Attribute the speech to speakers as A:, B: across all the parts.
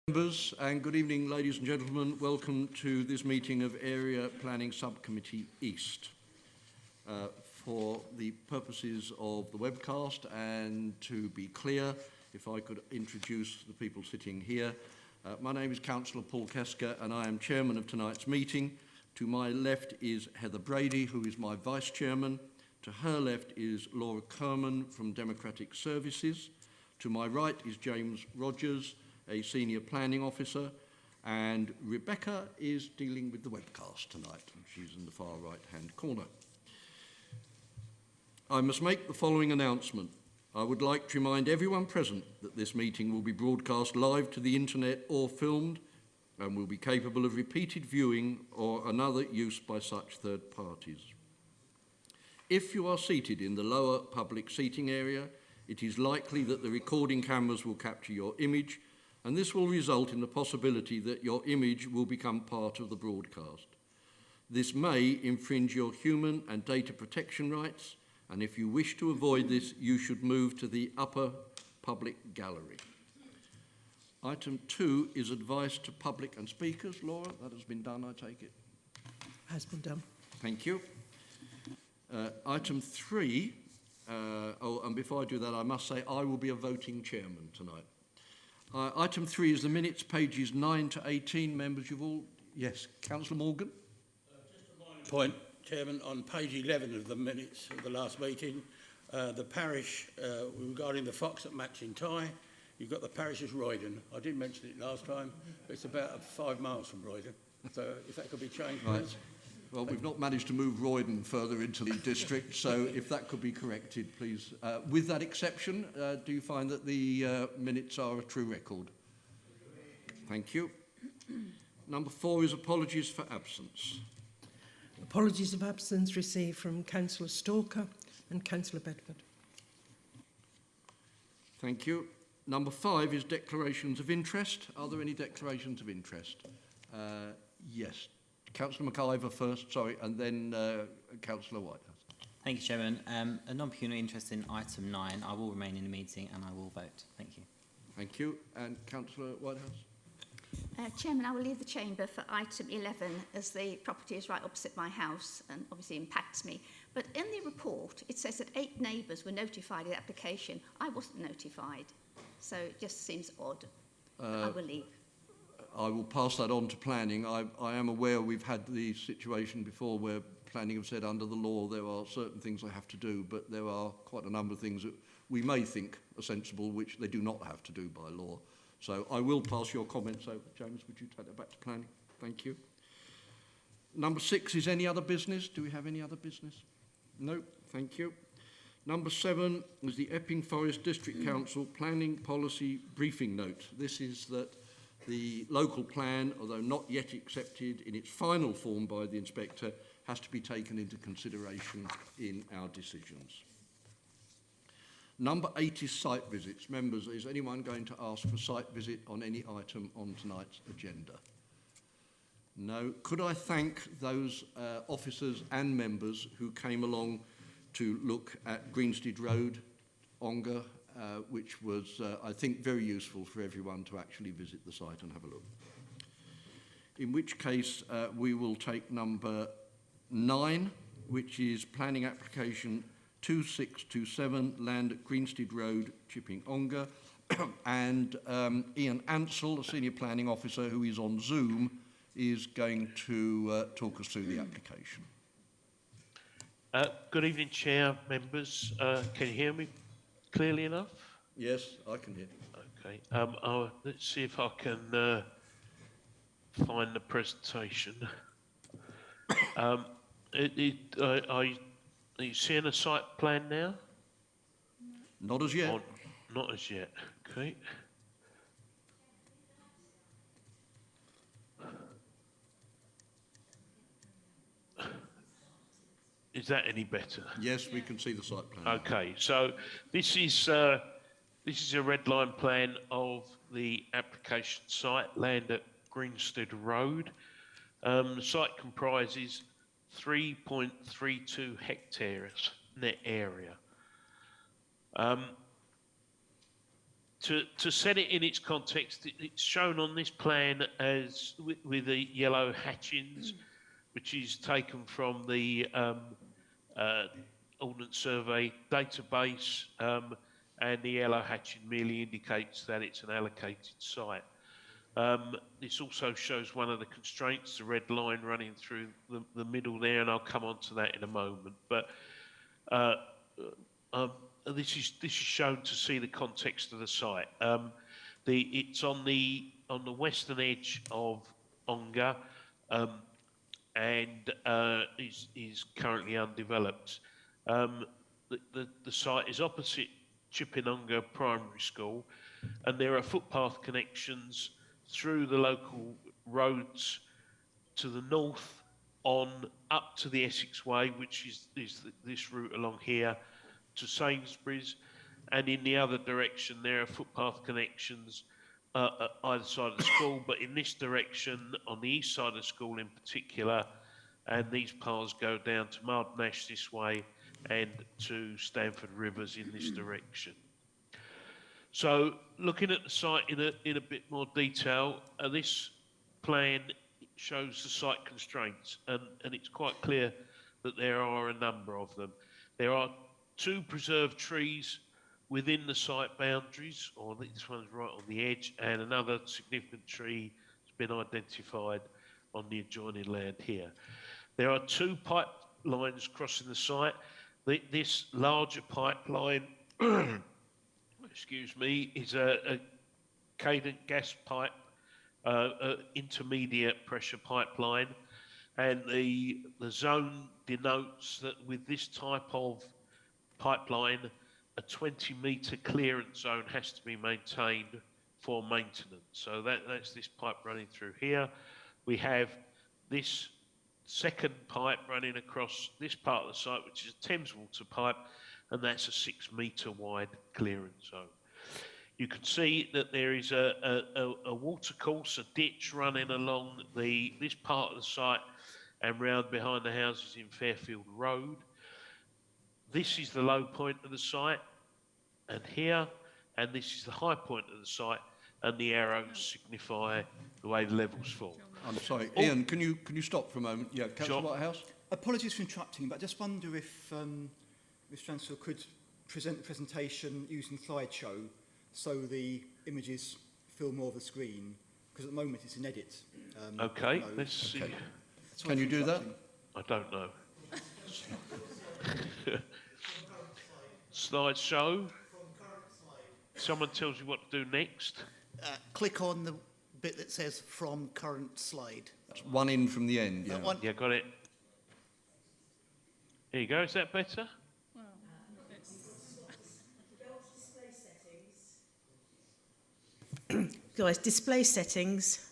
A: Members, and good evening, ladies and gentlemen. Welcome to this meeting of Area Planning Subcommittee East. For the purposes of the webcast and to be clear, if I could introduce the people sitting here. My name is Councillor Paul Kesker and I am chairman of tonight's meeting. To my left is Heather Brady, who is my vice chairman. To her left is Laura Kerman from Democratic Services. To my right is James Rogers, a senior planning officer, and Rebecca is dealing with the webcast tonight. She's in the far right-hand corner. I must make the following announcement. I would like to remind everyone present that this meeting will be broadcast live to the internet or filmed and will be capable of repeated viewing or another use by such third parties. If you are seated in the lower public seating area, it is likely that the recording cameras will capture your image, and this will result in the possibility that your image will become part of the broadcast. This may infringe your human and data protection rights, and if you wish to avoid this, you should move to the upper public gallery. Item 2 is advice to public and speakers. Laura, that has been done, I take it?
B: Has been done.
A: Thank you. Item 3, and before I do that, I must say I will be a voting chairman tonight. Item 3 is the minutes, pages 9 to 18. Members, you've all... Yes, Councillor Morgan.
C: Just a minor point, Chairman, on page 11 of the minutes of the last meeting, the parish, regarding the fox at Matching Tie, you've got the parish as Roydon. I did mention it last time, but it's about 5 miles from Roydon. So if that could be changed, please.
A: Right. Well, we've not managed to move Roydon further into the district, so if that could be corrected, please. With that exception, do you find that the minutes are a true record? Thank you. Number 4 is apologies for absence.
B: Apologies of absence received from Councillor Stalker and Councillor Bedford.
A: Thank you. Number 5 is declarations of interest. Are there any declarations of interest? Yes. Councillor McIver first, sorry, and then Councillor Whitehouse.
D: Thank you, Chairman. A non-pecuniary interest in item 9. I will remain in the meeting and I will vote. Thank you.
A: Thank you. And Councillor Whitehouse?
E: Chairman, I will leave the chamber for item 11 as the property is right opposite my house and obviously impacts me. But in the report, it says that 8 neighbours were notified of the application. I wasn't notified, so it just seems odd. I will leave.
A: I will pass that on to planning. I am aware we've had the situation before where planning have said under the law there are certain things they have to do, but there are quite a number of things that we may think are sensible which they do not have to do by law. So I will pass your comments over. James, would you take that back to planning? Thank you. Number 6 is any other business. Do we have any other business? No, thank you. Number 7 is the Epping Forest District Council Planning Policy Briefing Note. This is that the local plan, although not yet accepted in its final form by the inspector, has to be taken into consideration in our decisions. Number 8 is site visits. Members, is anyone going to ask for a site visit on any item on tonight's agenda? No. Could I thank those officers and members who came along to look at Greenstead Road, Ongar, which was, I think, very useful for everyone to actually visit the site and have a look. In which case, we will take number 9, which is planning application 2627, land at Greenstead Road, Chipping Ongar, and Ian Ansell, a senior planning officer who is on Zoom, is going to talk us through the application.
F: Good evening, Chair, members. Can you hear me clearly enough?
A: Yes, I can hear.
F: Okay. Let's see if I can find the presentation. Are you seeing a site plan now?
A: Not as yet.
F: Or not as yet. Okay. Is that any better?
A: Yes, we can see the site plan.
F: Okay, so this is a red line plan of the application site, land at Greenstead Road. The site comprises 3.32 hectares net area. To set it in its context, it's shown on this plan as with the yellow hatchings, which is taken from the Ordnance Survey database, and the yellow hatching merely indicates that it's an allocated site. This also shows one of the constraints, the red line running through the middle there, and I'll come on to that in a moment. But this is shown to see the context of the site. It's on the western edge of Ongar, and is currently undeveloped. The site is opposite Chippinonga Primary School, and there are footpath connections through the local roads to the north on up to the Essex Way, which is this route along here to Sainsbury's, and in the other direction there are footpath connections either side of the school, but in this direction on the east side of the school in particular, and these paths go down to Mardenhash this way and to Stamford Rivers in this direction. So looking at the site in a bit more detail, this plan shows the site constraints, and it's quite clear that there are a number of them. There are 2 preserved trees within the site boundaries, or this one's right on the edge, and another significant tree has been identified on the adjoining land here. There are 2 pipelines crossing the site. This larger pipeline, excuse me, is a Cadent gas pipe, intermediate pressure pipeline, and the zone denotes that with this type of pipeline, a 20-metre clearance zone has to be maintained for maintenance. So that's this pipe running through here. We have this second pipe running across this part of the site, which is a Thames water pipe, and that's a 6-metre wide clearance zone. You can see that there is a watercourse, a ditch running along this part of the site and round behind the houses in Fairfield Road. This is the low point of the site, and here, and this is the high point of the site, and the arrows signify the way the levels fall.
A: I'm sorry, Ian, can you stop for a moment? Yeah, Councillor
F: Sure.
A: Whitehouse?
G: Apologies for interrupting, but I just wonder if Ms Chancellor could present the presentation using slideshow so the images fill more of the screen, because at the moment it's in edit.
F: Okay,
G: mode.
F: let's see.
G: Sorry
A: Can you
G: for
A: do that?
G: interrupting.
F: I don't know. Slideshow. Someone tells you what to do next.
H: Click on the bit that says from current slide.
A: That's one in from the end, yeah.
H: That one?
F: Yeah, got it. Here you go. Is that better?
B: Guys, display settings.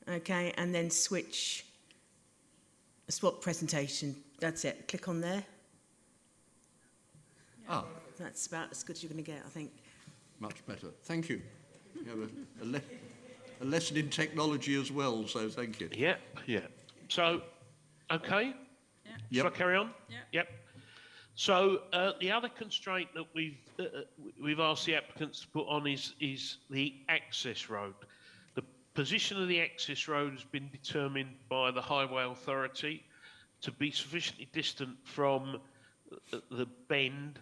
B: Okay, and then switch swap presentation. That's it. Click on there.
A: Ah,
B: That's about as good as you're going to get, I think.
A: much better. Thank you. You have a lesson in technology as well, so thank you.
F: Yeah, yeah. So, okay.
A: Yep.
F: Shall I carry on? Yep. So the other constraint that we've asked the applicants to put on is the access road. The position of the access road has been determined by the Highway Authority to be sufficiently distant from the bend.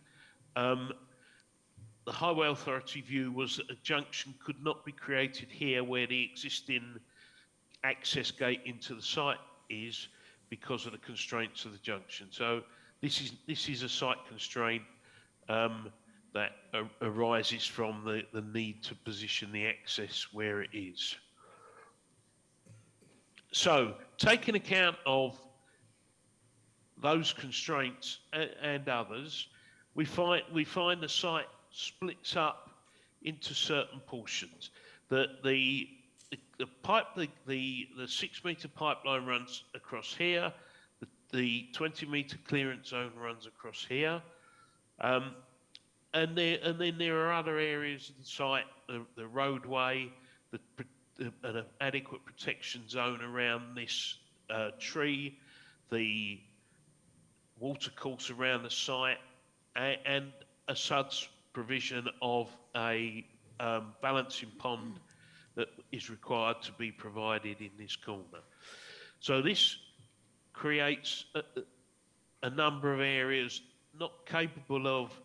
F: The Highway Authority view was that a junction could not be created here where the existing access gate into the site is because of the constraints of the junction. So this is a site constraint that arises from the need to position the access where it is. So, taking account of those constraints and others, we find the site splits up into certain portions. The 6-metre pipeline runs across here. The 20-metre clearance zone runs across here, and then there are other areas of the site, the roadway, an adequate protection zone around this tree, the watercourse around the site, and a SUDS provision of a balancing pond that is required to be provided in this corner. So this creates a number of areas not capable of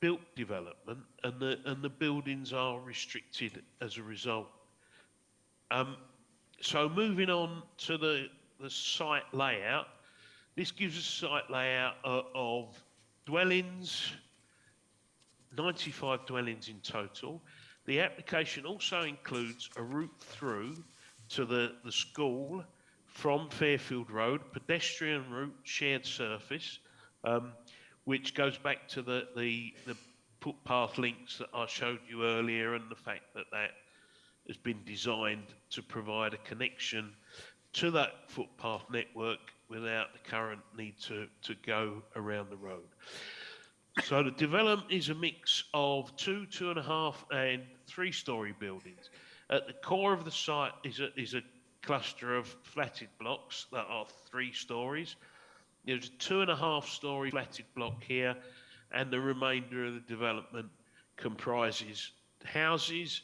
F: built development, and the buildings are restricted as a result. So moving on to the site layout, this gives us a site layout of dwellings, 95 dwellings in total. The application also includes a route through to the school from Fairfield Road, pedestrian route, shared surface, which goes back to the footpath links that I showed you earlier, and the fact that that has been designed to provide a connection to that footpath network without the current need to go around the road. So the development is a mix of 2, 2.5 and 3-storey buildings. At the core of the site is a cluster of flatted blocks that are 3 stories. There's a 2.5-storey flatted block here, and the remainder of the development comprises houses,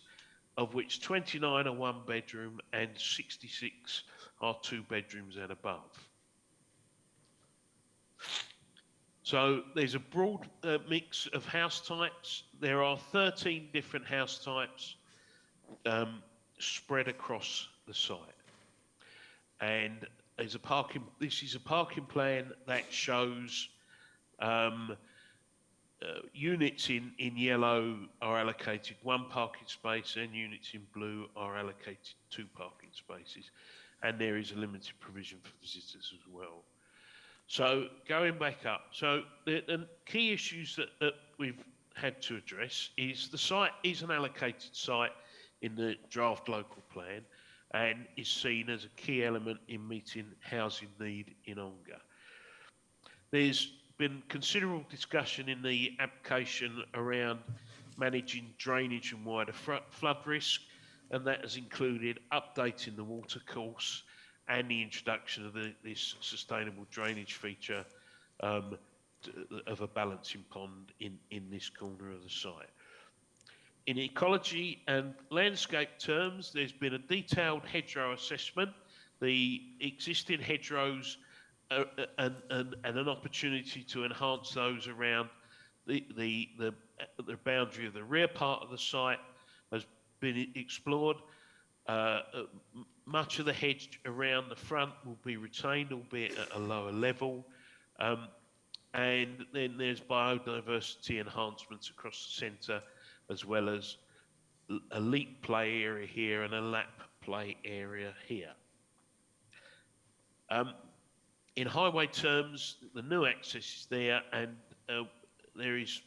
F: of which 29 are 1 bedroom and 66 are 2 bedrooms and above. So there's a broad mix of house types. There are 13 different house types spread across the site. And there's this is a parking plan that shows units in yellow are allocated 1 parking space, and units in blue are allocated 2 parking spaces. And there is a limited provision for visitors as well. So going back up, so the key issues that we've had to address is the site is an allocated site in the draft local plan and is seen as a key element in meeting housing need in Ongar. There's been considerable discussion in the application around managing drainage and wider flood risk, and that has included updating the watercourse and the introduction of this sustainable drainage feature of a balancing pond in this corner of the site. In ecology and landscape terms, there's been a detailed hedgerow assessment. The existing hedgerows and an opportunity to enhance those around the boundary of the rear part of the site has been explored. Much of the hedge around the front will be retained, albeit at a lower level. And then there's biodiversity enhancements across the centre, as well as a leap play area here and a lap play area here. In highway terms, the new access is there, and there is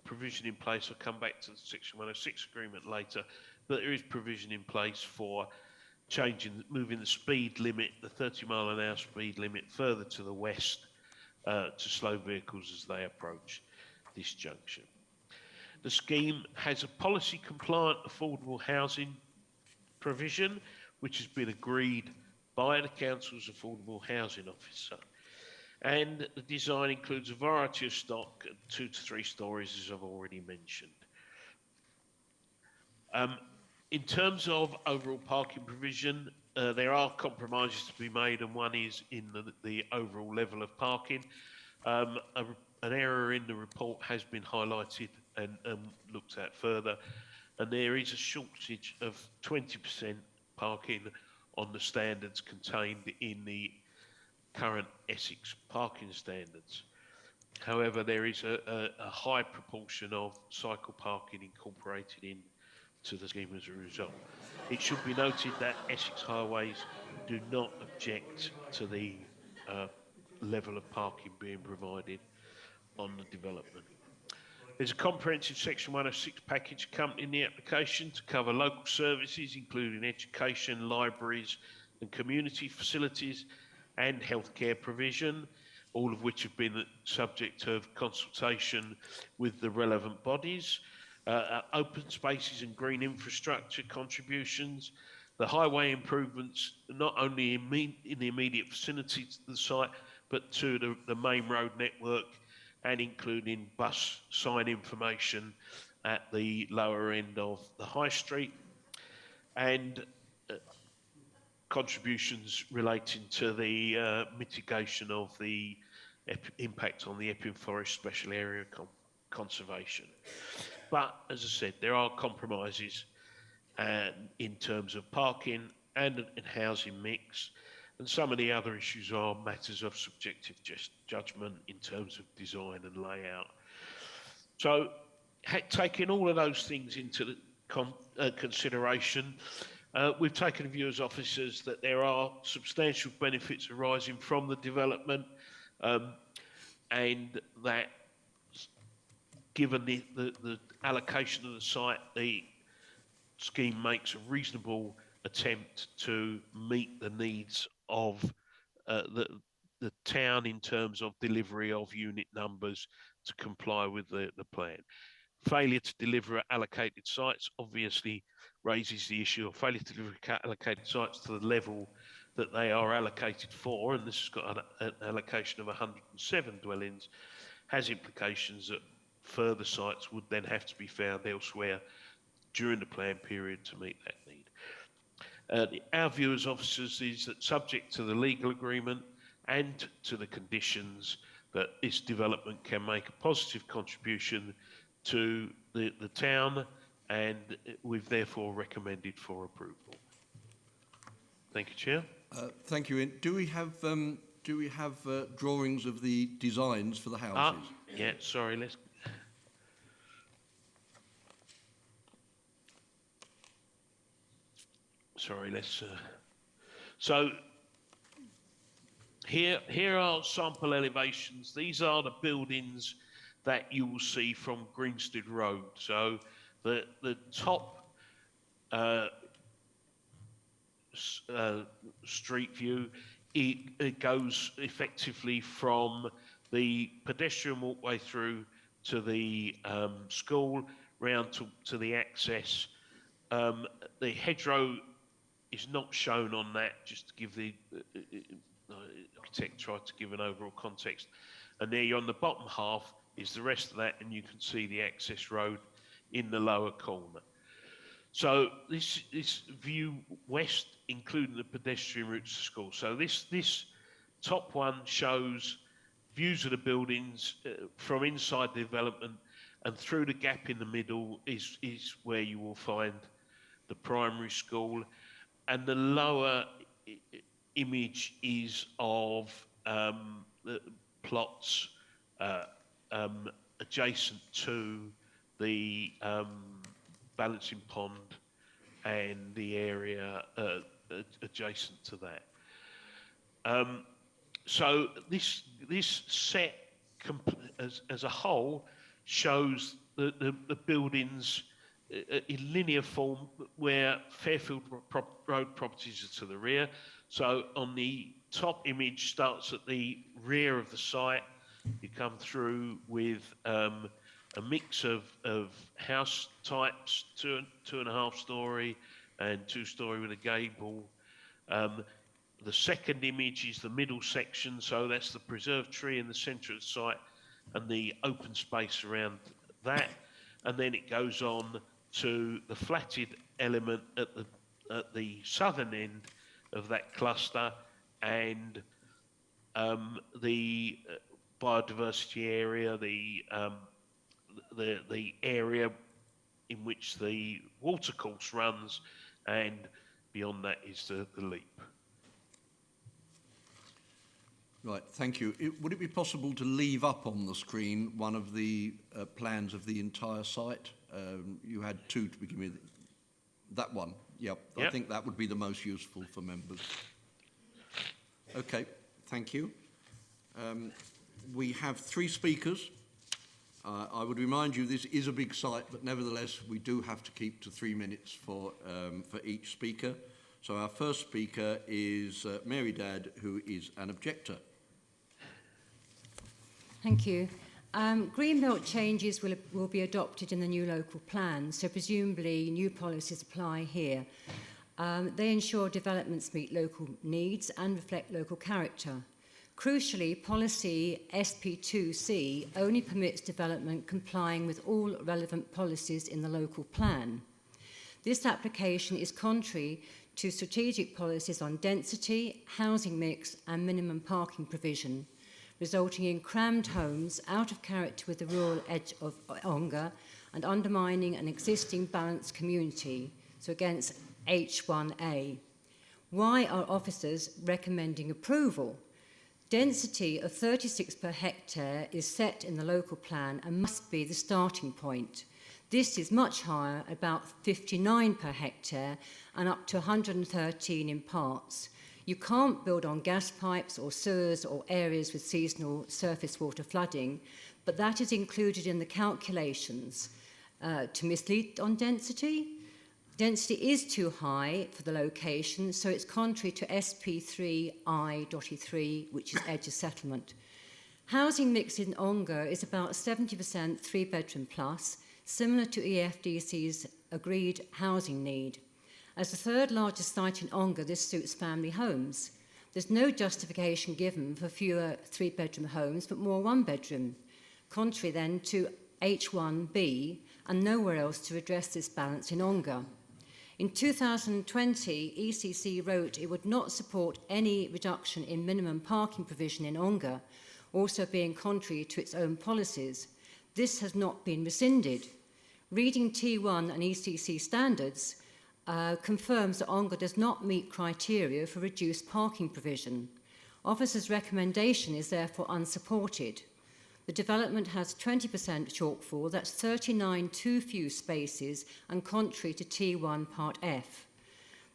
F: provision in place. I'll come back to the Section 106 agreement later, but there is provision in place for moving the speed limit, the 30-mile-an-hour speed limit, further to the west to slow vehicles as they approach this junction. The scheme has a policy-compliant affordable housing provision, which has been agreed by the Council's Affordable Housing Officer. And the design includes a variety of stock, 2 to 3 stories, as I've already mentioned. In terms of overall parking provision, there are compromises to be made, and one is in the overall level of parking. An error in the report has been highlighted and looked at further, and there is a shortage of 20% parking on the standards contained in the current Essex parking standards. However, there is a high proportion of cycle parking incorporated into the scheme as a result. It should be noted that Essex Highways do not object to the level of parking being provided on the development. There's a comprehensive Section 106 package accompanying the application to cover local services, including education, libraries and community facilities and healthcare provision, all of which have been the subject of consultation with the relevant bodies. Open spaces and green infrastructure contributions, the highway improvements, not only in the immediate vicinity to the site, but to the main road network and including bus sign information at the lower end of the high street, and contributions relating to the mitigation of the impact on the Epping Forest Special Area Conservation. But as I said, there are compromises in terms of parking and housing mix, and some of the other issues are matters of subjective judgment in terms of design and layout. So, taking all of those things into consideration, we've taken a view as officers that there are substantial benefits arising from the development, and that given the allocation of the site, the scheme makes a reasonable attempt to meet the needs of the town in terms of delivery of unit numbers to comply with the plan. Failure to deliver allocated sites obviously raises the issue of failure to deliver allocated sites to the level that they are allocated for, and this has got an allocation of 107 dwellings, has implications that further sites would then have to be found elsewhere during the plan period to meet that need. Our view as officers is that, subject to the legal agreement and to the conditions, that this development can make a positive contribution to the town, and we've therefore recommended for approval. Thank you, Chair.
A: Thank you, Ian. Do we have drawings of the designs for the houses?
F: Yeah, sorry, let's... Sorry, let's... So, here are sample elevations. These are the buildings that you will see from Greenstead Road. So, the top street view, it goes effectively from the pedestrian walkway through to the school, round to the access. The hedgerow is not shown on that, just to give the architect tried to give an overall context. And there on the bottom half is the rest of that, and you can see the access road in the lower corner. So this view west, including the pedestrian routes to school. So this top one shows views of the buildings from inside the development, and through the gap in the middle is where you will find the primary school. And the lower image is of the plots adjacent to the balancing pond and the area adjacent to that. So this set as a whole shows the buildings in linear form, where Fairfield Road properties are to the rear. So on the top image starts at the rear of the site. You come through with a mix of house types, 2.5 story and 2 story with a gable. The second image is the middle section, so that's the preserved tree in the centre of the site and the open space around that. And then it goes on to the flatted element at the southern end of that cluster, and the biodiversity area, the area in which the watercourse runs, and beyond that is the leap.
A: Right, thank you. Would it be possible to leave up on the screen one of the plans of the entire site? You had 2 to begin with. That one, yep. I think that would be the most useful for members. Okay, thank you. We have 3 speakers. I would remind you this is a big site, but nevertheless we do have to keep to 3 minutes for each speaker. So our first speaker is Mary Dadd, who is an objector.
I: Thank you. Greenbelt changes will be adopted in the new local plan, so presumably new policies apply here. They ensure developments meet local needs and reflect local character. Crucially, policy SP2C only permits development complying with all relevant policies in the local plan. This application is contrary to strategic policies on density, housing mix and minimum parking provision, resulting in crammed homes out of character with the rural edge of Ongar and undermining an existing balanced community, so against H1A. Why are officers recommending approval? Density of 36 per hectare is set in the local plan and must be the starting point. This is much higher, about 59 per hectare and up to 113 in parts. You can't build on gas pipes or sewers or areas with seasonal surface water flooding, but that is included in the calculations. To mislead on density? Density is too high for the location, so it's contrary to SP3I.E3, which is edge of settlement. Housing mix in Ongar is about 70% 3-bedroom plus, similar to EFDC's agreed housing need. As the third largest site in Ongar, this suits family homes. There's no justification given for fewer 3-bedroom homes, but more 1-bedroom, contrary then to H1B, and nowhere else to address this balance in Ongar. In 2020, ECC wrote it would not support any reduction in minimum parking provision in Ongar, also being contrary to its own policies. This has not been rescinded. Reading T1 and ECC standards confirms that Ongar does not meet criteria for reduced parking provision. Officers' recommendation is therefore unsupported. The development has 20% shortfall, that's 39 too few spaces and contrary to T1 Part F.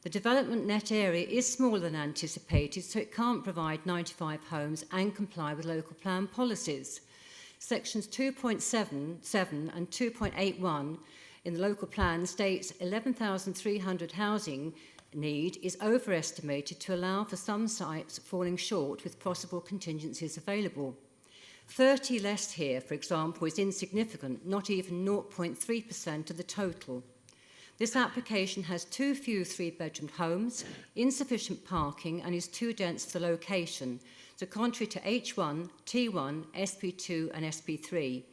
I: The development net area is smaller than anticipated, so it can't provide 95 homes and comply with local plan policies. Sections 2.77 and 2.81 in the local plan states 11,300 housing need is overestimated to allow for some sites falling short with possible contingencies available. 30 less here, for example, is insignificant, not even 0.3% of the total. This application has too few 3-bedroom homes, insufficient parking, and is too dense for the location, so contrary to H1, T1, SP2 and SP3.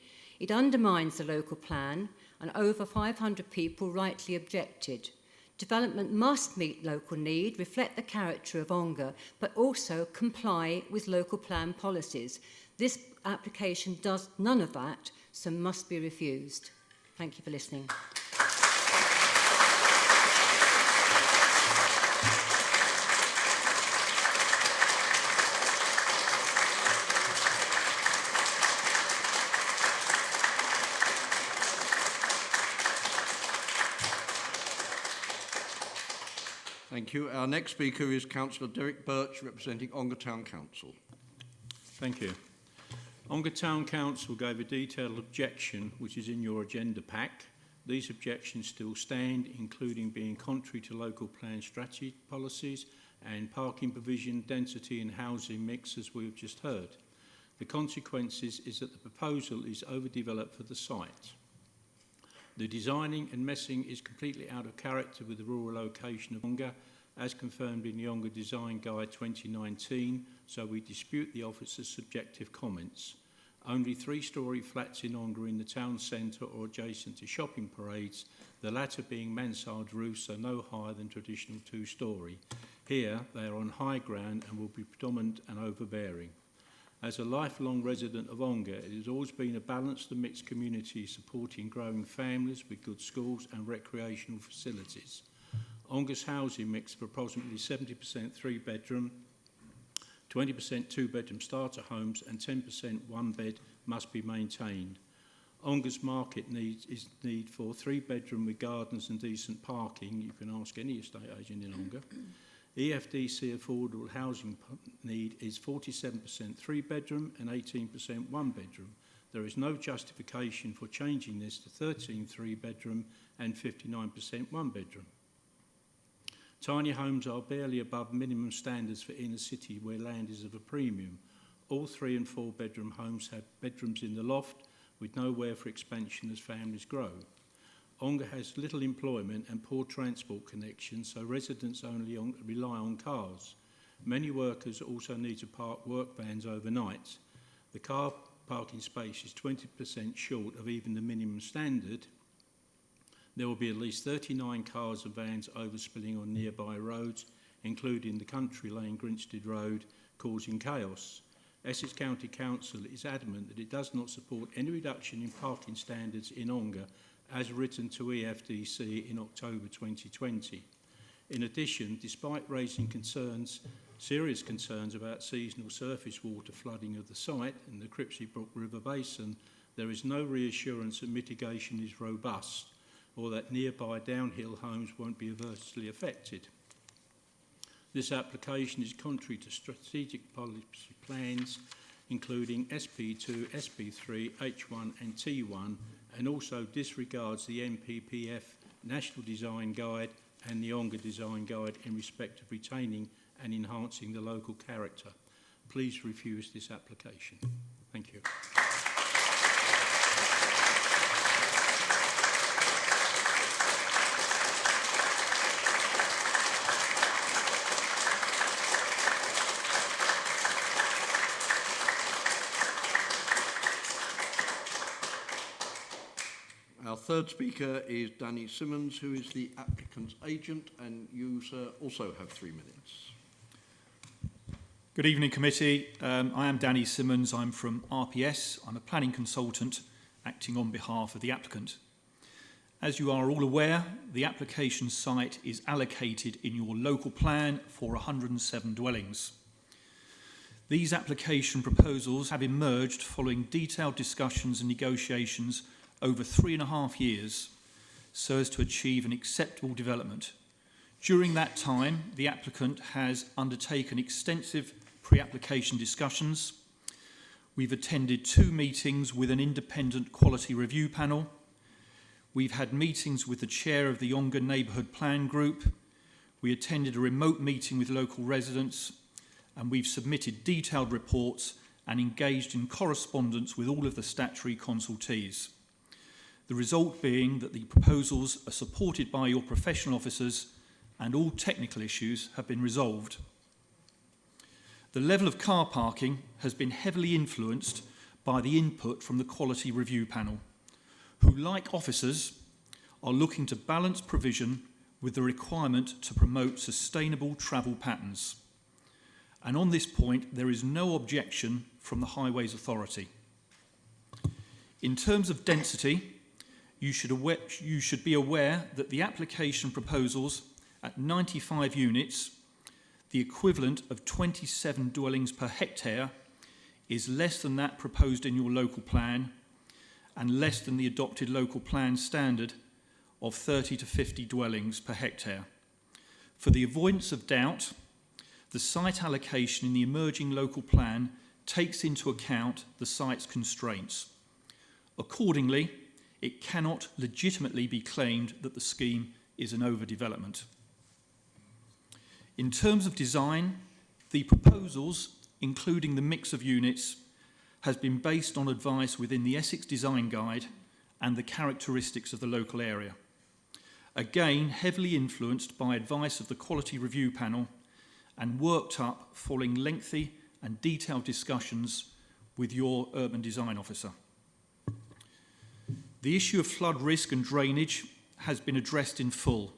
I: It undermines the local plan, and over 500 people rightly objected. Development must meet local need, reflect the character of Ongar, but also comply with local plan policies. This application does none of that, so must be refused. Thank you for listening.
A: Thank you. Our next speaker is Councillor Derek Birch, representing Ongar Town Council.
J: Thank you. Ongar Town Council gave a detailed objection, which is in your agenda pack. These objections still stand, including being contrary to local plan strategy policies and parking provision, density and housing mix, as we've just heard. The consequences is that the proposal is overdeveloped for the site. The designing and messing is completely out of character with the rural location of Ongar, as confirmed in the Ongar Design Guide 2019, so we dispute the officer's subjective comments. Only 3-storey flats in Ongar in the town centre or adjacent to shopping parades, the latter being mansard roofs, so no higher than traditional 2-storey. Here, they are on high ground and will be predominant and overbearing. As a lifelong resident of Ongar, it has always been a balanced and mixed community supporting growing families with good schools and recreational facilities. Ongar's housing mix of approximately 70% 3-bedroom, 20% 2-bedroom starter homes and 10% 1-bed must be maintained. Ongar's market need for 3-bedroom with gardens and decent parking. You can ask any estate agent in Ongar. EFDC affordable housing need is 47% 3-bedroom and 18% 1-bedroom. There is no justification for changing this to 13 3-bedroom and 59% 1-bedroom. Tiny homes are barely above minimum standards for inner city where land is of a premium. All 3 and 4-bedroom homes have bedrooms in the loft with nowhere for expansion as families grow. Ongar has little employment and poor transport connections, so residents only rely on cars. Many workers also need to park work vans overnight. The car parking space is 20% short of even the minimum standard. There will be at least 39 cars and vans overspilling on nearby roads, including the Country Lane Grinstead Road, causing chaos. Essex County Council is adamant that it does not support any reduction in parking standards in Ongar as written to EFDC in October 2020. In addition, despite raising serious concerns about seasonal surface water flooding of the site in the Cripsey Brook River Basin, there is no reassurance that mitigation is robust or that nearby downhill homes won't be adversely affected. This application is contrary to strategic policy plans, including SP2, SP3, H1 and T1, and also disregards the NPPF National Design Guide and the Ongar Design Guide in respect of retaining and enhancing the local character. Please refuse this application. Thank you.
A: Our third speaker is Danny Simmons, who is the applicant's agent, and you, sir, also have 3 minutes.
K: Good evening, committee. I am Danny Simmons. I'm from RPS. I'm a planning consultant acting on behalf of the applicant. As you are all aware, the application site is allocated in your local plan for 107 dwellings. These application proposals have emerged following detailed discussions and negotiations over 3.5 years so as to achieve an acceptable development. During that time, the applicant has undertaken extensive pre-application discussions. We've attended 2 meetings with an independent quality review panel. We've had meetings with the chair of the Ongar Neighbourhood Plan Group. We attended a remote meeting with local residents, and we've submitted detailed reports and engaged in correspondence with all of the statutory consultees. The result being that the proposals are supported by your professional officers and all technical issues have been resolved. The level of car parking has been heavily influenced by the input from the Quality Review Panel, who, like officers, are looking to balance provision with the requirement to promote sustainable travel patterns. And on this point, there is no objection from the Highways Authority. In terms of density, you should be aware that the application proposals at 95 units, the equivalent of 27 dwellings per hectare, is less than that proposed in your local plan and less than the adopted local plan standard of 30 to 50 dwellings per hectare. For the avoidance of doubt, the site allocation in the emerging local plan takes into account the site's constraints. Accordingly, it cannot legitimately be claimed that the scheme is an overdevelopment. In terms of design, the proposals, including the mix of units, has been based on advice within the Essex Design Guide and the characteristics of the local area. Again, heavily influenced by advice of the Quality Review Panel and worked up following lengthy and detailed discussions with your urban design officer. The issue of flood risk and drainage has been addressed in full,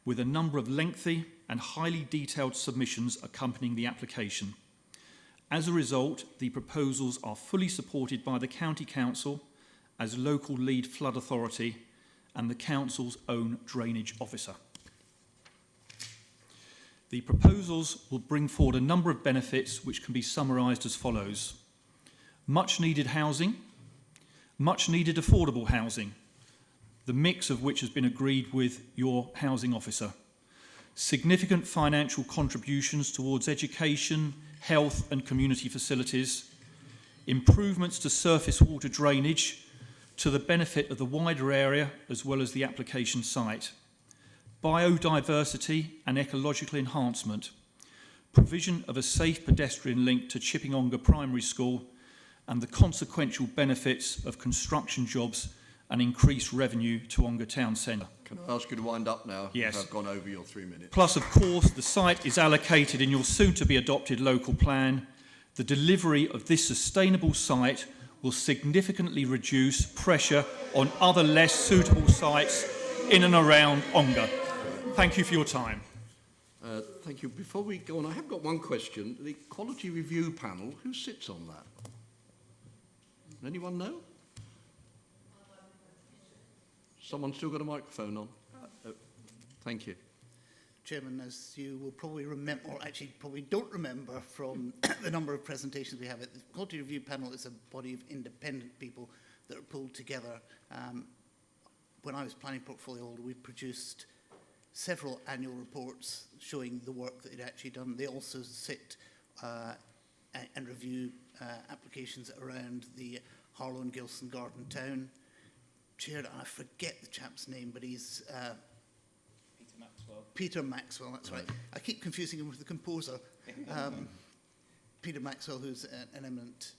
K: with a number of lengthy and highly detailed submissions accompanying the application. As a result, the proposals are fully supported by the County Council as local lead flood authority and the Council's own drainage officer. The proposals will bring forward a number of benefits which can be summarised as follows. Much needed housing, much needed affordable housing, the mix of which has been agreed with your housing officer. Significant financial contributions towards education, health and community facilities, improvements to surface water drainage to the benefit of the wider area as well as the application site, biodiversity and ecological enhancement, provision of a safe pedestrian link to Chipping Ongar Primary School, and the consequential benefits of construction jobs and increased revenue to Ongar Town Centre.
A: Can I ask you to wind up now?
K: Yes.
A: You have gone over your 3 minutes.
K: Plus, of course, the site is allocated in your soon-to-be-adopted local plan. The delivery of this sustainable site will significantly reduce pressure on other less suitable sites in and around Ongar. Thank you for your time.
A: Thank you. Before we go on, I have got one question. The Quality Review Panel, who sits on that? Anyone know? Someone's still got a microphone on. Thank you.
H: Chairman, as you will probably remember, or actually probably don't remember from the number of presentations we have, the Quality Review Panel is a body of independent people that are pulled together. When I was planning portfolio holder, we produced several annual reports showing the work that they'd actually done. They also sit and review applications around the Harlow and Gilson Garden Town. Chaired, and I forget the chap's name, but he's Peter Maxwell, that's right. I keep confusing him with the composer. Peter Maxwell, who's an eminent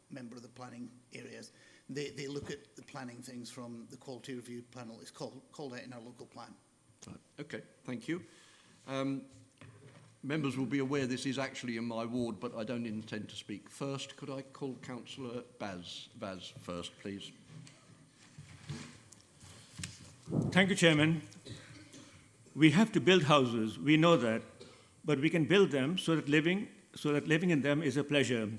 H: member of the planning areas. They look at the planning things from the Quality Review Panel. It's called out in our local plan.
A: Right. Okay, thank you. Members will be aware this is actually in my ward, but I don't intend to speak first. Could I call Councillor Vaz first, please?
L: Thank you, Chairman. We have to build houses, we know that, but we can build them so that living in them is a pleasure.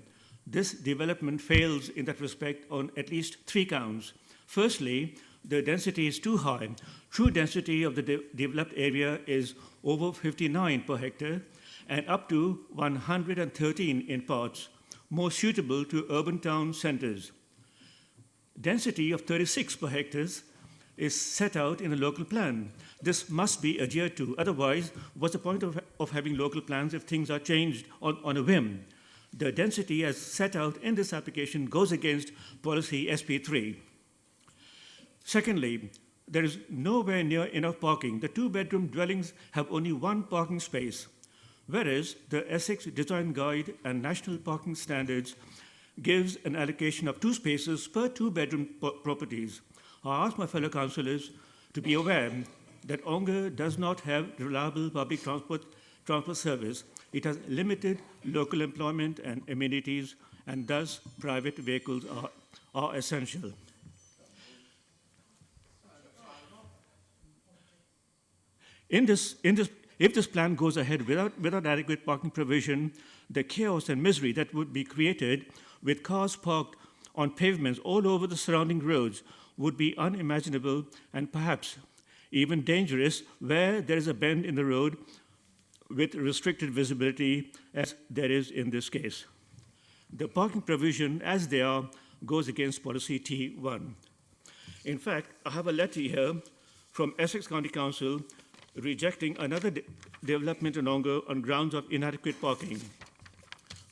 L: This development fails in that respect on at least 3 counts. Firstly, the density is too high. True density of the developed area is over 59 per hectare and up to 113 in parts, more suitable to urban town centres. Density of 36 per hectare is set out in a local plan. This must be adhered to. Otherwise, what's the point of having local plans if things are changed on a whim? The density as set out in this application goes against policy SP3. Secondly, there is nowhere near enough parking. The 2-bedroom dwellings have only 1 parking space, whereas the Essex Design Guide and National Parking Standards gives an allocation of 2 spaces per 2-bedroom properties. I ask my fellow councillors to be aware that Ongar does not have reliable public transport service. It has limited local employment and amenities, and thus private vehicles are essential. If this plan goes ahead without adequate parking provision, the chaos and misery that would be created with cars parked on pavements all over the surrounding roads would be unimaginable and perhaps even dangerous where there is a bend in the road with restricted visibility, as there is in this case. The parking provision, as they are, goes against policy T1. In fact, I have a letter here from Essex County Council rejecting another development in Ongar on grounds of inadequate parking.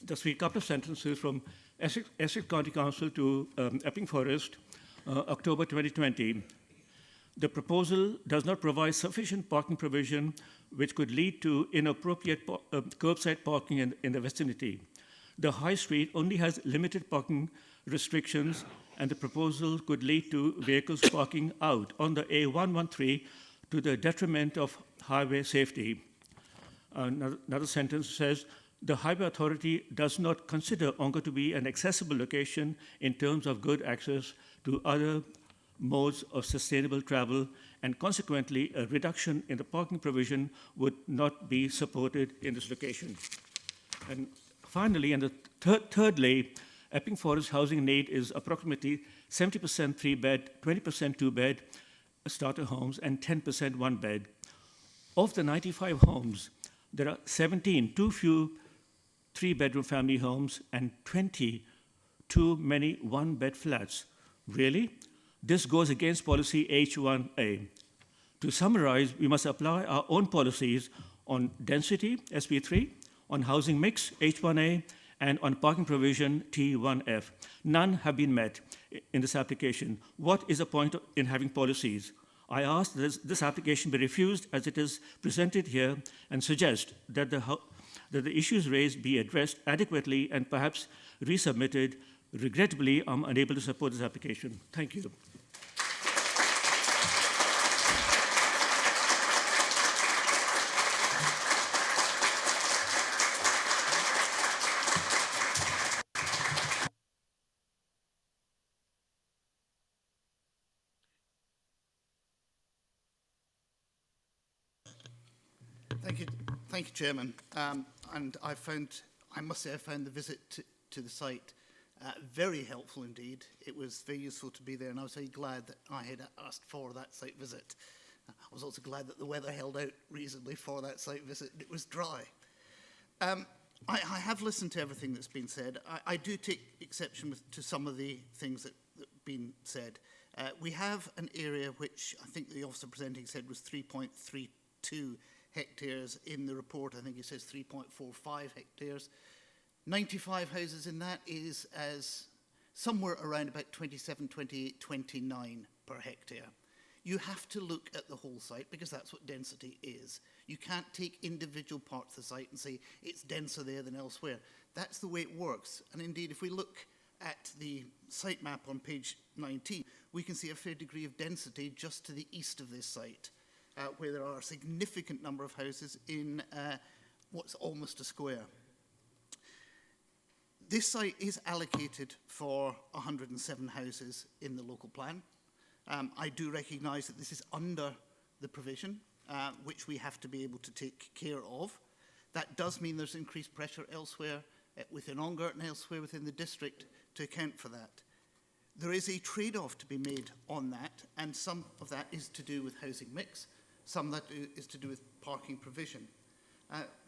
L: Just read a couple of sentences from Essex County Council to Epping Forest, October 2020. The proposal does not provide sufficient parking provision which could lead to inappropriate curbside parking in the vicinity. The High Street only has limited parking restrictions, and the proposal could lead to vehicles parking out on the A113 to the detriment of highway safety. Another sentence says, the Highway Authority does not consider Ongar to be an accessible location in terms of good access to other modes of sustainable travel, and consequently, a reduction in the parking provision would not be supported in this location. And finally, and thirdly, Epping Forest housing need is approximately 70% 3-bed, 20% 2-bed starter homes, and 10% 1-bed. Of the 95 homes, there are 17 too few 3-bedroom family homes and 20 too many 1-bed flats. Really? This goes against policy H1A. To summarize, we must apply our own policies on density, SP3, on housing mix, H1A, and on parking provision, T1F. None have been met in this application. What is the point in having policies? I ask that this application be refused as it is presented here, and suggest that the issues raised be addressed adequately and perhaps resubmitted. Regrettably, I'm unable to support this application. Thank you.
H: Thank you, Chairman. And I must say I found the visit to the site very helpful indeed. It was very useful to be there, and I was very glad that I had asked for that site visit. I was also glad that the weather held out reasonably for that site visit, and it was dry. I have listened to everything that's been said. I do take exception to some of the things that have been said. We have an area which I think the officer presenting said was 3.32 hectares. In the report, I think it says 3.45 hectares. 95 houses in that is as somewhere around about 27, 28, 29 per hectare. You have to look at the whole site because that's what density is. You can't take individual parts of the site and say it's denser there than elsewhere. That's the way it works. And indeed, if we look at the site map on page 19, we can see a fair degree of density just to the east of this site, where there are a significant number of houses in what's almost a square. This site is allocated for 107 houses in the local plan. I do recognise that this is under the provision, which we have to be able to take care of. That does mean there's increased pressure elsewhere within Ongar and elsewhere within the district to account for that. There is a trade-off to be made on that, and some of that is to do with housing mix, some that is to do with parking provision.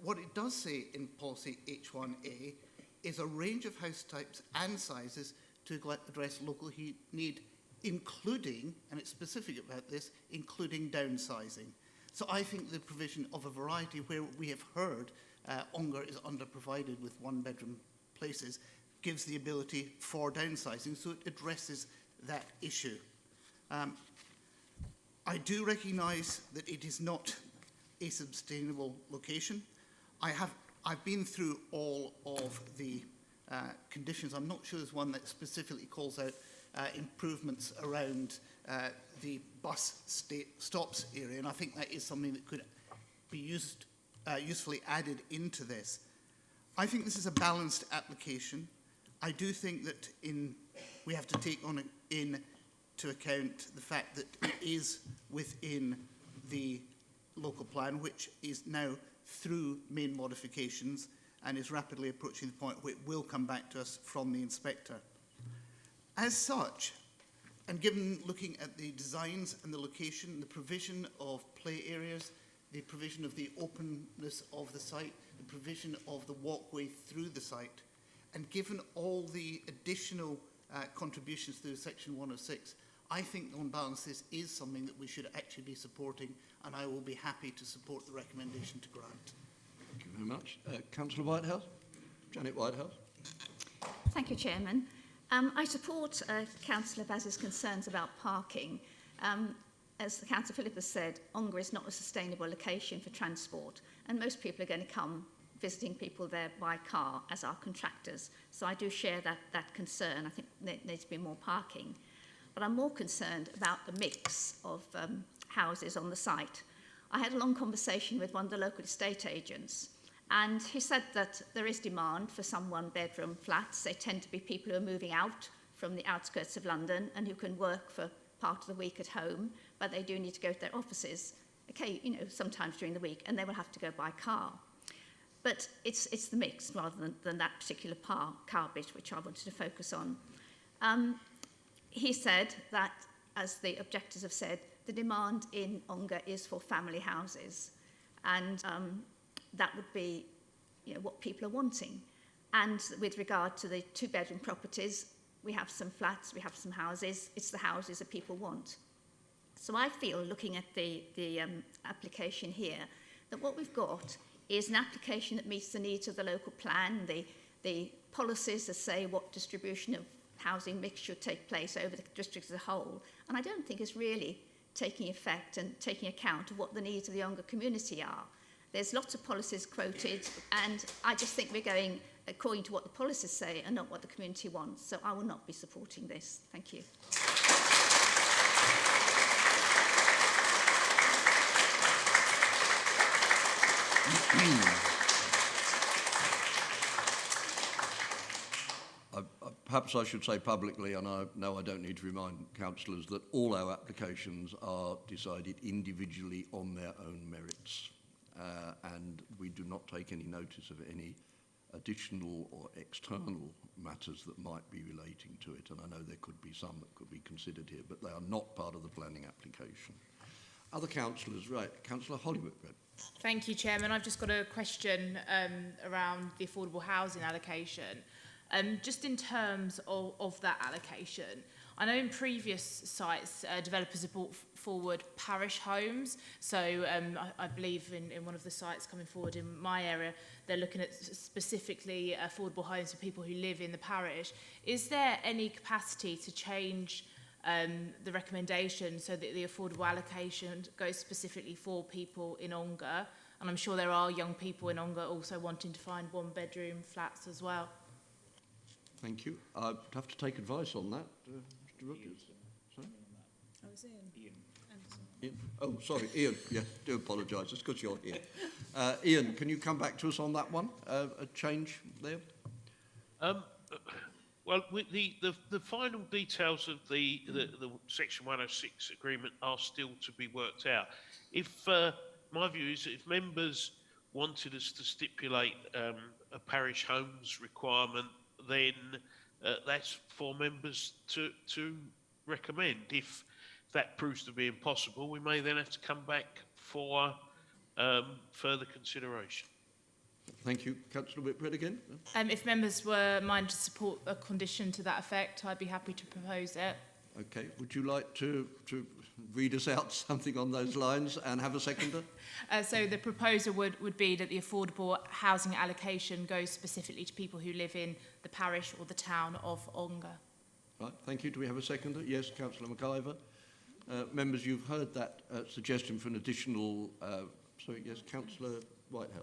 H: What it does say in policy H1A is a range of house types and sizes to address local need, including, and it's specific about this, including downsizing. So I think the provision of a variety where we have heard Ongar is underprovided with one-bedroom places gives the ability for downsizing, so it addresses that issue. I do recognise that it is not a sustainable location. I've been through all of the conditions. I'm not sure there's one that specifically calls out improvements around the bus stops area, and I think that is something that could be usefully added into this. I think this is a balanced application. I do think that we have to take into account the fact that it is within the local plan, which is now through main modifications and is rapidly approaching the point where it will come back to us from the inspector. As such, and given looking at the designs and the location, the provision of play areas, the provision of the openness of the site, the provision of the walkway through the site, and given all the additional contributions through Section 106, I think on balance this is something that we should actually be supporting, and I will be happy to support the recommendation to grant.
A: Thank you very much. Councillor Whitehouse? Janet Whitehouse?
E: Thank you, Chairman. I support Councillor Baz's concerns about parking. As Councillor Philip has said, Ongar is not a sustainable location for transport, and most people are going to come visiting people there by car as our contractors. So I do share that concern. I think there needs to be more parking. But I'm more concerned about the mix of houses on the site. I had a long conversation with one of the local estate agents, and he said that there is demand for some one-bedroom flats. They tend to be people who are moving out from the outskirts of London and who can work for part of the week at home, but they do need to go to their offices, sometimes during the week, and they will have to go by car. But it's the mix rather than that particular car bit which I wanted to focus on. He said that, as the objectors have said, the demand in Ongar is for family houses, and that would be what people are wanting. And with regard to the two-bedroom properties, we have some flats, we have some houses. It's the houses that people want. So I feel, looking at the application here, that what we've got is an application that meets the needs of the local plan, the policies that say what distribution of housing mix should take place over the district as a whole. And I don't think it's really taking effect and taking account of what the needs of the Ongar community are. There's lots of policies quoted, and I just think we're going according to what the policies say and not what the community wants. So I will not be supporting this. Thank you.
A: Perhaps I should say publicly, and I know I don't need to remind councillors, that all our applications are decided individually on their own merits. And we do not take any notice of any additional or external matters that might be relating to it, and I know there could be some that could be considered here, but they are not part of the planning application. Other councillors, right, Councillor Hollywood.
M: Thank you, Chairman. I've just got a question around the affordable housing allocation. Just in terms of that allocation, I know in previous sites, developers have brought forward parish homes. So I believe in one of the sites coming forward in my area, they're looking at specifically affordable homes for people who live in the parish. Is there any capacity to change the recommendation so that the affordable allocation goes specifically for people in Ongar? And I'm sure there are young people in Ongar also wanting to find one-bedroom flats as well.
A: Thank you. I'd have to take advice on that, Mr. Rogers. Sorry?
M: I was Ian.
A: Ian? Oh, sorry, Ian. Yeah, do apologise. It's because you're here. Ian, can you come back to us on that one? A change there?
F: Well, the final details of the Section 106 agreement are still to be worked out. If my view is that if members wanted us to stipulate a parish homes requirement, then that's for members to recommend. If that proves to be impossible, we may then have to come back for further consideration.
A: Thank you. Councillor Whitbread again.
M: If members were minded to support a condition to that effect, I'd be happy to propose it.
A: Okay. Would you like to read us out something on those lines and have a seconder?
M: So the proposal would be that the affordable housing allocation goes specifically to people who live in the parish or the town of Ongar.
A: Right. Thank you. Do we have a seconder? Yes, Councillor McIver. Members, you've heard that suggestion for an additional... sorry, yes, Councillor Whitehouse.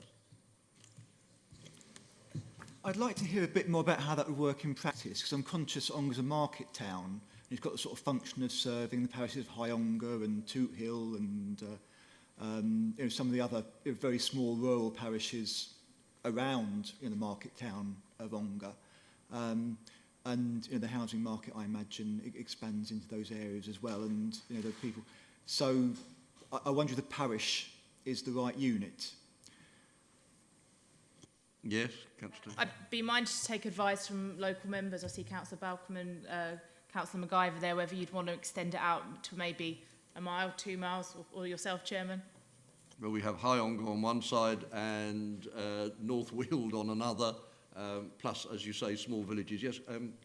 G: I'd like to hear a bit more about how that would work in practice, because I'm conscious Ongar's a market town. It's got the sort of function of serving the parishes of High Ongar and Toot Hill and you know, some of the other very small rural parishes around the market town of Ongar. And the housing market, I imagine, expands into those areas as well. And there are people. So I wonder if the parish is the right unit.
A: Yes, Councillor.
M: I'd be minded to take advice from local members. I see Councillor Balcom and Councillor McIver there, whether you'd want to extend it out to maybe a mile, 2 miles, or yourself, Chairman.
A: Well, we have High Ongar on one side and North Weald on another, plus, as you say, small villages. Yes,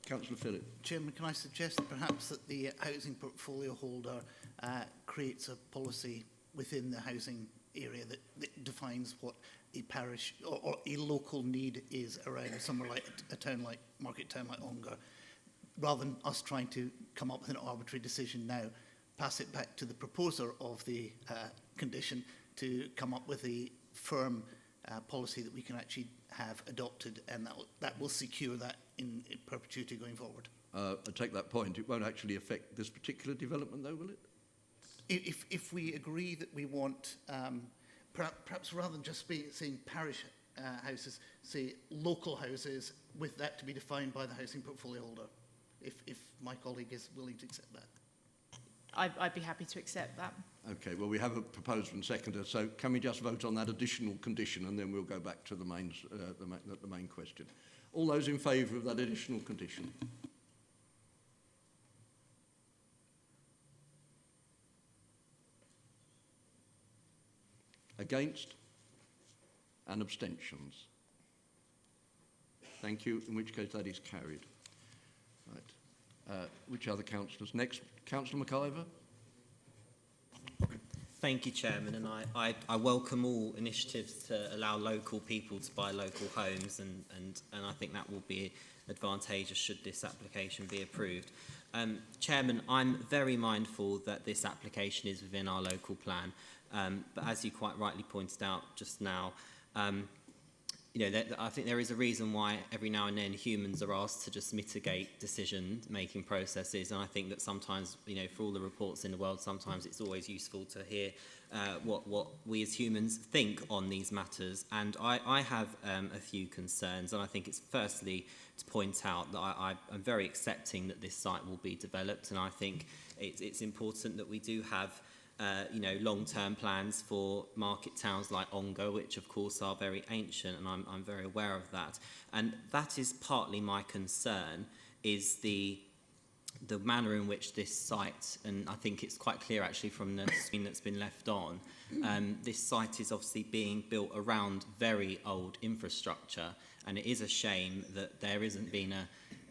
A: Councillor Phillip.
H: Chairman, can I suggest perhaps that the housing portfolio holder creates a policy within the housing area that defines what a parish or a local need is around somewhere like a town like market town like Ongar, rather than us trying to come up with an arbitrary decision now, pass it back to the proposer of the condition to come up with a firm policy that we can actually have adopted, and that will secure that in perpetuity going forward.
A: I take that point. It won't actually affect this particular development, though, will it?
H: If we agree that we want, perhaps rather than just saying parish houses, say local houses, with that to be defined by the housing portfolio holder, if my colleague is willing to accept that.
M: I'd be happy to accept that.
A: Okay, well, we have a proposal and seconder, so can we just vote on that additional condition and then we'll go back to the main question. All those in favour of that additional condition? Against? And abstentions? Thank you, in which case that is carried. Right. Which other councillors? Next, Councillor McIver.
D: Thank you, Chairman, and I welcome all initiatives to allow local people to buy local homes, and I think that will be advantageous should this application be approved. Chairman, I'm very mindful that this application is within our local plan, but as you quite rightly pointed out just now, I think there is a reason why every now and then humans are asked to just mitigate decision-making processes, and I think that sometimes, for all the reports in the world, sometimes it's always useful to hear what we as humans think on these matters. And I have a few concerns, and I think it's firstly to point out that I'm very accepting that this site will be developed, and I think it's important that we do have long-term plans for market towns like Ongar, which of course are very ancient, and I'm very aware of that. And that is partly my concern, is the manner in which this site, and I think it's quite clear actually from the screen that's been left on, this site is obviously being built around very old infrastructure, and it is a shame that there isn't been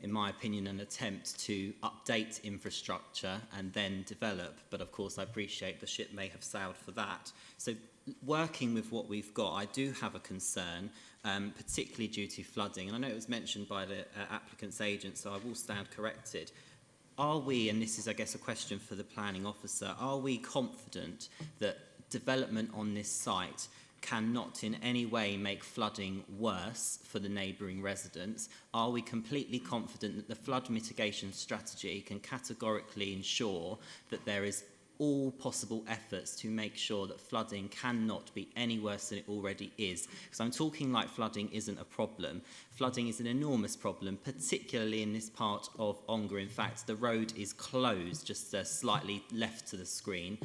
D: in my opinion, an attempt to update infrastructure and then develop. But of course, I appreciate the ship may have sailed for that. So working with what we've got, I do have a concern, particularly due to flooding. And I know it was mentioned by the applicant's agent, so I will stand corrected. Are we, and this is, I guess, a question for the planning officer, are we confident that development on this site cannot in any way make flooding worse for the neighbouring residents? Are we completely confident that the flood mitigation strategy can categorically ensure that there is all possible efforts to make sure that flooding cannot be any worse than it already is? Because I'm talking like flooding isn't a problem. Flooding is an enormous problem, particularly in this part of Ongar. In fact, the road is closed, just slightly left to the screen,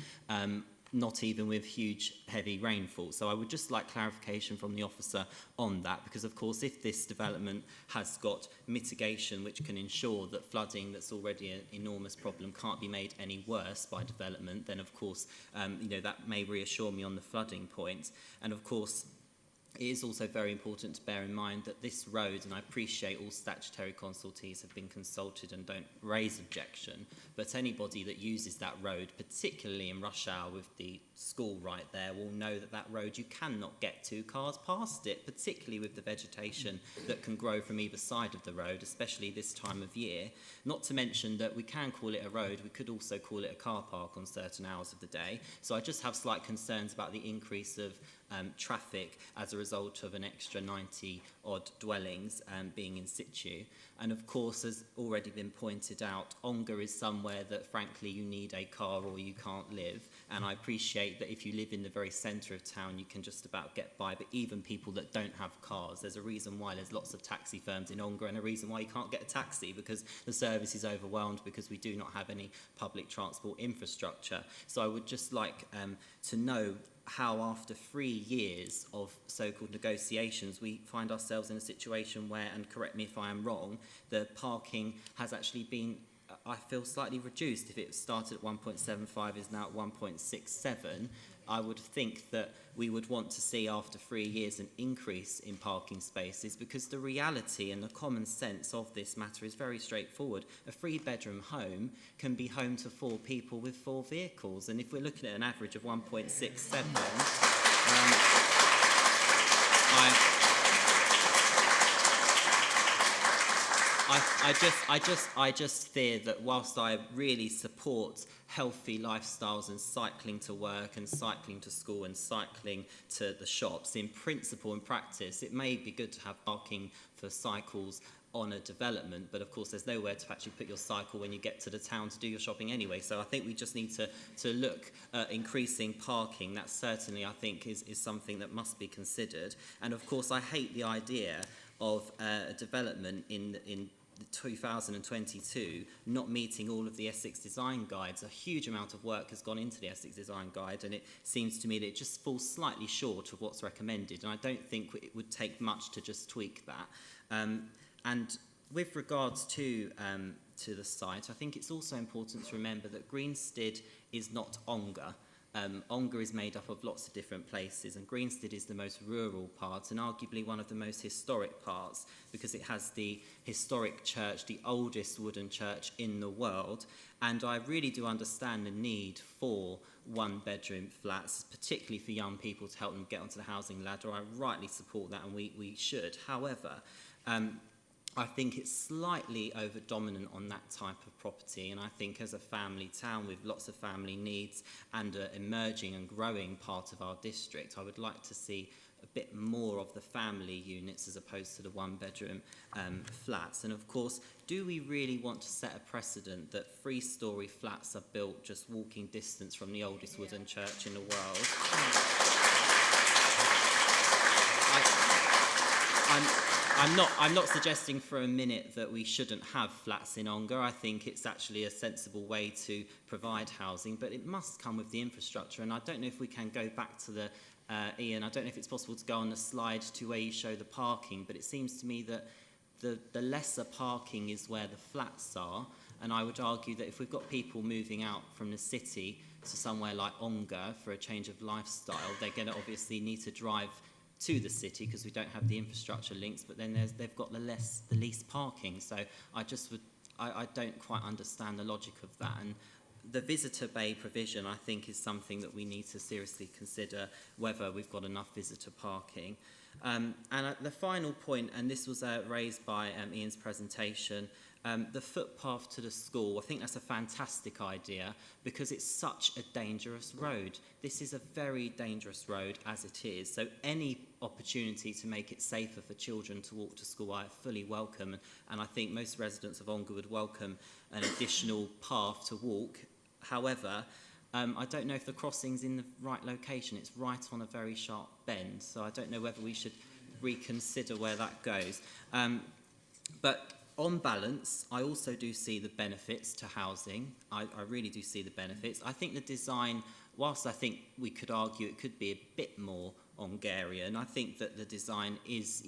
D: not even with huge heavy rainfall. So I would just like clarification from the officer on that, because of course if this development has got mitigation which can ensure that flooding that's already an enormous problem can't be made any worse by development, then of course that may reassure me on the flooding point. And of course it is also very important to bear in mind that this road, and I appreciate all statutory consultees have been consulted and don't raise objection, but anybody that uses that road, particularly in rush hour with the school right there, will know that that road you cannot get two cars past it, particularly with the vegetation that can grow from either side of the road, especially this time of year. Not to mention that we can call it a road, we could also call it a car park on certain hours of the day. So I just have slight concerns about the increase of traffic as a result of an extra 90 odd dwellings being in situ. And of course, as already been pointed out, Ongar is somewhere that frankly you need a car or you can't live. And I appreciate that if you live in the very centre of town you can just about get by, but even people that don't have cars, there's a reason why there's lots of taxi firms in Ongar, and a reason why you can't get a taxi, because the service is overwhelmed because we do not have any public transport infrastructure. So I would just like to know how after 3 years of so-called negotiations we find ourselves in a situation where, and correct me if I am wrong, the parking has actually been, I feel, slightly reduced. If it started at 1.75 is now at 1.67, I would think that we would want to see after 3 years an increase in parking spaces, because the reality and the common sense of this matter is very straightforward. A 3-bedroom home can be home to 4 people with 4 vehicles, and if we're looking at an average of 1.67, I just fear that whilst I really support healthy lifestyles and cycling to work and cycling to school and cycling to the shops, in principle and practice, it may be good to have parking for cycles on a development, but of course there's nowhere to actually put your cycle when you get to the town to do your shopping anyway. So I think we just need to look at increasing parking. That certainly, I think, is something that must be considered. And of course I hate the idea of a development in 2022 not meeting all of the Essex design guides. A huge amount of work has gone into the Essex design guide, and it seems to me that it just falls slightly short of what's recommended, and I don't think it would take much to just tweak that. And with regards to the site, I think it's also important to remember that Greenstead is not Ongar. Ongar is made up of lots of different places, and Greenstead is the most rural part and arguably one of the most historic parts, because it has the historic church, the oldest wooden church in the world. And I really do understand the need for 1-bedroom flats, particularly for young people, to help them get onto the housing ladder. I rightly support that, and we should. However, I think it's slightly over-dominant on that type of property, and I think as a family town with lots of family needs and an emerging and growing part of our district, I would like to see a bit more of the family units as opposed to the 1-bedroom flats. And of course, do we really want to set a precedent that 3-storey flats are built just walking distance from the oldest wooden church in the world? I'm not suggesting for a minute that we shouldn't have flats in Ongar. I think it's actually a sensible way to provide housing, but it must come with the infrastructure. And I don't know if we can go back to the Ian. I don't know if it's possible to go on the slide to where you show the parking, but it seems to me that the lesser parking is where the flats are. And I would argue that if we've got people moving out from the city to somewhere like Ongar for a change of lifestyle, they're going to obviously need to drive to the city because we don't have the infrastructure links, but then they've got the least parking. So I don't quite understand the logic of that. And the visitor bay provision, I think, is something that we need to seriously consider whether we've got enough visitor parking. And the final point, and this was raised by Ian's presentation, the footpath to the school. I think that's a fantastic idea because it's such a dangerous road. This is a very dangerous road as it is. So any opportunity to make it safer for children to walk to school, I fully welcome. And I think most residents of Ongar would welcome an additional path to walk. However, I don't know if the crossing's in the right location. It's right on a very sharp bend. So I don't know whether we should reconsider where that goes. But on balance, I also do see the benefits to housing. I really do see the benefits. I think the design, whilst I think we could argue it could be a bit more Hungarian, I think that the design is,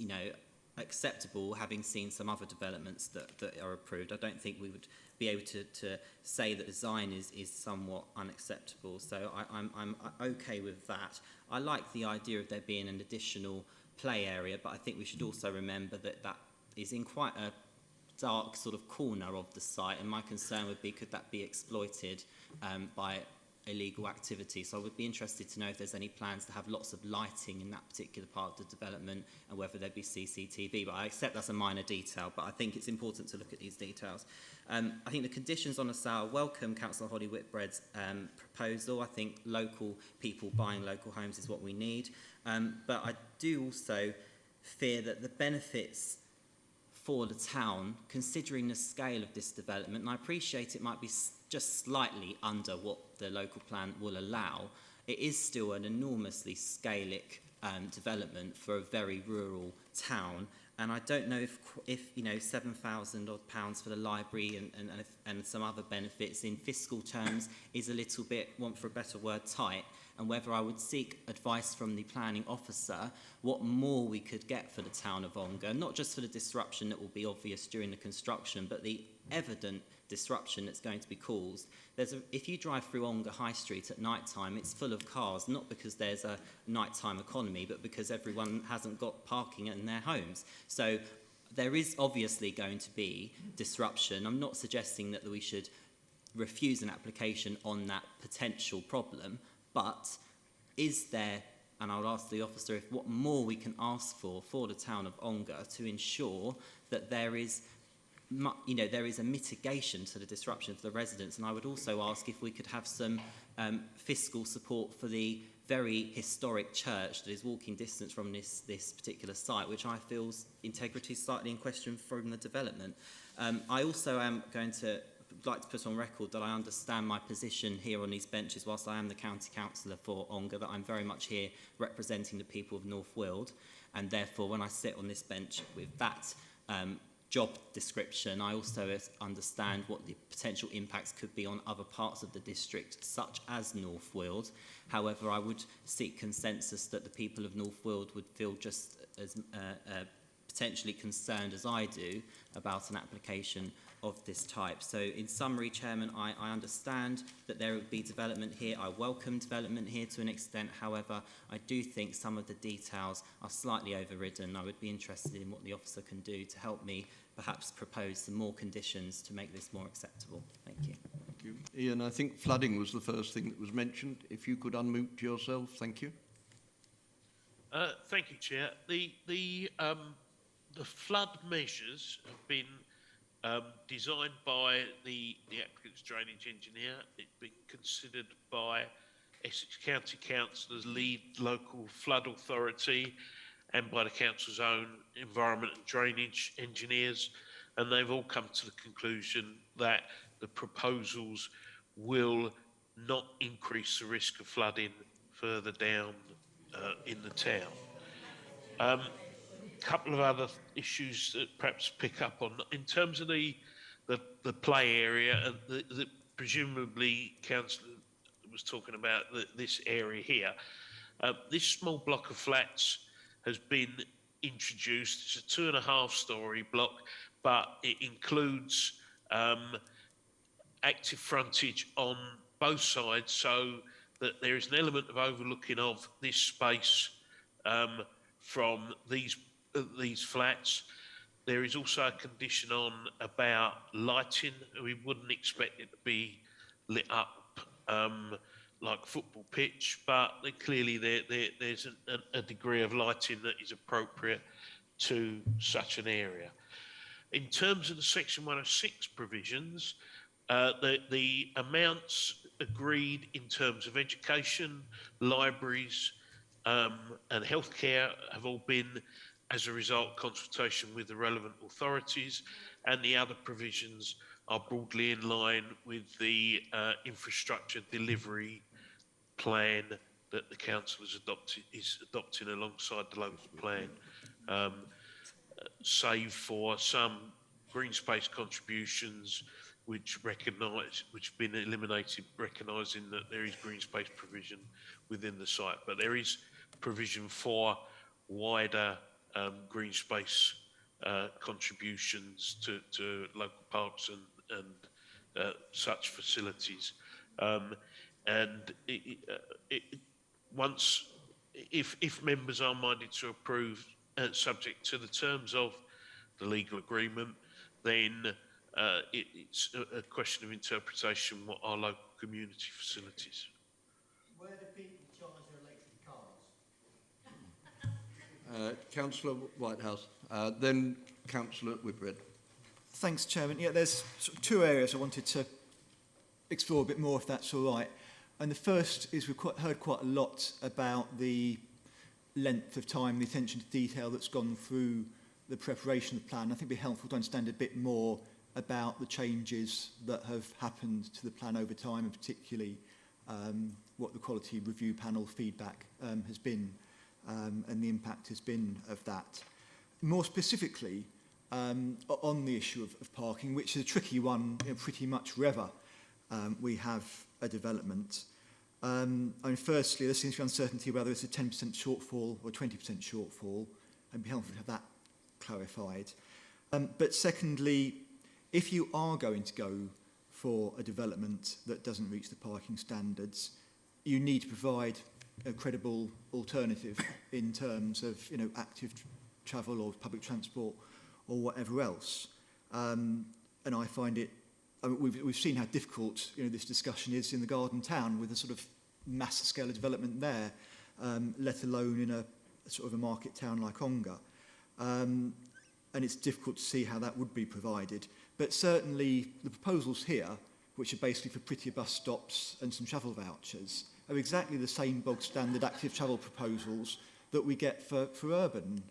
D: acceptable, having seen some other developments that are approved. I don't think we would be able to say that design is somewhat unacceptable. So I'm okay with that. I like the idea of there being an additional play area, but I think we should also remember that that is in quite a dark sort of corner of the site, and my concern would be, could that be exploited by illegal activity? So I would be interested to know if there's any plans to have lots of lighting in that particular part of the development and whether there'd be CCTV. But I accept that's a minor detail, but I think it's important to look at these details. I think the conditions on the sale, welcome Councillor Holly Whitbread's proposal. I think local people buying local homes is what we need. But I do also fear that the benefits for the town, considering the scale of this development, and I appreciate it might be just slightly under what the local plan will allow, it is still an enormously scalic development for a very rural town. And I don't know if £7,000 odd for the library and some other benefits in fiscal terms is a little bit, want for a better word, tight, and whether I would seek advice from the planning officer what more we could get for the town of Ongar, not just for the disruption that will be obvious during the construction, but the evident disruption that's going to be caused. If you drive through Ongar High Street at night time, it's full of cars, not because there's a nighttime economy, but because everyone hasn't got parking in their homes. So there is obviously going to be disruption. I'm not suggesting that we should refuse an application on that potential problem, but is there, and I'll ask the officer, if what more we can ask for the town of Ongar to ensure that there is there is a mitigation to the disruption for the residents. And I would also ask if we could have some fiscal support for the very historic church that is walking distance from this particular site, which I feel's integrity is slightly in question from the development. I also am going to like to put on record that I understand my position here on these benches, whilst I am the county councillor for Ongar, that I'm very much here representing the people of North Weald, and therefore when I sit on this bench with that job description, I also understand what the potential impacts could be on other parts of the district, such as North Weald. However, I would seek consensus that the people of North Weald would feel just as potentially concerned as I do about an application of this type. So in summary, Chairman, I understand that there would be development here. I welcome development here to an extent. However, I do think some of the details are slightly overridden. I would be interested in what the officer can do to help me perhaps propose some more conditions to make this more acceptable. Thank you.
A: Thank you. Ian, I think flooding was the first thing that was mentioned. If you could unmute yourself, thank you.
F: Thank you, Chair. The flood measures have been designed by the applicant's drainage engineer. It's been considered by Essex County Council as lead local flood authority and by the council's own environment and drainage engineers, and they've all come to the conclusion that the proposals will not increase the risk of flooding further down in the town. couple of other issues that perhaps pick up on. In terms of the play area, and presumably Councillor was talking about this area here. This small block of flats has been introduced. It's a 2.5-storey block, but it includes active frontage on both sides, so that there is an element of overlooking of this space from these flats. There is also a condition on about lighting. We wouldn't expect it to be lit up like a football pitch, but clearly there's a degree of lighting that is appropriate to such an area. In terms of the Section 106 provisions, the amounts agreed in terms of education, libraries and healthcare have all been, as a result, consultation with the relevant authorities, and the other provisions are broadly in line with the infrastructure delivery plan that the council is adopting alongside the local plan, save for some green space contributions which have been eliminated, recognising that there is green space provision within the site, but there is provision for wider green space contributions to local parks and such facilities. And once, if members are minded to approve, subject to the terms of the legal agreement, then it's a question of interpretation what are local community facilities.
G: Where do people charge their electric cars?
A: Councillor Whitehouse, then Councillor Whitbread.
G: Thanks, Chairman. Yeah, there's sort of two areas I wanted to explore a bit more, if that's all right. And the first is we've heard quite a lot about the length of time, the attention to detail that's gone through the preparation of the plan. I think it'd be helpful to understand a bit more about the changes that have happened to the plan over time, and particularly what the quality review panel feedback has been and the impact has been of that. More specifically, on the issue of parking, which is a tricky one, pretty much wherever we have a development. I mean, firstly, there seems to be uncertainty whether it's a 10% shortfall or 20% shortfall, and it'd be helpful to have that clarified. But secondly, if you are going to go for a development that doesn't reach the parking standards, you need to provide a credible alternative in terms of, active travel or public transport or whatever else. And I find it, we've seen how difficult this discussion is in the Garden Town with a sort of massive scale of development there, let alone in a sort of a market town like Ongar. And it's difficult to see how that would be provided. But certainly the proposals here, which are basically for prettier bus stops and some travel vouchers, are exactly the same bog standard active travel proposals that we get for urban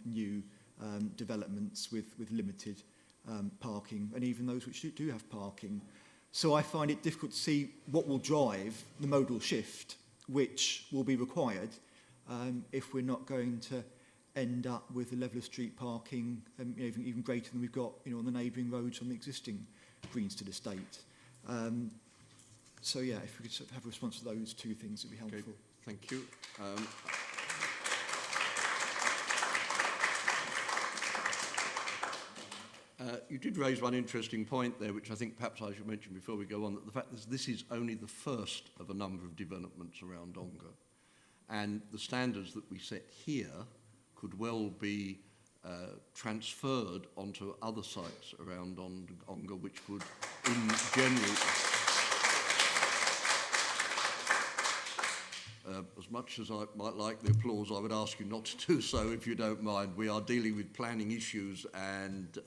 G: new developments with limited parking, and even those which do have parking. So I find it difficult to see what will drive the modal shift which will be required if we're not going to end up with a level of street parking even greater than we've got on the neighbouring roads on the existing Greenstead estate. So yeah, if we could sort of have a response to those two things, it would be helpful.
A: Okay, thank you. You did raise one interesting point there, which I think perhaps I should mention before we go on, that the fact that this is only the first of a number of developments around Ongar. And the standards that we set here could well be transferred onto other sites around Ongar, which would, in general, as much as I might like the applause, I would ask you not to do so if you don't mind. We are dealing with planning issues and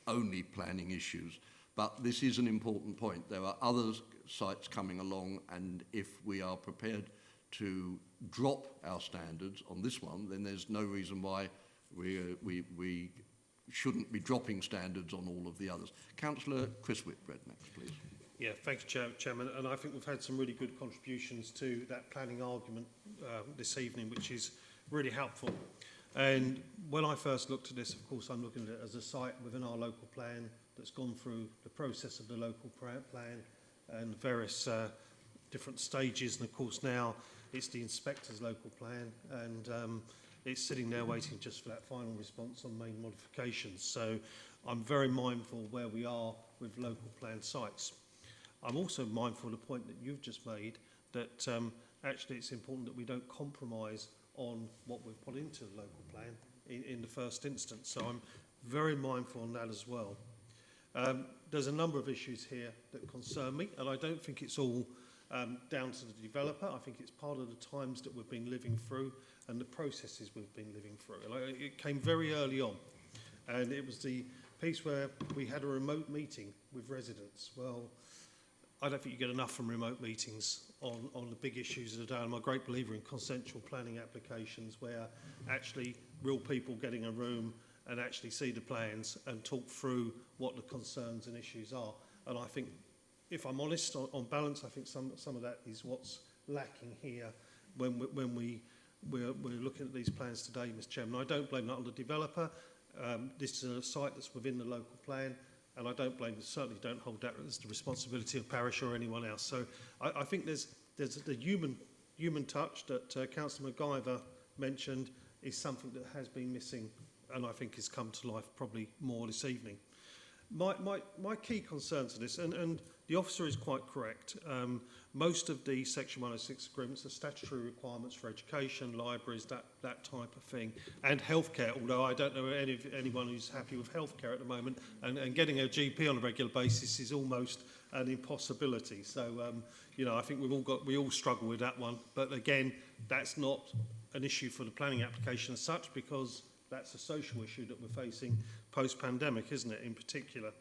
A: only planning issues. But this is an important point. There are other sites coming along, and if we are prepared to drop our standards on this one, then there's no reason why we shouldn't be dropping standards on all of the others. Councillor Chris Whitbread next, please.
N: Yeah, thanks, Chairman. And I think we've had some really good contributions to that planning argument this evening, which is really helpful. And when I first looked at this, of course, I'm looking at it as a site within our local plan that's gone through the process of the local plan and various different stages. And of course now it's the inspector's local plan, and it's sitting there waiting just for that final response on main modifications. So I'm very mindful where we are with local plan sites. I'm also mindful of the point that you've just made, that actually it's important that we don't compromise on what we've put into the local plan in the first instance. So I'm very mindful on that as well. There's a number of issues here that concern me, and I don't think it's all down to the developer. I think it's part of the times that we've been living through and the processes we've been living through. And it came very early on, and it was the piece where we had a remote meeting with residents. Well, I don't think you get enough from remote meetings on the big issues of the day. I'm a great believer in consensual planning applications where actually real people get in a room and actually see the plans and talk through what the concerns and issues are. And I think, if I'm honest, on balance, I think some of that is what's lacking here when we're looking at these plans today, Mr. Chairman. I don't blame that on the developer. This is a site that's within the local plan, and I don't blame, certainly don't hold that as the responsibility of parish or anyone else. So I think there's the human touch that Councillor MacGyver mentioned is something that has been missing, and I think has come to life probably more this evening. My key concerns to this, and the officer is quite correct, most of the Section 106 agreements are statutory requirements for education, libraries, that type of thing, and healthcare, although I don't know anyone who's happy with healthcare at the moment, and getting a GP on a regular basis is almost an impossibility. So, you know, I think we all struggle with that one, but again, that's not an issue for the planning application as such, because that's a social issue that we're facing post-pandemic, isn't it, in particular?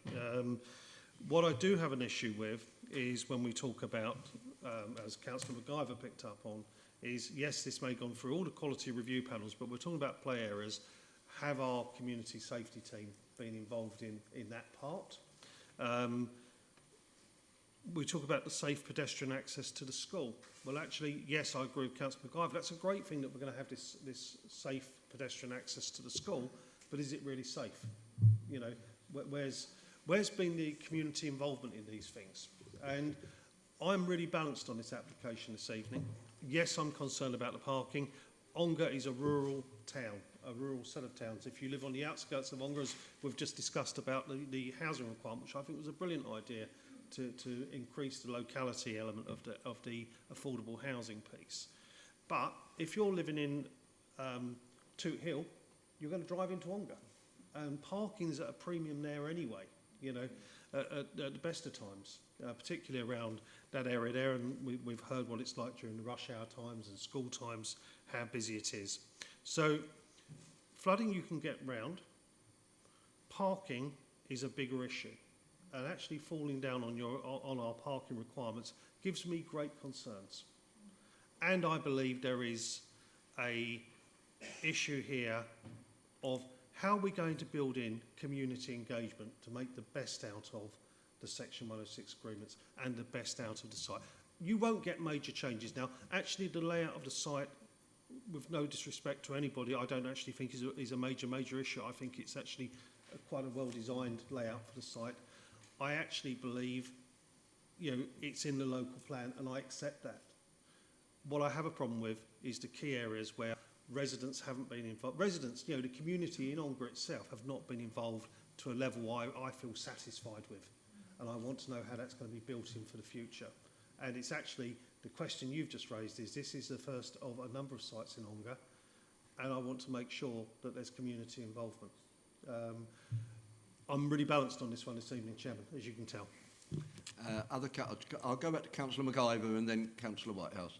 N: What I do have an issue with is when we talk about, as Councillor MacGyver picked up on, is yes, this may have gone through all the quality review panels, but we're talking about play areas. Have our community safety team been involved in that part? We talk about the safe pedestrian access to the school. Well, actually, yes, I agree with Councillor MacGyver. That's a great thing that we're going to have this safe pedestrian access to the school, but is it really safe? You know, where's been the community involvement in these things? And I'm really balanced on this application this evening. Yes, I'm concerned about the parking. Ongar is a rural town, a rural set of towns. If you live on the outskirts of Ongar, as we've just discussed about the housing requirement, which I think was a brilliant idea to increase the locality element of the affordable housing piece. But if you're living in Toot Hill, you're going to drive into Ongar. And parking's at a premium there anyway, you know, at the best of times, particularly around that area there. And we've heard what it's like during the rush hour times and school times, how busy it is. So flooding you can get round. Parking is a bigger issue. And actually falling down on our parking requirements gives me great concerns. And I believe there is a issue here of how we're going to build in community engagement to make the best out of the Section 106 agreements and the best out of the site. You won't get major changes now. Actually, the layout of the site, with no disrespect to anybody, I don't actually think is a major issue. I think it's actually quite a well-designed layout for the site. I actually believe, you know, it's in the local plan, and I accept that. What I have a problem with is the key areas where residents haven't been involved. Residents, you know, the community in Ongar itself have not been involved to a level I feel satisfied with. And I want to know how that's going to be built in for the future. And it's actually, the question you've just raised is, this is the first of a number of sites in Ongar, and I want to make sure that there's community involvement. I'm really balanced on this one this evening, Chairman, as you can tell.
A: I'll go back to Councillor MacGyver and then Councillor Whitehouse.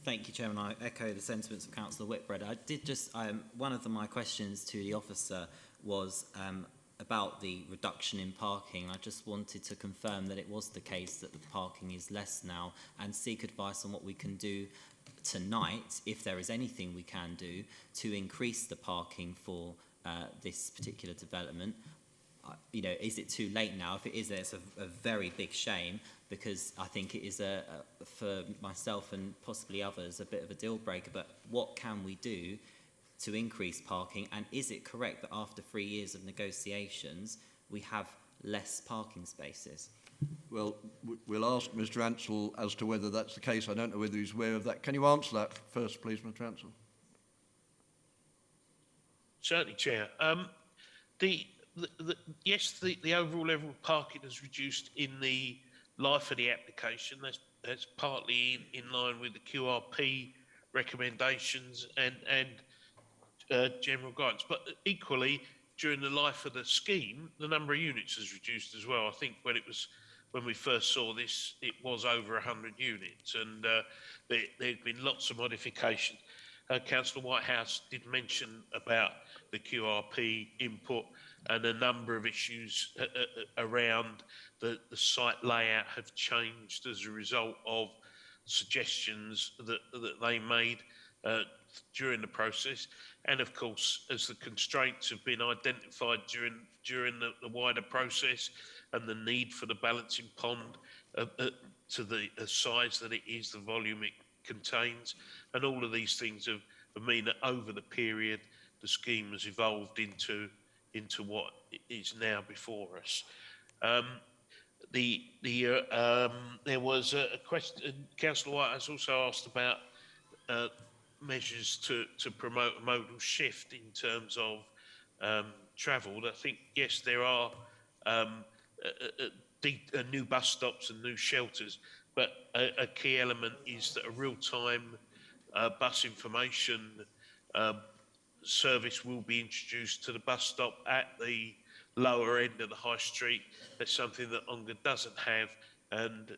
D: Thank you, Chairman. I echo the sentiments of Councillor Whitbread. I did just, one of my questions to the officer was about the reduction in parking. I just wanted to confirm that it was the case that the parking is less now, and seek advice on what we can do tonight, if there is anything we can do, to increase the parking for this particular development. You know, is it too late now? If it is, it's a very big shame, because I think it is for myself and possibly others a bit of a deal breaker. But what can we do to increase parking? And is it correct that after 3 years of negotiations, we have less parking spaces?
A: Well, we'll ask Mr Ansell as to whether that's the case. I don't know whether he's aware of that. Can you answer that first, please, Mr Ansell?
F: Certainly, Chair. Yes, the overall level of parking has reduced in the life of the application. That's partly in line with the QRP recommendations and general guidance. But equally, during the life of the scheme, the number of units has reduced as well. I think when we first saw this, it was over 100 units, and there'd been lots of modifications. Councillor Whitehouse did mention about the QRP input, and a number of issues around the site layout have changed as a result of suggestions that they made during the process. And of course, as the constraints have been identified during the wider process, and the need for the balancing pond to the size that it is, the volume it contains, and all of these things have mean that over the period the scheme has evolved into what is now before us. There was a question. Councillor White has also asked about measures to promote a modal shift in terms of travel. I think yes, there are new bus stops and new shelters, but a key element is that a real-time bus information service will be introduced to the bus stop at the lower end of the high street. That's something that Ongar doesn't have, and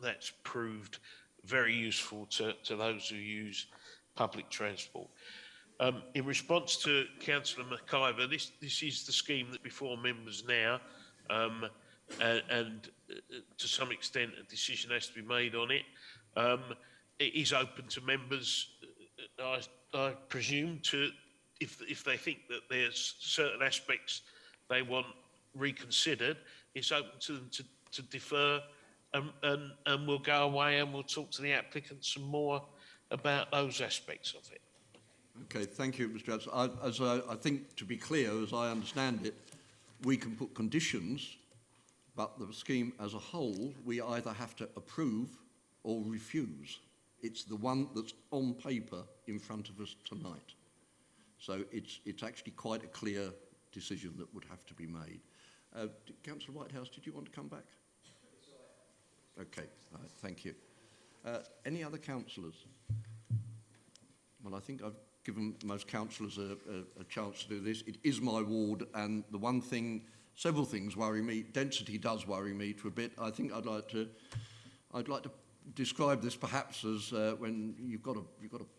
F: that's proved very useful to those who use public transport. In response to Councillor McIver, this is the scheme that's before members now, and to some extent a decision has to be made on it. It is open to members, I presume, to if they think that there's certain aspects they want reconsidered, it's open to them to defer, and we'll go away and we'll talk to the applicant some more about those aspects of it.
A: Okay, thank you, Mr Ansell. I think, to be clear, as I understand it, we can put conditions, but the scheme as a whole, we either have to approve or refuse. It's the one that's on paper in front of us tonight. So it's actually quite a clear decision that would have to be made. Councillor Whitehouse, did you want to come back? Okay, all right, thank you. Any other councillors? Well, I think I've given most councillors a chance to do this. It is my ward, and the one thing, several things worry me. Density does worry me to a bit. I think I'd like to describe this perhaps as when you've got a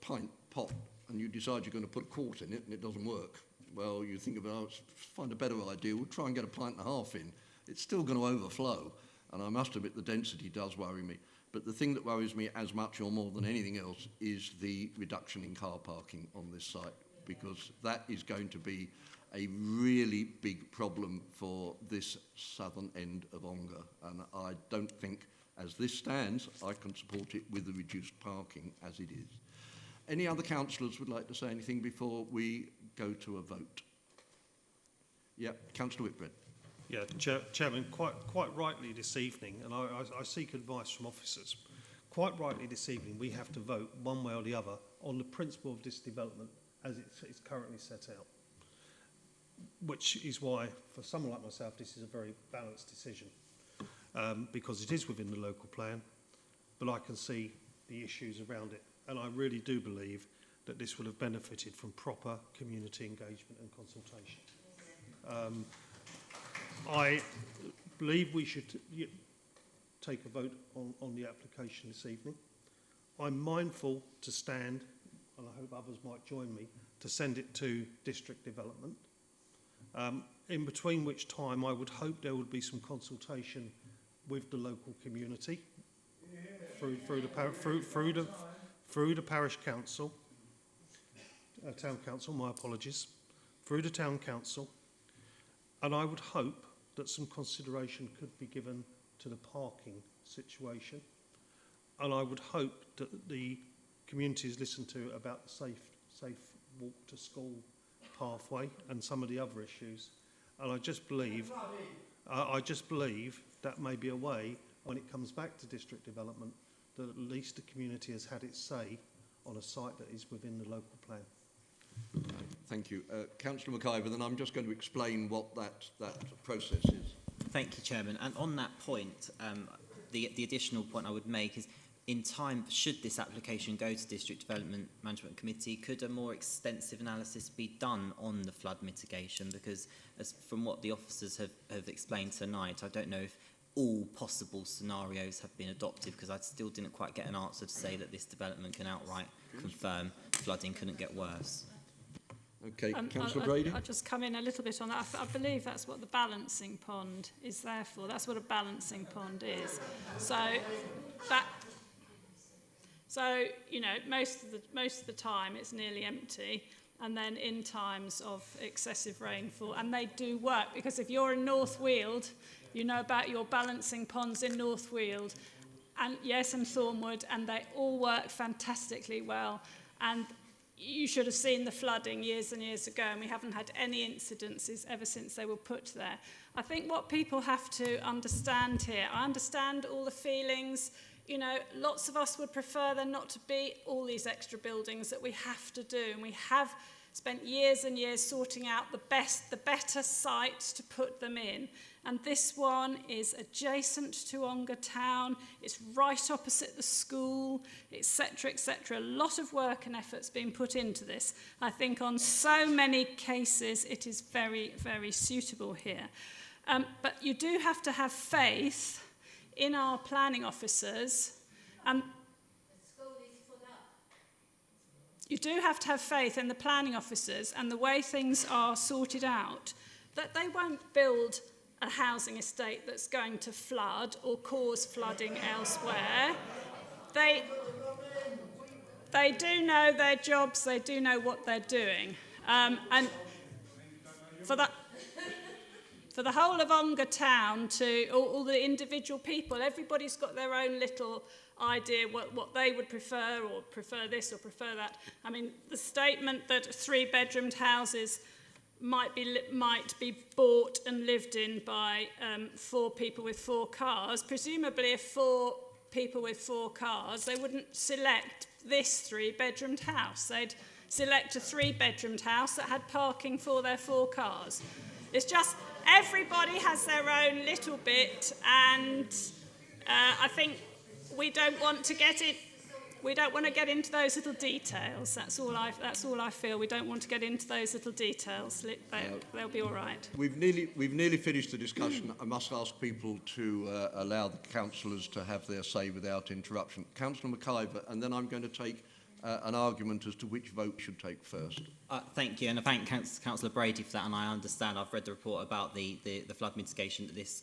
A: pint pot and you decide you're going to put a quart in it and it doesn't work. Well, you think about, let's find a better idea. We'll try and get a pint and a half in. It's still going to overflow, and I must admit the density does worry me. But the thing that worries me as much or more than anything else is the reduction in car parking on this site, because that is going to be a really big problem for this southern end of Ongar. And I don't think, as this stands, I can support it with the reduced parking as it is. Any other councillors would like to say anything before we go to a vote? Yeah, Councillor Whitbread.
N: Yeah, Chairman, quite rightly this evening, and I seek advice from officers, quite rightly this evening we have to vote one way or the other on the principle of this development as it's currently set out. Which is why, for someone like myself, this is a very balanced decision, because it is within the local plan, but I can see the issues around it, and I really do believe that this would have benefited from proper community engagement and consultation. I believe we should take a vote on the application this evening. I'm mindful to stand, and I hope others might join me, to send it to district development. In between which time I would hope there would be some consultation with the local community through the parish council, town council, my apologies, through the town council, and I would hope that some consideration could be given to the parking situation, and I would hope that the community is listened to about the safe walk to school pathway and some of the other issues. And I just believe that may be a way, when it comes back to district development, that at least the community has had its say on a site that is within the local plan.
A: Thank you. Councillor McIver, then I'm just going to explain what that process is.
D: Thank you, Chairman. And on that point, the additional point I would make is, in time, should this application go to District Development Management Committee, could a more extensive analysis be done on the flood mitigation? Because as from what the officers have explained tonight, I don't know if all possible scenarios have been adopted, because I still didn't quite get an answer to say that this development can outright confirm flooding couldn't get worse.
A: Okay, Councillor Brady?
O: I'll just come in a little bit on that. I believe that's what the balancing pond is there for. That's what a balancing pond is. So you know, most of the time it's nearly empty, and then in times of excessive rainfall, and they do work, because if you're in North Weald, you know about your balancing ponds in North Weald, and yes, and Thornwood, and they all work fantastically well. And you should have seen the flooding years and years ago, and we haven't had any incidences ever since they were put there. I think what people have to understand here, I understand all the feelings. You know, lots of us would prefer there not to be all these extra buildings that we have to do, and we have spent years and years sorting out the better sites to put them in. And this one is adjacent to Ongar Town, it's right opposite the school, etc., etc. A lot of work and effort's been put into this. I think on so many cases it is very, very suitable here. But you do have to have faith in our planning officers, and you do have to have faith in the planning officers and the way things are sorted out, that they won't build a housing estate that's going to flood or cause flooding elsewhere. They do know their jobs, they do know what they're doing. And for the whole of Ongar Town, to all the individual people, everybody's got their own little idea what they would prefer, or prefer this or prefer that. I mean, the statement that 3-bedroomed houses might be bought and lived in by 4 people with 4 cars, presumably if 4 people with 4 cars, they wouldn't select this 3-bedroomed house. They'd select a 3-bedroomed house that had parking for their 4 cars. It's just everybody has their own little bit, and I think we don't want to get into those little details. That's all I feel. We don't want to get into those little details. They'll be all right.
A: We've nearly finished the discussion. I must ask people to allow the councillors to have their say without interruption. Councillor McIver, and then I'm going to take an argument as to which vote should take first.
D: Thank you, and I thank Councillor Brady for that, and I understand, I've read the report about the flood mitigation that this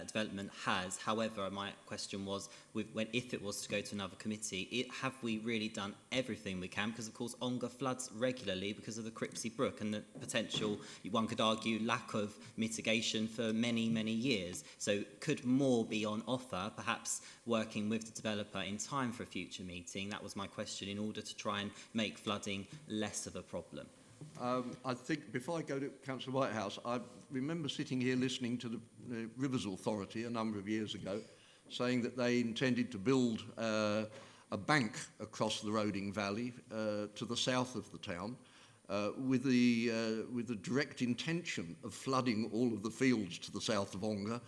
D: development has. However, my question was, if it was to go to another committee, have we really done everything we can? Because, of course, Ongar floods regularly because of the Cripsey Brook and the potential, one could argue, lack of mitigation for many, many years. So could more be on offer, perhaps working with the developer in time for a future meeting? That was my question, in order to try and make flooding less of a problem.
A: I think, before I go to Councillor Whitehouse, I remember sitting here listening to the Rivers Authority a number of years ago, saying that they intended to build a bank across the Roding Valley to the south of the town, with the direct intention of flooding all of the fields to the south of Ongar,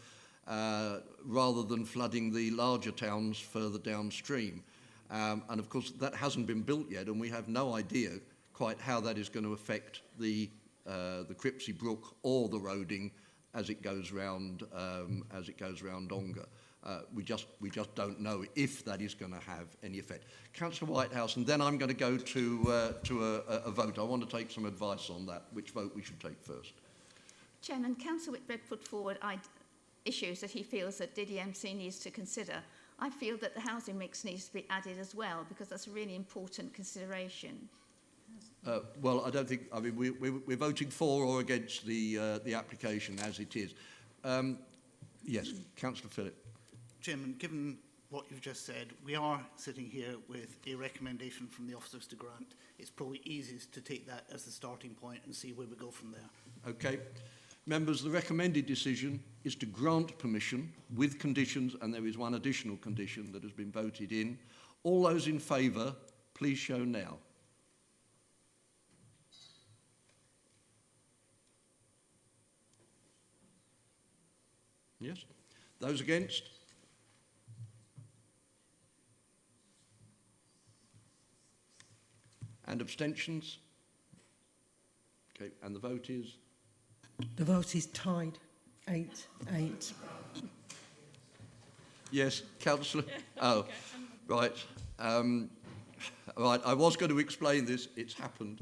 A: rather than flooding the larger towns further downstream. And of course that hasn't been built yet, and we have no idea quite how that is going to affect the Cripsey Brook or the Roding as it goes round Ongar. We just don't know if that is going to have any effect. Councillor Whitehouse, and then I'm going to go to a vote. I want to take some advice on that, which vote we should take first.
E: Chairman, Councillor Whitbread put forward issues that he feels that DDMC needs to consider. I feel that the housing mix needs to be added as well, because that's a really important consideration.
A: Well, I don't think. I mean, we're voting for or against the application as it is. Yes, Councillor Phillip.
H: Chairman, given what you've just said, we are sitting here with a recommendation from the officers to grant. It's probably easiest to take that as the starting point and see where we go from there.
A: Okay. Members, the recommended decision is to grant permission with conditions, and there is one additional condition that has been voted in. All those in favour, please show now. Yes? Those against? And abstentions? Okay, and the vote is?
B: The vote is tied, 8-8.
A: Yes, Councillor. Oh, right. Right, I was going to explain this. It's happened.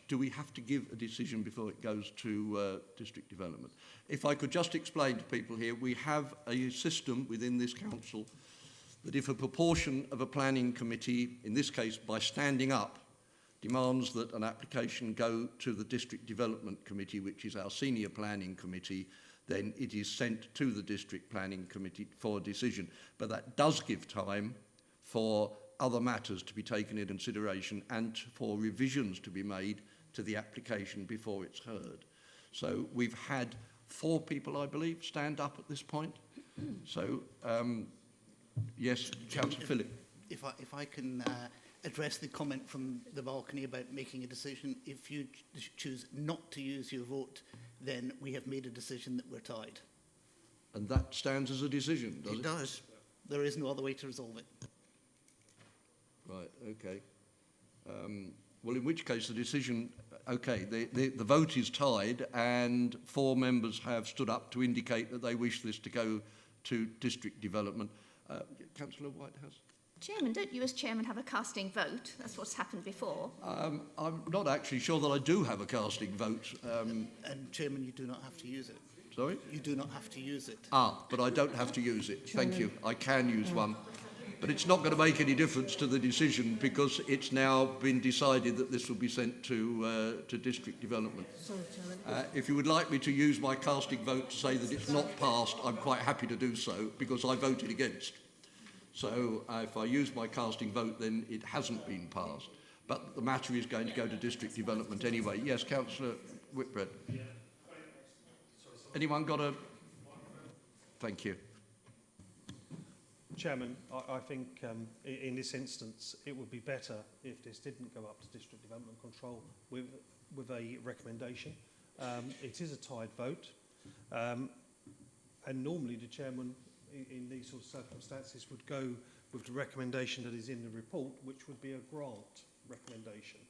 A: Do we have to give a decision before it goes to district development? If I could just explain to people here, we have a system within this council that if a proportion of a planning committee, in this case by standing up, demands that an application go to the district development committee, which is our senior planning committee, then it is sent to the district planning committee for a decision. But that does give time for other matters to be taken into consideration and for revisions to be made to the application before it's heard. So we've had 4 people, I believe, stand up at this point. So, yes, Councillor Phillip.
H: If I can address the comment from the balcony about making a decision, if you choose not to use your vote, then we have made a decision that we're tied.
A: And that stands as a decision, does it?
H: It does. There is no other way to resolve it.
A: Right, okay. Well, in which case the decision, okay, the vote is tied and 4 members have stood up to indicate that they wish this to go to district development. Councillor Whitehouse?
E: Chairman, don't you as chairman have a casting vote? That's what's happened before.
A: I'm not actually sure that I do have a casting vote.
H: And Chairman, you do not have to use it.
A: Sorry?
H: You do not have to use it.
A: But I don't have to use it. Thank you. I can use one. But it's not going to make any difference to the decision because it's now been decided that this will be sent to district development.
B: Sorry, Chairman.
A: If you would like me to use my casting vote to say that it's not passed, I'm quite happy to do so because I voted against. So if I use my casting vote, then it hasn't been passed. But the matter is going to go to district development anyway. Yes, Councillor Whitbread. Anyone got a... Thank you.
N: Chairman, I think in this instance it would be better if this didn't go up to District Development Control with a recommendation. It is a tied vote, and normally the Chairman in these sort of circumstances would go with the recommendation that is in the report, which would be a grant recommendation.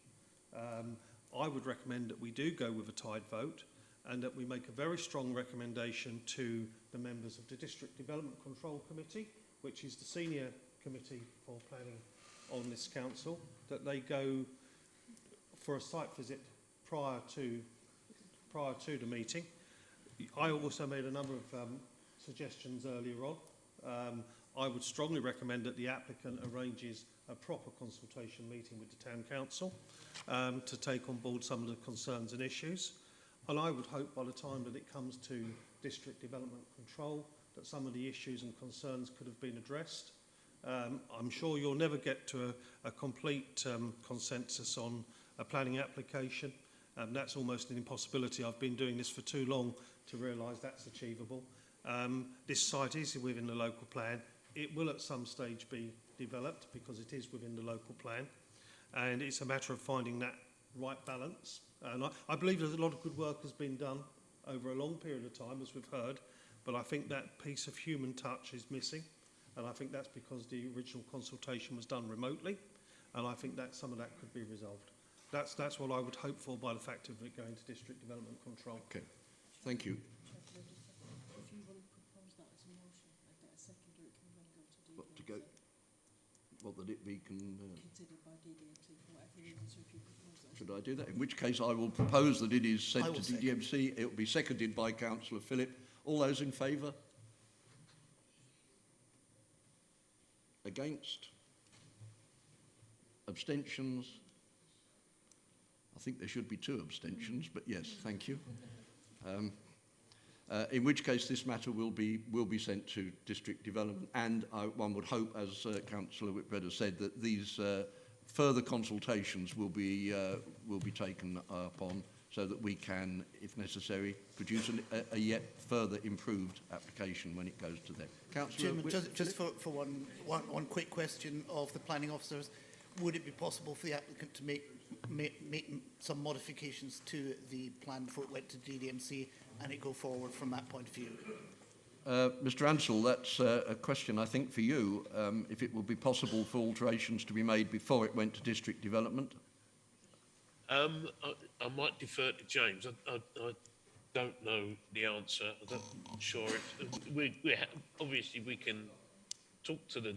N: I would recommend that we do go with a tied vote and that we make a very strong recommendation to the members of the District Development Control Committee, which is the senior committee for planning on this council, that they go for a site visit prior to the meeting. I also made a number of suggestions earlier on. I would strongly recommend that the applicant arranges a proper consultation meeting with the town council to take on board some of the concerns and issues. And I would hope by the time that it comes to district development control that some of the issues and concerns could have been addressed. I'm sure you'll never get to a complete consensus on a planning application. That's almost an impossibility. I've been doing this for too long to realise that's achievable. This site is within the local plan. It will at some stage be developed because it is within the local plan. And it's a matter of finding that right balance. And I believe there's a lot of good work has been done over a long period of time, as we've heard. But I think that piece of human touch is missing. And I think that's because the original consultation was done remotely. And I think that some of that could be resolved. That's what I would hope for by the fact of it going to district development control.
A: Okay, thank you.
O: If you want to propose that as a motion, I get a seconder, it can then go to DDMT.
A: What to go? What that it be
O: Considered by DDMT for whatever reason, so if you propose that.
A: Should I do that? In which case I will propose that it is sent to DDMC. It will be seconded by Councillor Phillip. All those in favour? Against? Abstentions? I think there should be 2 abstentions, but yes, thank you. In which case this matter will be sent to district development, and one would hope, as Councillor Whitbread has said, that these further consultations will be taken upon, so that we can, if necessary, produce a yet further improved application when it goes to them. Councillor
H: Chairman, just for one quick question of the planning officers, would it be possible for the applicant to make some modifications to the plan before it went to DDMC and it go forward from that point of view?
A: Mr Ansell, that's a question I think for you, if it will be possible for alterations to be made before it went to district development.
F: I might defer to James. I don't know the answer. I'm not sure. Obviously, we can talk to the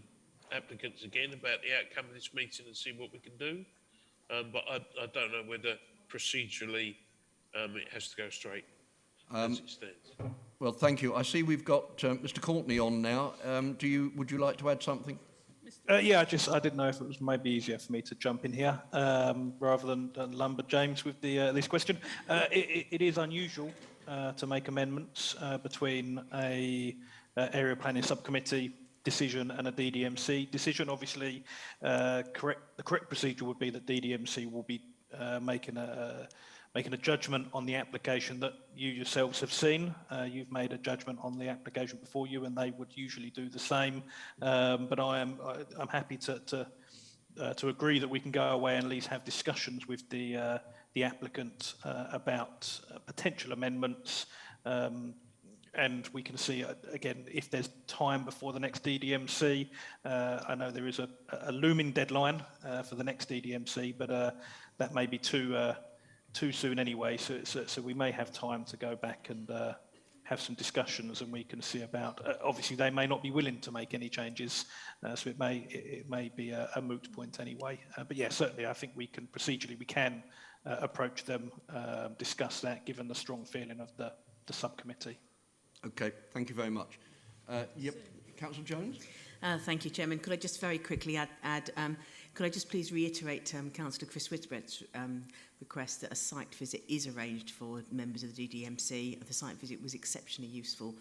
F: applicants again about the outcome of this meeting and see what we can do. But I don't know whether procedurally it has to go straight as it stands.
A: Well, thank you. I see we've got Mr Courtney on now. Would you like to add something?
P: Yeah, I didn't know if it was maybe easier for me to jump in here rather than lumber James with this question. It is unusual to make amendments between a area planning subcommittee decision and a DDMC decision. Obviously, the correct procedure would be that DDMC will be making a judgment on the application that you yourselves have seen. You've made a judgment on the application before you, and they would usually do the same. But I'm happy to agree that we can go away and at least have discussions with the applicant about potential amendments. And we can see, again, if there's time before the next DDMC. I know there is a looming deadline for the next DDMC, but that may be too soon anyway, so we may have time to go back and have some discussions, and we can see about. Obviously, they may not be willing to make any changes, so it may be a moot point anyway. But yeah, certainly, I think we can procedurally approach them, discuss that, given the strong feeling of the subcommittee.
A: Okay, thank you very much. Yep, Councillor Jones.
Q: Thank you, Chairman. Could I just very quickly add could I just please reiterate Councillor Chris Whitbread's request that a site visit is arranged for members of the DDMC. The site visit was exceptionally useful,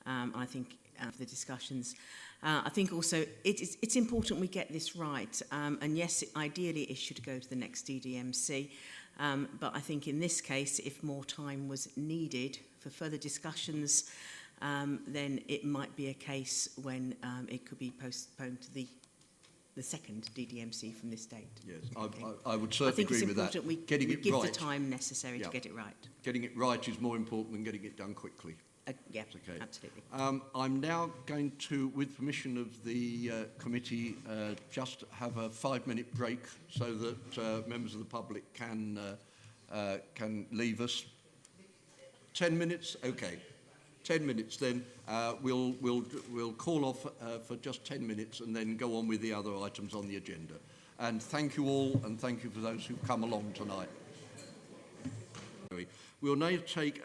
Q: I think, for the discussions. I think also it's important we get this right. And yes, ideally it should go to the next DDMC. But I think in this case, if more time was needed for further discussions, then it might be a case when it could be postponed to the second DDMC from this date.
A: Yes, I would certainly agree with that.
Q: I think it's important we give the time necessary to get it right.
A: Getting it right is more important than getting it done quickly.
Q: Yeah,
A: okay.
Q: Absolutely.
A: I'm now going to, with permission of the committee, just have a 5-minute break so that members of the public can leave us. 10 minutes? Okay. 10 minutes then. We'll call off for just 10 minutes and then go on with the other items on the agenda. And thank you all, and thank you for those who've come along tonight. We'll now take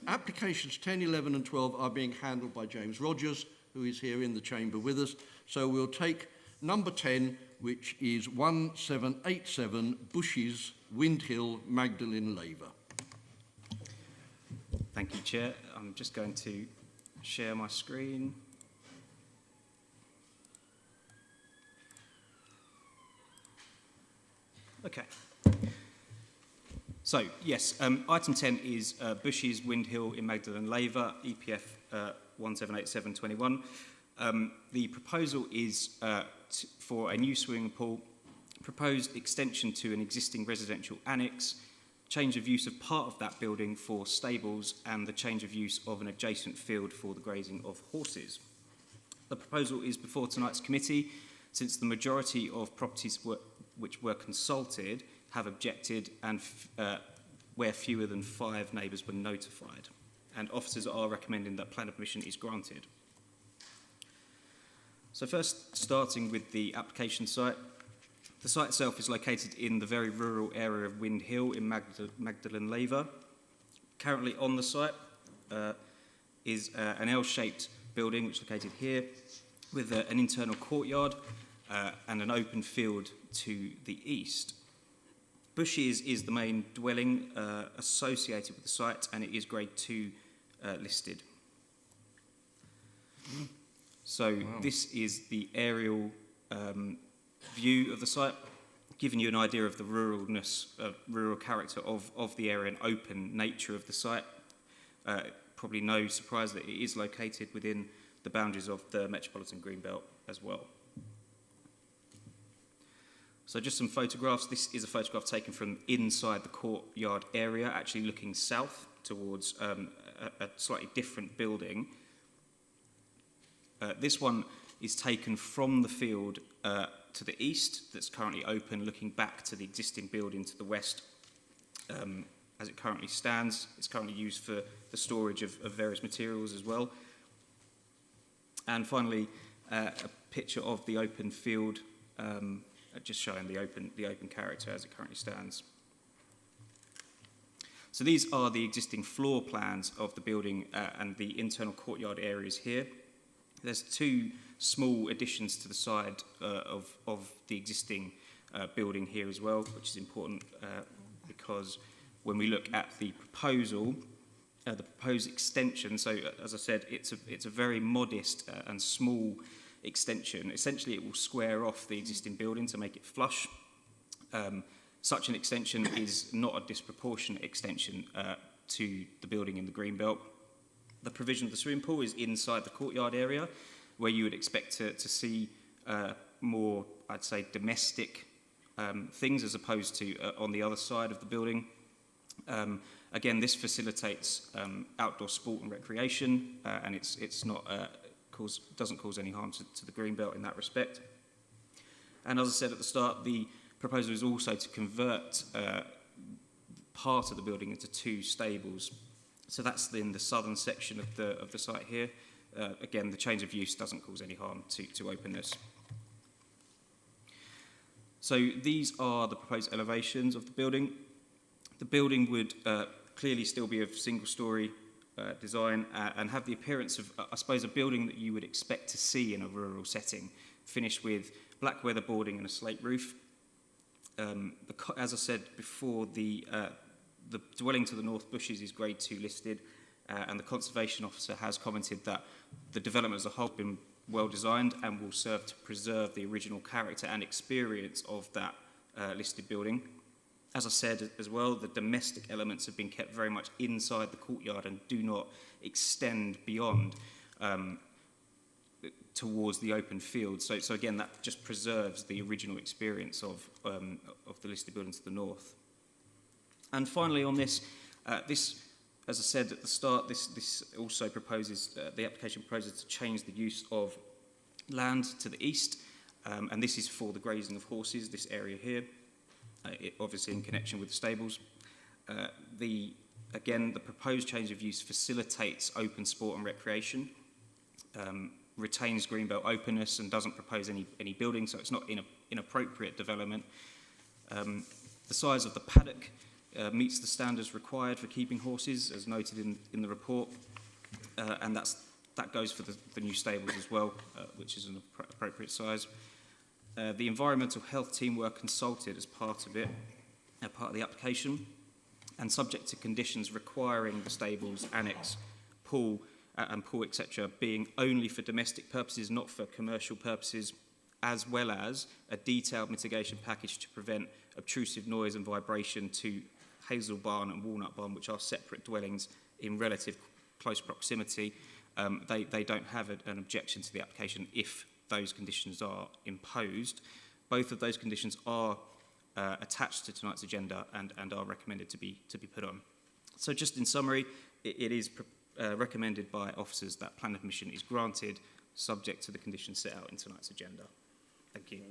A: applications 10, 11 and 12 are being handled by James Rogers, who is here in the chamber with us. So we'll take number 10, which is 1787 Bushes, Windhill, Magdalen Laver.
R: Thank you, Chair. I'm just going to share my screen. Okay. So, yes, item 10 is Bushes, Windhill in Magdalen Laver, EPF 178721. The proposal is for a new swimming pool, proposed extension to an existing residential annex, change of use of part of that building for stables, and the change of use of an adjacent field for the grazing of horses. The proposal is before tonight's committee since the majority of properties which were consulted have objected and where fewer than 5 neighbours were notified. And officers are recommending that planning permission is granted. So first, starting with the application site. The site itself is located in the very rural area of Windhill in Magdalen Laver. Currently on the site is an L-shaped building, which is located here, with an internal courtyard and an open field to the east. Bushes is the main dwelling associated with the site, and it is Grade 2 listed. So this is the aerial view of the site, giving you an idea of the rural character of the area and open nature of the site. Probably no surprise that it is located within the boundaries of the Metropolitan Greenbelt as well. So just some photographs. This is a photograph taken from inside the courtyard area, actually looking south towards a slightly different building. This one is taken from the field to the east, that's currently open, looking back to the existing building to the west as it currently stands. It's currently used for the storage of various materials as well. And finally, a picture of the open field, just showing the open character as it currently stands. So these are the existing floor plans of the building and the internal courtyard areas here. There's two small additions to the side of the existing building here as well, which is important because when we look at the proposal, the proposed extension, so as I said, it's a very modest and small extension. Essentially, it will square off the existing building to make it flush. Such an extension is not a disproportionate extension to the building in the Greenbelt. The provision of the swimming pool is inside the courtyard area, where you would expect to see more, I'd say, domestic things as opposed to on the other side of the building. Again, this facilitates outdoor sport and recreation, and it's not doesn't cause any harm to the Greenbelt in that respect. And as I said at the start, the proposal is also to convert part of the building into two stables. So that's in the southern section of the site here. Again, the change of use doesn't cause any harm to openness. So these are the proposed elevations of the building. The building would clearly still be of single-storey design and have the appearance of, I suppose, a building that you would expect to see in a rural setting, finished with black weatherboarding and a slate roof. As I said before, the dwelling to the north, Bushes, is Grade 2 listed, and the Conservation Officer has commented that the development as a whole has been well designed and will serve to preserve the original character and experience of that listed building. As I said as well, the domestic elements have been kept very much inside the courtyard and do not extend beyond towards the open field. So again, that just preserves the original experience of the listed building to the north. And finally on this, as I said at the start, this also proposes, the application proposes to change the use of land to the east, and this is for the grazing of horses, this area here. Obviously in connection with the stables. Again, the proposed change of use facilitates open sport and recreation, retains Greenbelt openness and doesn't propose any building, so it's not inappropriate development. The size of the paddock meets the standards required for keeping horses, as noted in the report, and that goes for the new stables as well, which is an appropriate size. The environmental health team were consulted as part of the application, and subject to conditions requiring the stables, annex, pool, etc., being only for domestic purposes, not for commercial purposes, as well as a detailed mitigation package to prevent obtrusive noise and vibration to Hazel Barn and Walnut Barn, which are separate dwellings in relative close proximity. They don't have an objection to the application if those conditions are imposed. Both of those conditions are attached to tonight's agenda and are recommended to be put on. So just in summary, it is recommended by officers that planning permission is granted subject to the conditions set out in tonight's agenda. Thank you.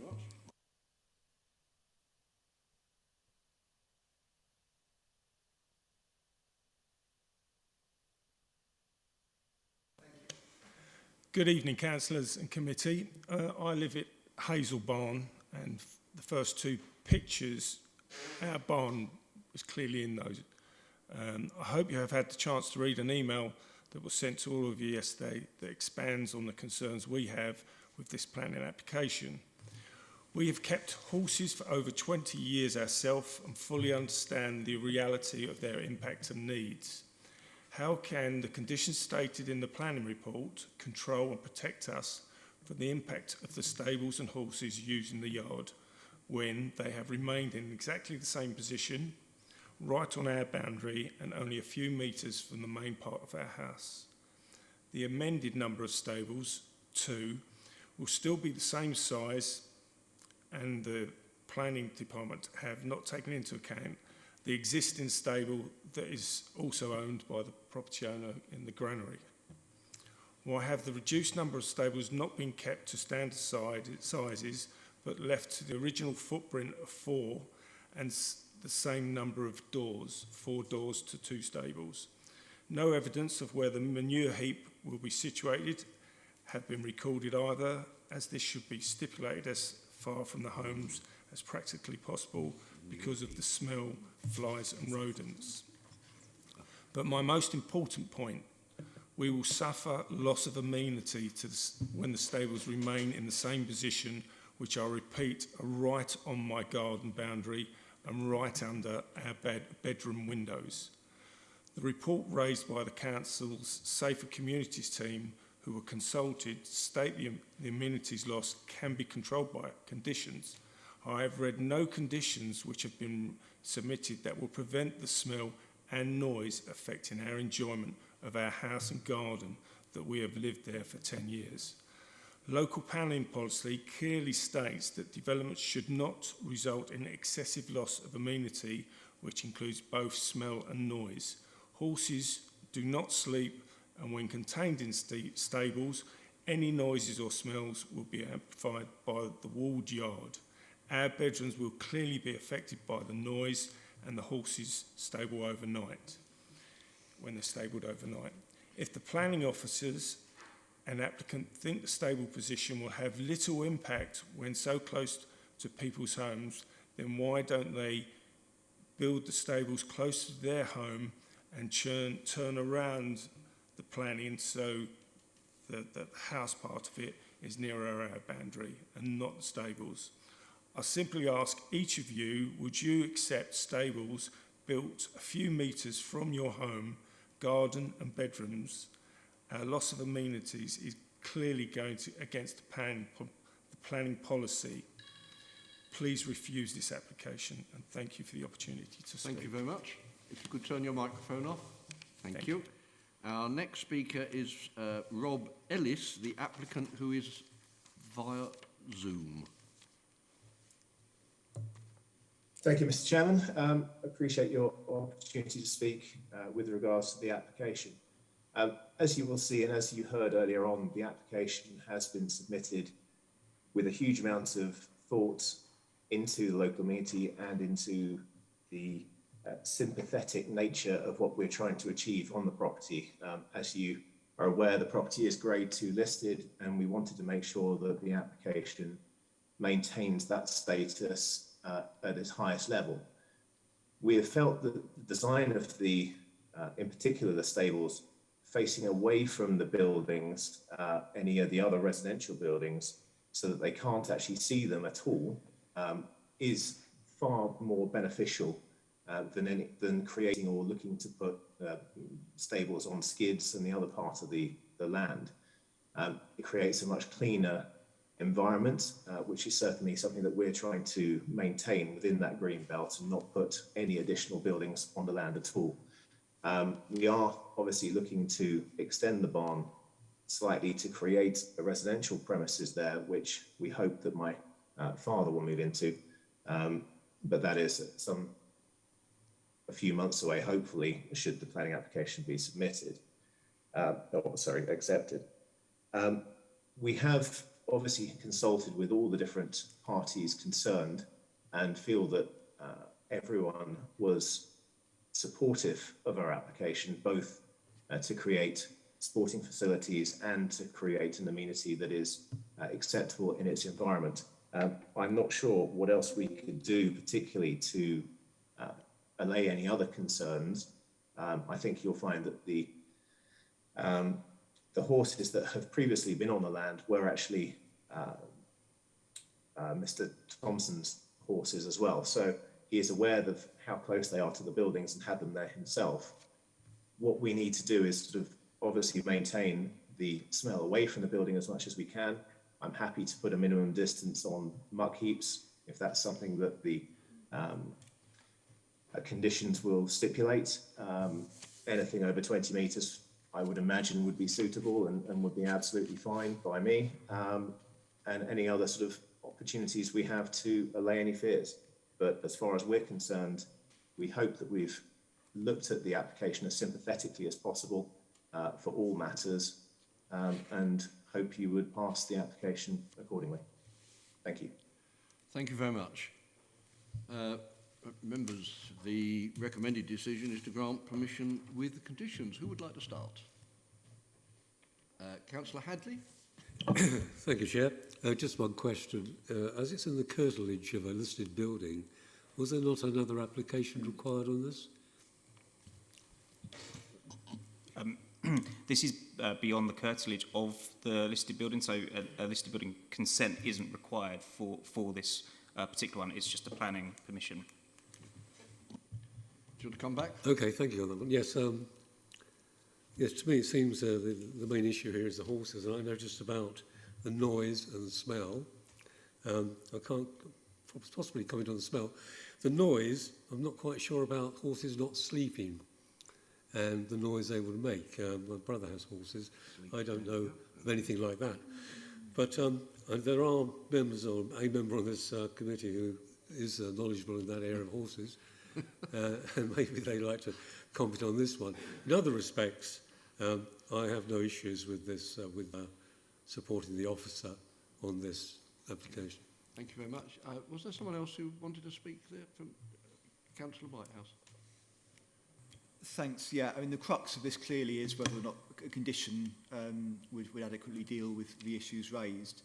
S: Good evening, councillors and committee. I live at Hazel Barn, and the first two pictures, our barn was clearly in those. I hope you have had the chance to read an email that was sent to all of you yesterday that expands on the concerns we have with this planning application. We have kept horses for over 20 years ourselves and fully understand the reality of their impact and needs. How can the conditions stated in the planning report control and protect us from the impact of the stables and horses used in the yard when they have remained in exactly the same position, right on our boundary and only a few metres from the main part of our house? The amended number of stables, 2, will still be the same size, and the planning department have not taken into account the existing stable that is also owned by the property owner in the granary. Why have the reduced number of stables not been kept to standard sizes but left to the original footprint of 4 and the same number of doors, 4 doors to 2 stables? No evidence of where the manure heap will be situated have been recorded either, as this should be stipulated as far from the homes as practically possible because of the smell, flies and rodents. But my most important point, we will suffer loss of amenity when the stables remain in the same position, which I repeat are right on my garden boundary and right under our bedroom windows. The report raised by the Council's Safer Communities team, who were consulted, state the amenities lost can be controlled by conditions. I have read no conditions which have been submitted that will prevent the smell and noise affecting our enjoyment of our house and garden that we have lived there for 10 years. Local planning policy clearly states that development should not result in excessive loss of amenity, which includes both smell and noise. Horses do not sleep, and when contained in stables, any noises or smells will be amplified by the walled yard. Our bedrooms will clearly be affected by the noise and the horses stable overnight, when they're stabled overnight. If the planning officers and applicant think the stable position will have little impact when so close to people's homes, then why don't they build the stables close to their home and turn around the planning so that the house part of it is nearer our boundary and not the stables? I simply ask each of you, would you accept stables built a few metres from your home, garden and bedrooms? Our loss of amenities is clearly going against the planning policy. Please refuse this application, and thank you for the opportunity to speak.
A: Thank you very much. If you could turn your microphone off. Thank you. Our next speaker is Rob Ellis, the applicant, who is via Zoom.
T: Thank you, Mr. Chairman. Appreciate your opportunity to speak with regards to the application. As you will see, and as you heard earlier on, the application has been submitted with a huge amount of thought into the local community and into the sympathetic nature of what we're trying to achieve on the property. As you are aware, the property is Grade 2 listed, and we wanted to make sure that the application maintains that status at its highest level. We have felt that the design of the, in particular the stables, facing away from the buildings, any of the other residential buildings, so that they can't actually see them at all, is far more beneficial than creating or looking to put stables on skids and the other part of the land. It creates a much cleaner environment, which is certainly something that we're trying to maintain within that green belt and not put any additional buildings on the land at all. We are obviously looking to extend the barn slightly to create a residential premises there, which we hope that my father will move into, but that is a few months away, hopefully, should the planning application be submitted, accepted. We have obviously consulted with all the different parties concerned and feel that everyone was supportive of our application, both to create sporting facilities and to create an amenity that is acceptable in its environment. I'm not sure what else we could do, particularly to allay any other concerns. I think you'll find that the horses that have previously been on the land were actually Mr. Thompson's horses as well. So he is aware of how close they are to the buildings and had them there himself. What we need to do is sort of obviously maintain the smell away from the building as much as we can. I'm happy to put a minimum distance on muck heaps if that's something that the conditions will stipulate. Anything over 20 metres, I would imagine, would be suitable and would be absolutely fine by me. And any other sort of opportunities we have to allay any fears. But as far as we're concerned, we hope that we've looked at the application as sympathetically as possible for all matters, and hope you would pass the application accordingly. Thank you.
A: Thank you very much. Members, the recommended decision is to grant permission with the conditions. Who would like to start? Councillor Hadley?
U: Thank you, Chair. Just one question. As it's in the curtilage of a listed building, was there not another application required on this?
R: This is beyond the curtilage of the listed building, so a listed building consent isn't required for this particular one. It's just a planning permission.
A: Do you want to come back?
U: Okay, thank you on that one. Yes, yes, to me it seems the main issue here is the horses, and I noticed about the noise and the smell. I can't possibly comment on the smell. The noise, I'm not quite sure about horses not sleeping and the noise they would make. My brother has horses. I don't know of anything like that. But and there are members, or a member on this committee who is knowledgeable in that area of horses, and maybe they'd like to comment on this one. In other respects, I have no issues with this, with supporting the officer on this application.
A: Thank you very much. Was there someone else who wanted to speak there from Councillor Whitehouse?
G: Thanks. Yeah, I mean, the crux of this clearly is whether or not a condition would adequately deal with the issues raised.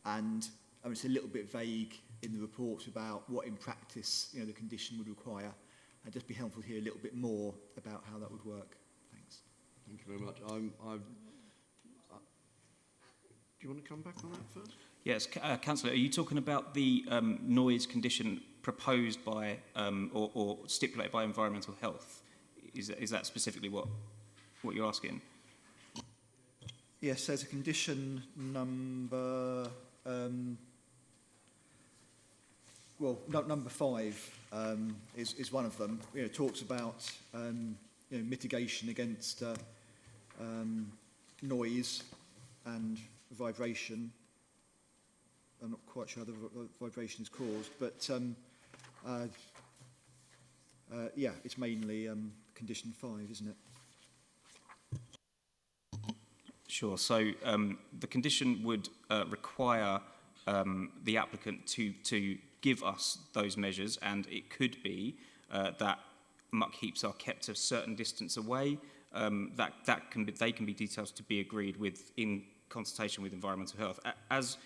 G: And I mean, it's a little bit vague in the report about what in practice, the condition would require. I'd just be helpful to hear a little bit more about how that would work. Thanks.
A: Thank you very much. Do you want to come back on that first?
R: Yes, Councillor, are you talking about the noise condition proposed by or stipulated by environmental health? Is that specifically what you're asking?
G: Yes, there's a condition number, number 5 is one of them. Talks about mitigation against noise and vibration. I'm not quite sure how the vibration is caused, but yeah, it's mainly condition 5, isn't it?
R: Sure. So the condition would require the applicant to give us those measures, and it could be that muck heaps are kept a certain distance away. They can be details to be agreed with in consultation with environmental health. As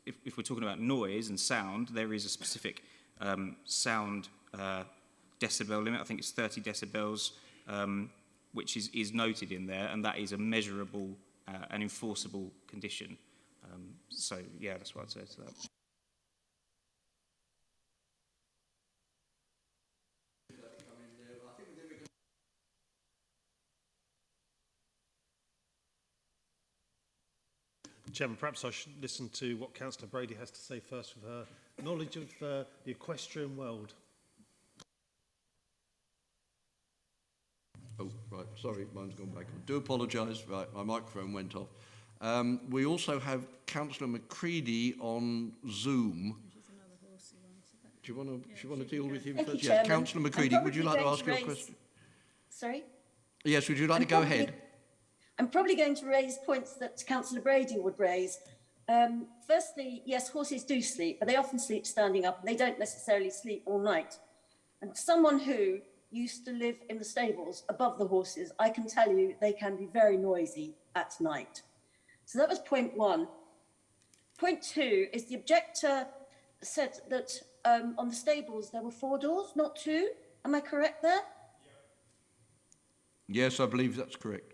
R: if we're talking about noise and sound, there is a specific sound decibel limit. I think it's 30 decibels, which is noted in there, and that is a measurable and enforceable condition. So, yeah, that's what I'd say to that.
N: Chairman, perhaps I should listen to what Councillor Brady has to say first with her knowledge of the equestrian world.
A: Oh, right, sorry, mine's gone back on. Do apologise, right, my microphone went off. We also have Councillor McCready on Zoom. Do you want to deal with him
V: Thank
A: first?
V: you,
A: Yes,
V: Chairman.
A: Councillor McCready, would you like to ask your question?
V: Sorry?
A: Yes, would you like to go ahead?
V: I'm probably going to raise points that Councillor Brady would raise. Firstly, yes, horses do sleep, but they often sleep standing up, and they don't necessarily sleep all night. And someone who used to live in the stables above the horses, I can tell you they can be very noisy at night. So that was point 1. Point 2 is the objector said that on the stables there were 4 doors, not 2. Am I correct there?
A: Yes, I believe that's correct.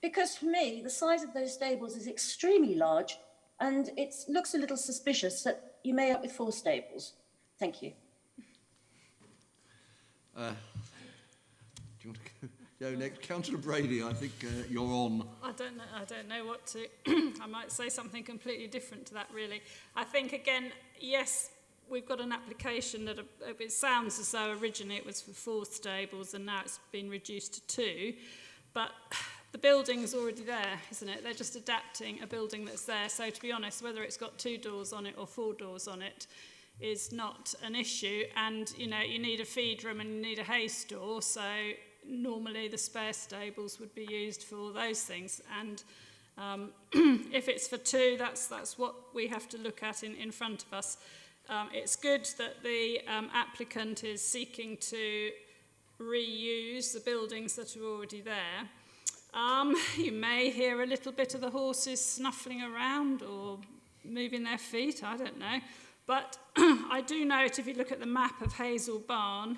V: Because for me, the size of those stables is extremely large, And it looks a little suspicious that you may end up with 4 stables. Thank you.
A: Do you want to go next? Councillor Brady, I think you're on.
O: I don't know what to... I might say something completely different to that, really. I think, again, yes, we've got an application that it sounds as though originally it was for 4 stables and now it's been reduced to 2. But the building's already there, isn't it? They're just adapting a building that's there. So, to be honest, whether it's got 2 doors on it or 4 doors on it is not an issue. And, you know, you need a feed room and you need a hay store, so normally the spare stables would be used for those things. And if it's for 2, that's what we have to look at in front of us. It's good that the applicant is seeking to reuse the buildings that are already there. You may hear a little bit of the horses snuffling around or moving their feet, I don't know. But I do note, if you look at the map of Hazel Barn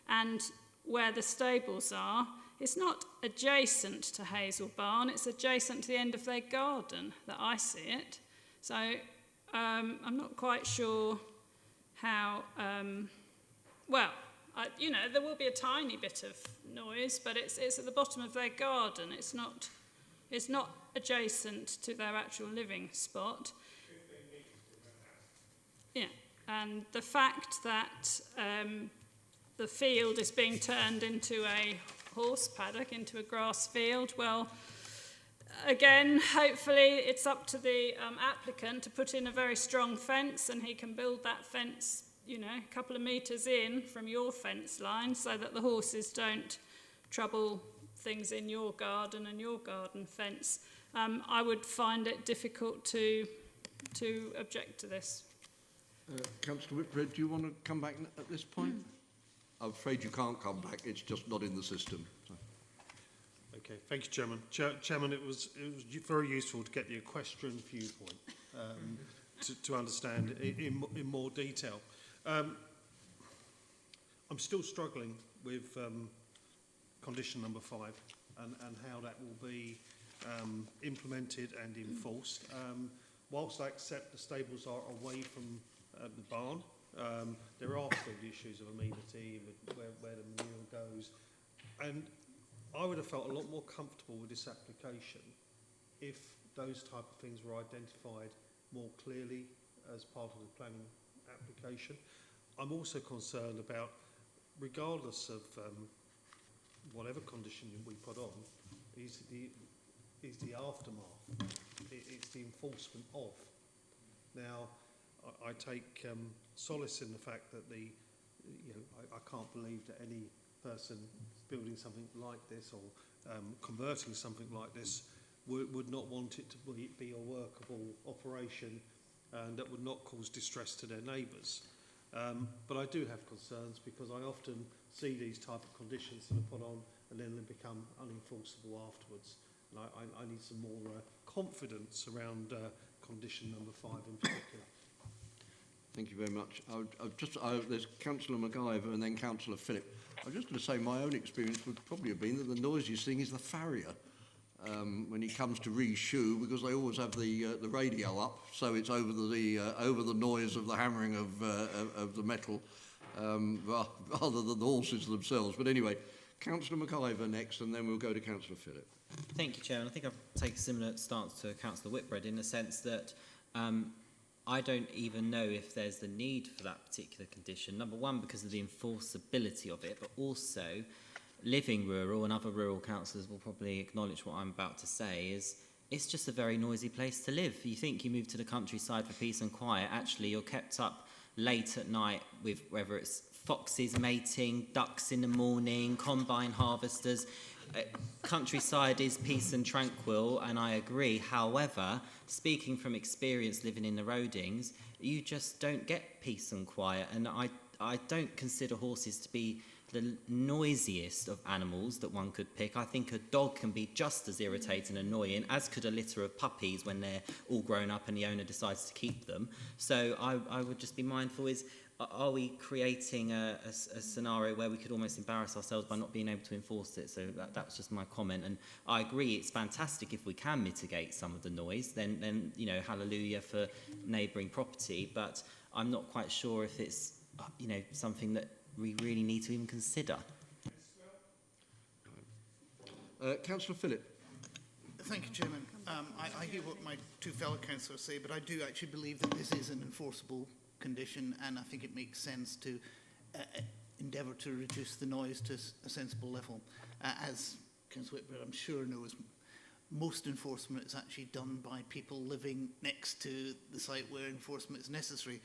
O: and where the stables are, it's not adjacent to Hazel Barn, it's adjacent to the end of their garden that I see it. So I'm not quite sure how, you know, there will be a tiny bit of noise, but it's at the bottom of their garden. It's not adjacent to their actual living spot. Yeah, and the fact that the field is being turned into a horse paddock, into a grass field, well, again, hopefully it's up to the applicant to put in a very strong fence, and he can build that fence, you know, a couple of metres in from your fence line so that the horses don't trouble things in your garden and your garden fence. I would find it difficult to object to this.
A: Councillor Whitbread, do you want to come back at this point? I'm afraid you can't come back, it's just not in the system. So.
N: Okay, thank you, Chairman. Chairman, it was very useful to get the equestrian viewpoint to understand in more detail. I'm still struggling with condition number 5 and how that will be implemented and enforced. Whilst I accept the stables are away from the barn, there are still the issues of amenity, where the manure goes. And I would have felt a lot more comfortable with this application if those type of things were identified more clearly as part of the planning application. I'm also concerned about, regardless of whatever condition we put on, is the aftermath. It's the enforcement of. Now, I take solace in the fact that I can't believe that any person building something like this or converting something like this would not want it to be a workable operation and that would not cause distress to their neighbours. But I do have concerns because I often see these type of conditions that are put on and then they become unenforceable afterwards. And I need some more confidence around condition number 5 in particular.
A: Thank you very much. There's Councillor MacIver and then Councillor Phillip. I was just going to say my own experience would probably have been that the noisiest thing is the farrier when he comes to re-shoe, because they always have the radio up, so it's over the noise of the hammering of the metal rather than the horses themselves. But anyway, Councillor MacIver next, and then we'll go to Councillor Phillip.
D: Thank you, Chairman. I think I've taken a similar stance to Councillor Whitbread in the sense that I don't even know if there's the need for that particular condition. Number one, because of the enforceability of it, but also living rural, and other rural councillors will probably acknowledge what I'm about to say, is it's just a very noisy place to live. You think you move to the countryside for peace and quiet, actually you're kept up late at night with whether it's foxes mating, ducks in the morning, combine harvesters. Countryside is peace and tranquil, and I agree. However, speaking from experience living in the Rodings, you just don't get peace and quiet, and I don't consider horses to be the noisiest of animals that one could pick. I think a dog can be just as irritating and annoying as could a litter of puppies when they're all grown up and the owner decides to keep them. So I would just be mindful is are we creating a scenario where we could almost embarrass ourselves by not being able to enforce it? So that's just my comment. And I agree, it's fantastic if we can mitigate some of the noise, then you know, hallelujah for neighbouring property. But I'm not quite sure if it's, you know, something that we really need to even consider.
A: Councillor Phillip.
H: Thank you, Chairman. I hear what my two fellow councillors say, but I do actually believe that this is an enforceable condition, and I think it makes sense to endeavour to reduce the noise to a sensible level. As Councillor Whitbread, I'm sure, knows, most enforcement is actually done by people living next to the site where enforcement is necessary.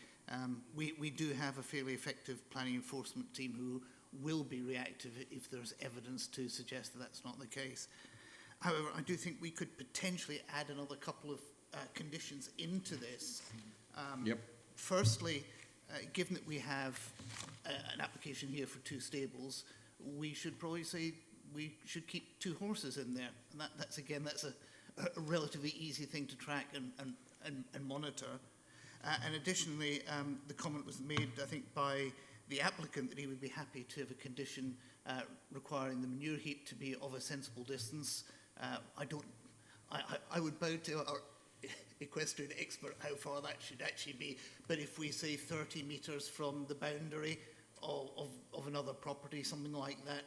H: We do have a fairly effective planning enforcement team who will be reactive if there's evidence to suggest that that's not the case. However, I do think we could potentially add another couple of conditions into this. Firstly, given that we have an application here for 2 stables, we should probably say we should keep 2 horses in there. And that's a relatively easy thing to track and monitor. And additionally, the comment was made, I think, by the applicant that he would be happy to have a condition requiring the manure heap to be of a sensible distance. I would bow to our equestrian expert how far that should actually be, but if we say 30 metres from the boundary of another property, something like that,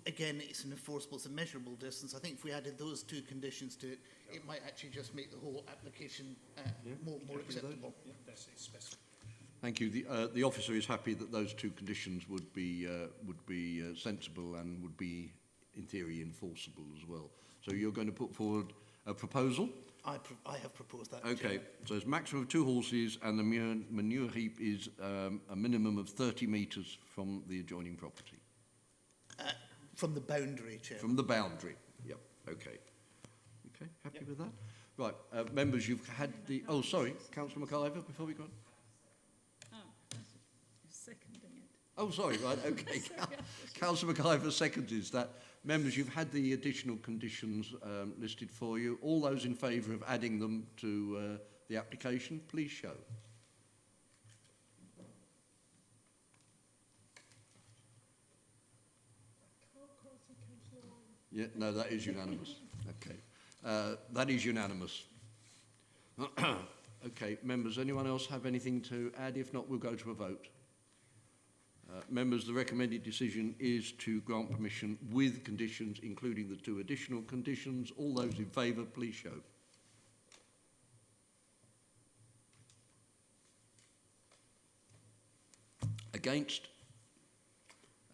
H: again, it's an enforceable, it's a measurable distance. I think if we added those 2 conditions to it, it might actually just make the whole application more acceptable.
A: Thank you. The officer is happy that those 2 conditions would be sensible and would be, in theory, enforceable as well. So you're going to put forward a proposal?
H: I have proposed that.
A: Okay,
H: Chair.
A: so it's maximum of 2 horses, and the manure heap is a minimum of 30 metres from the adjoining property.
H: From the boundary, Chair.
A: From the boundary, yep, okay. Okay, happy with that? Right, members, you've had the... Oh, sorry, Councillor McIver, before we go on.
O: Seconding it.
A: Oh, sorry, right, okay. Councillor McIver seconds that. Members, you've had the additional conditions listed for you. All those in favour of adding them to the application, please show. Yeah, no, that is unanimous. Okay. That is unanimous. Okay, members, anyone else have anything to add? If not, we'll go to a vote. Members, the recommended decision is to grant permission with conditions, including the 2 additional conditions. All those in favour, please show. Against?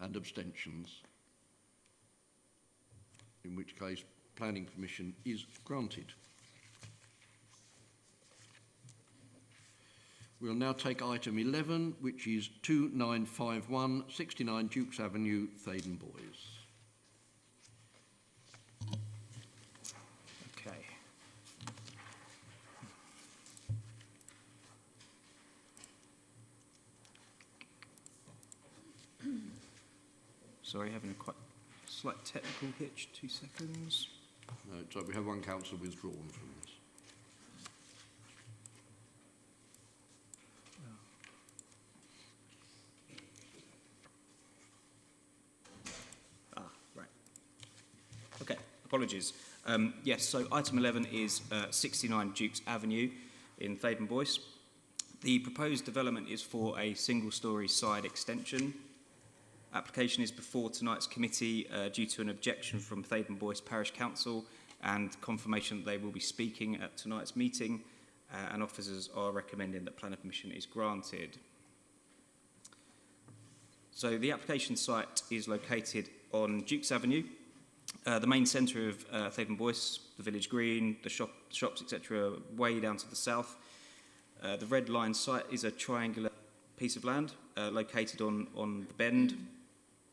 A: And abstentions? In which case, planning permission is granted. We'll now take item 11, which is 2951, 69 Dukes Avenue, Thaden Boys.
R: Okay. Sorry, having a quite slight technical hitch. 2 seconds.
A: No, so we have one councillor withdrawn from this.
R: Right. Okay, apologies. Yes, so item 11 is 69 Dukes Avenue in Thaden Boyce. The proposed development is for a single-storey side extension. Application is before tonight's committee due to an objection from Thaden Boyce Parish Council and confirmation that they will be speaking at tonight's meeting, and officers are recommending that planning permission is granted. So the application site is located on Dukes Avenue, the main centre of Thaden Boyce, the village green, the shops, etc., way down to the south. The red line site is a triangular piece of land located on the bend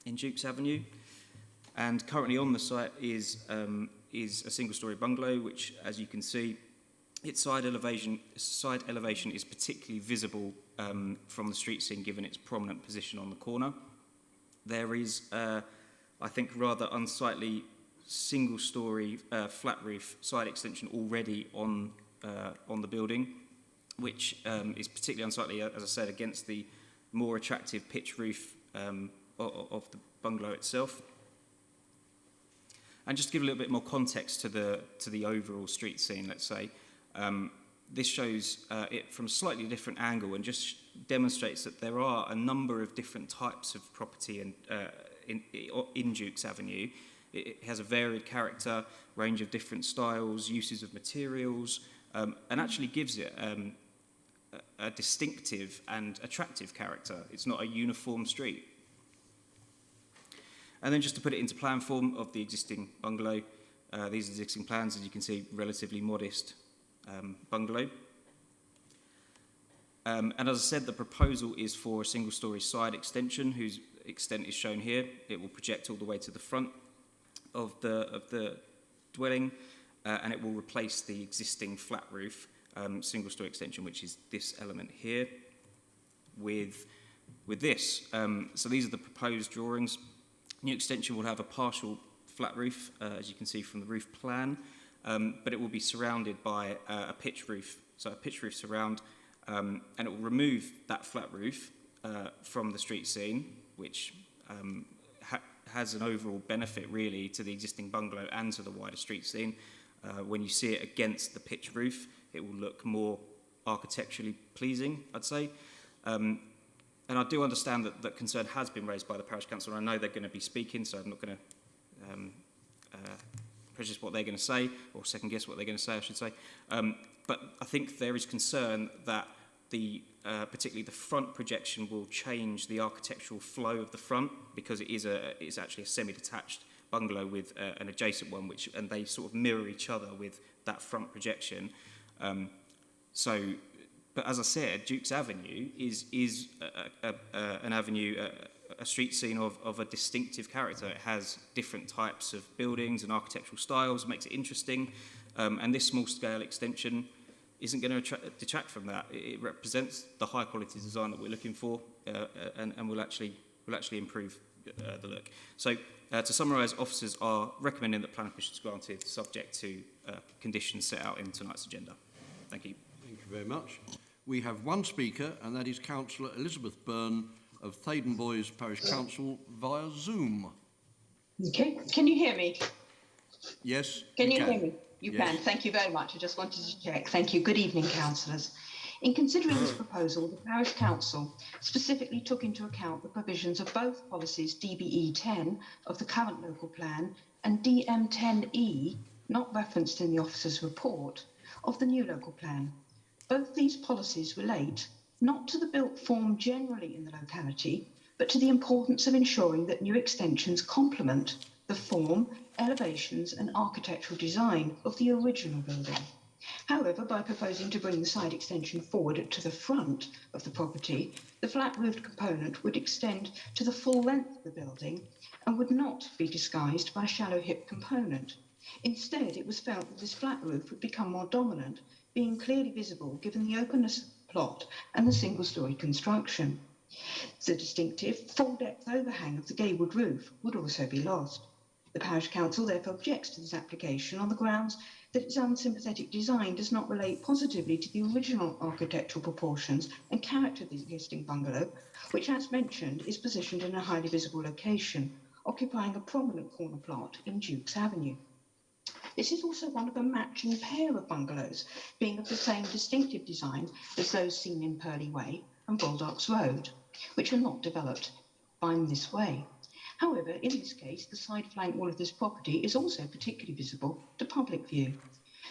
R: in Dukes Avenue, and currently on the site is a single-storey bungalow, which, as you can see, its side elevation is particularly visible from the street scene, given its prominent position on the corner. There is, I think, rather unsightly single-storey flat roof side extension already on the building, which is particularly unsightly, as I said, against the more attractive pitch roof of the bungalow itself. And just to give a little bit more context to the overall street scene, let's say, this shows it from a slightly different angle and just demonstrates that there are a number of different types of property in Dukes Avenue. It has a varied character, range of different styles, uses of materials, and actually gives it a distinctive and attractive character. It's not a uniform street. And then just to put it into plan form of the existing bungalow, these existing plans, as you can see, relatively modest bungalow. And as I said, the proposal is for a single-storey side extension, whose extent is shown here. It will project all the way to the front of the dwelling, and it will replace the existing flat roof single-storey extension, which is this element here, with this. So these are the proposed drawings. New extension will have a partial flat roof, as you can see from the roof plan, but it will be surrounded by a pitch roof, so a pitch roof surround, and it will remove that flat roof from the street scene, which has an overall benefit really to the existing bungalow and to the wider street scene. When you see it against the pitch roof, it will look more architecturally pleasing, I'd say. And I do understand that concern has been raised by the Parish Council, and I know they're going to be speaking, so I'm not going to prejudice what they're going to say, or second guess what they're going to say, I should say. But I think there is concern that particularly the front projection will change the architectural flow of the front, because it's actually a semi-detached bungalow with an adjacent one, and they sort of mirror each other with that front projection. But as I said, Dukes Avenue is an avenue, a street scene of a distinctive character. It has different types of buildings and architectural styles, makes it interesting, and this small-scale extension isn't going to detract from that. It represents the high-quality design that we're looking for, and will actually improve the look. So, to summarise, officers are recommending that planning permission is granted, subject to conditions set out in tonight's agenda. Thank you.
A: Thank you very much. We have one speaker, and that is Councillor Elizabeth Byrne of Thaden Boys Parish Council via Zoom.
C: Okay, can you hear me?
A: Yes.
C: Can you hear me? You
A: Yes.
C: can. Thank you very much. I just wanted to check. Thank you. Good evening, councillors. In considering this proposal, the Parish Council specifically took into account the provisions of both policies DBE 10 of the current local plan and DM 10E, not referenced in the officer's report, of the new local plan. Both these policies relate not to the built form generally in the locality, but to the importance of ensuring that new extensions complement the form, elevations and architectural design of the original building. However, by proposing to bring the side extension forward to the front of the property, the flat-roofed component would extend to the full length of the building and would not be disguised by a shallow hip component. Instead, it was felt that this flat roof would become more dominant, being clearly visible given the openness of the plot and the single-storey construction. The distinctive full-depth overhang of the gabled roof would also be lost. The Parish Council therefore objects to this application on the grounds that its unsympathetic design does not relate positively to the original architectural proportions and character of the existing bungalow, which, as mentioned, is positioned in a highly visible location, occupying a prominent corner plot in Dukes Avenue. This is also one of a matching pair of bungalows, being of the same distinctive design as those seen in Purley Way and Bulldogs Road, which are not developed in this way. However, in this case, the side flank wall of this property is also particularly visible to public view.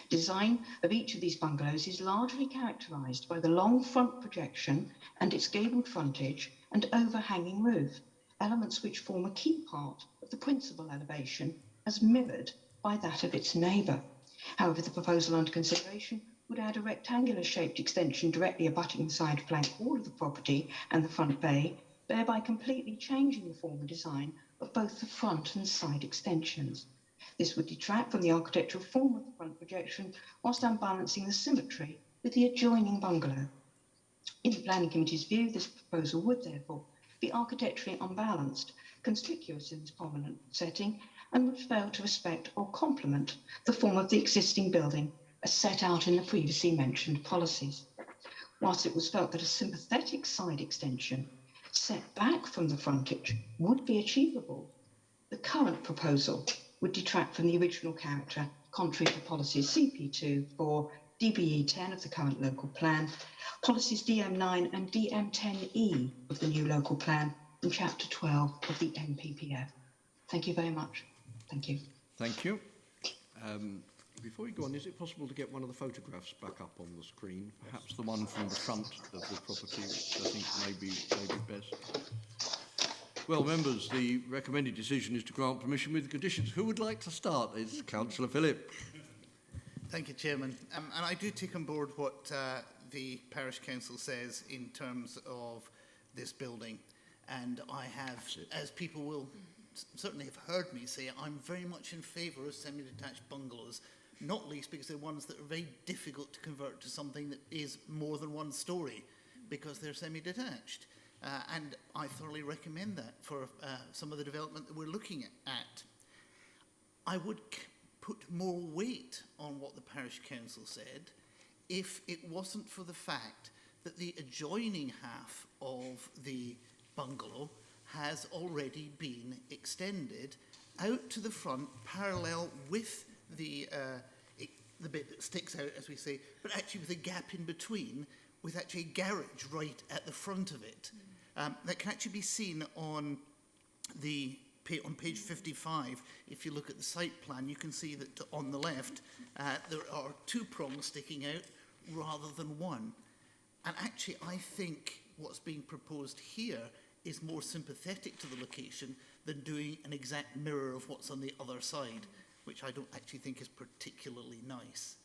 C: Design of each of these bungalows is largely characterised by the long front projection and its gabled frontage and overhanging roof, elements which form a key part of the principal elevation as mirrored by that of its neighbour. However, the proposal under consideration would add a rectangular shaped extension directly abutting the side flank wall of the property and the front bay, thereby completely changing the form and design of both the front and side extensions. This would detract from the architectural form of the front projection whilst unbalancing the symmetry with the adjoining bungalow. In the Planning Committee's view, this proposal would therefore be architecturally unbalanced, conspicuous in this prominent setting, and would fail to respect or complement the form of the existing building as set out in the previously mentioned policies. Whilst it was felt that a sympathetic side extension set back from the frontage would be achievable. The current proposal would detract from the original character, contrary to policies CP2 for DBE 10 of the current local plan, policies DM9 and DM10E of the new local plan, and Chapter 12 of the NPPF. Thank you very much. Thank you.
A: Thank you. Before you go on, is it possible to get one of the photographs back up on the screen? Perhaps the one from the front of the property, which I think may be best. Well, members, the recommended decision is to grant permission with conditions. Who would like to start? It's Councillor Phillip.
H: Thank you, Chairman. And I do take on board what the Parish Council says in terms of this building. And I have, as people will certainly have heard me say, I'm very much in favour of semi-detached bungalows, not least because they're ones that are very difficult to convert to something that is more than one storey, because they're semi-detached. And I thoroughly recommend that for some of the development that we're looking at. I would put more weight on what the Parish Council said if it wasn't for the fact that the adjoining half of the bungalow has already been extended out to the front, parallel with the bit that sticks out, as we say, but actually with a gap in between, with actually a garage right at the front of it. That can actually be seen on page 55. If you look at the site plan, you can see that on the left, there are two prongs sticking out rather than one. And actually, I think what's being proposed here is more sympathetic to the location than doing an exact mirror of what's on the other side, which I don't actually think is particularly nice.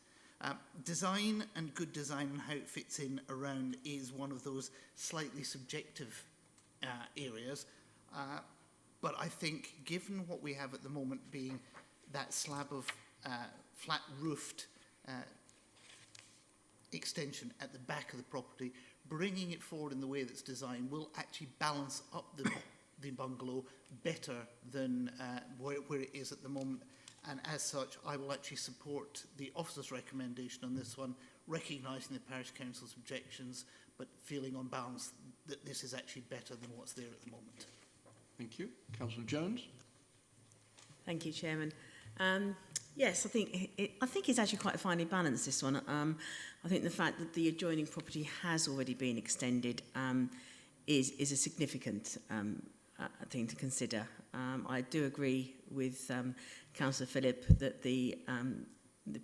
H: Design and good design and how it fits in around is one of those slightly subjective areas. But I think given what we have at the moment being that slab of flat roofed extension at the back of the property, bringing it forward in the way that's designed will actually balance up the bungalow better than where it is at the moment. And as such, I will actually support the officer's recommendation on this one, recognising the Parish Council's objections, but feeling on balance that this is actually better than what's there at the moment.
A: Thank you. Councillor Jones.
Q: Thank you, Chairman. Yes, I think it's actually quite finely balanced, this one. I think the fact that the adjoining property has already been extended is a significant thing to consider. I do agree with Councillor Phillip that the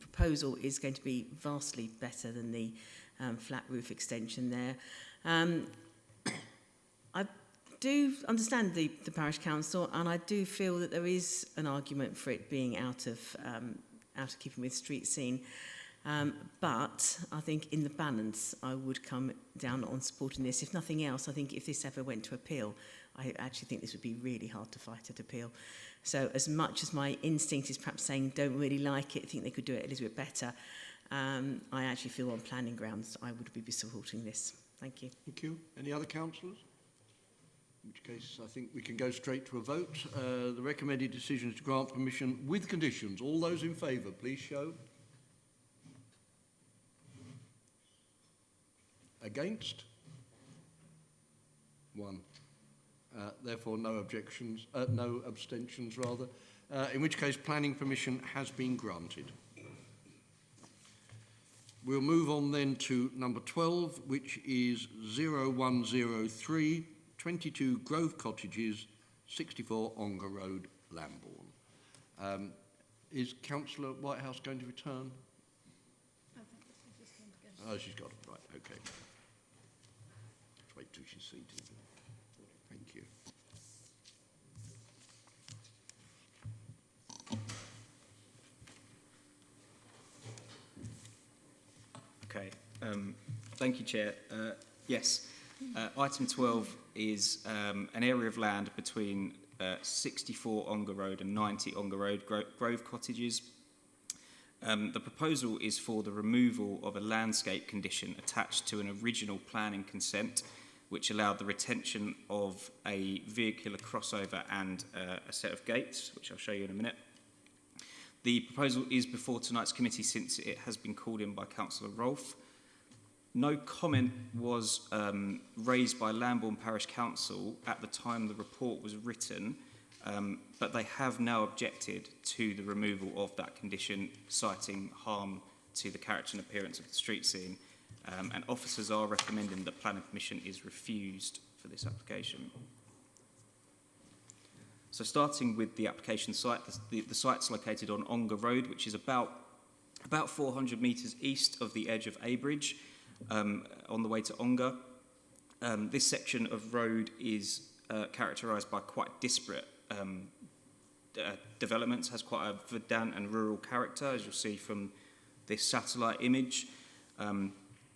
Q: proposal is going to be vastly better than the flat roof extension there. I do understand the Parish Council, and I do feel that there is an argument for it being out of keeping with street scene. But I think in the balance, I would come down on supporting this. If nothing else, I think if this ever went to appeal, I actually think this would be really hard to fight at appeal. So as much as my instinct is perhaps saying don't really like it, I think they could do it a little bit better, I actually feel on planning grounds I would be supporting this. Thank you.
A: Thank you. Any other councillors? In which case, I think we can go straight to a vote. The recommended decision is to grant permission with conditions. All those in favour, please show. Against? One. Therefore, no objections, no abstentions rather, in which case planning permission has been granted. We'll move on then to number 12, which is 0103 22 Grove Cottages, 64 Ongar Road, Lambourne. Is Councillor Whitehouse going to return?
O: I think this is just going to go.
A: Oh, she's got it, right, okay. Let's wait till she's seated. Thank you.
R: Okay, thank you, Chair. Yes, item 12 is an area of land between 64 Ongar Road and 90 Ongar Road, Grove Cottages. The proposal is for the removal of a landscape condition attached to an original planning consent, which allowed the retention of a vehicular crossover and a set of gates, which I'll show you in a minute. The proposal is before tonight's committee since it has been called in by Councillor Rolfe. No comment was raised by Lambourne Parish Council at the time the report was written, but they have now objected to the removal of that condition, citing harm to the character and appearance of the street scene. And officers are recommending that planning permission is refused for this application. So starting with the application site, the site's located on Ongar Road, which is about 400 metres east of the edge of Abridge, on the way to Ongar. This section of road is characterised by quite disparate developments, has quite a verdant and rural character, as you'll see from this satellite image.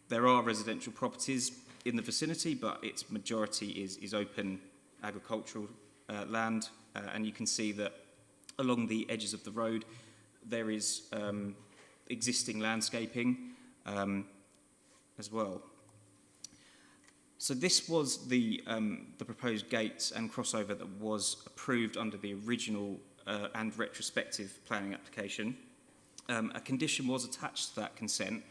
R: There are residential properties in the vicinity, but its majority is open agricultural land, and you can see that along the edges of the road there is existing landscaping as well. So this was the proposed gates and crossover that was approved under the original and retrospective planning application. A condition was attached to that consent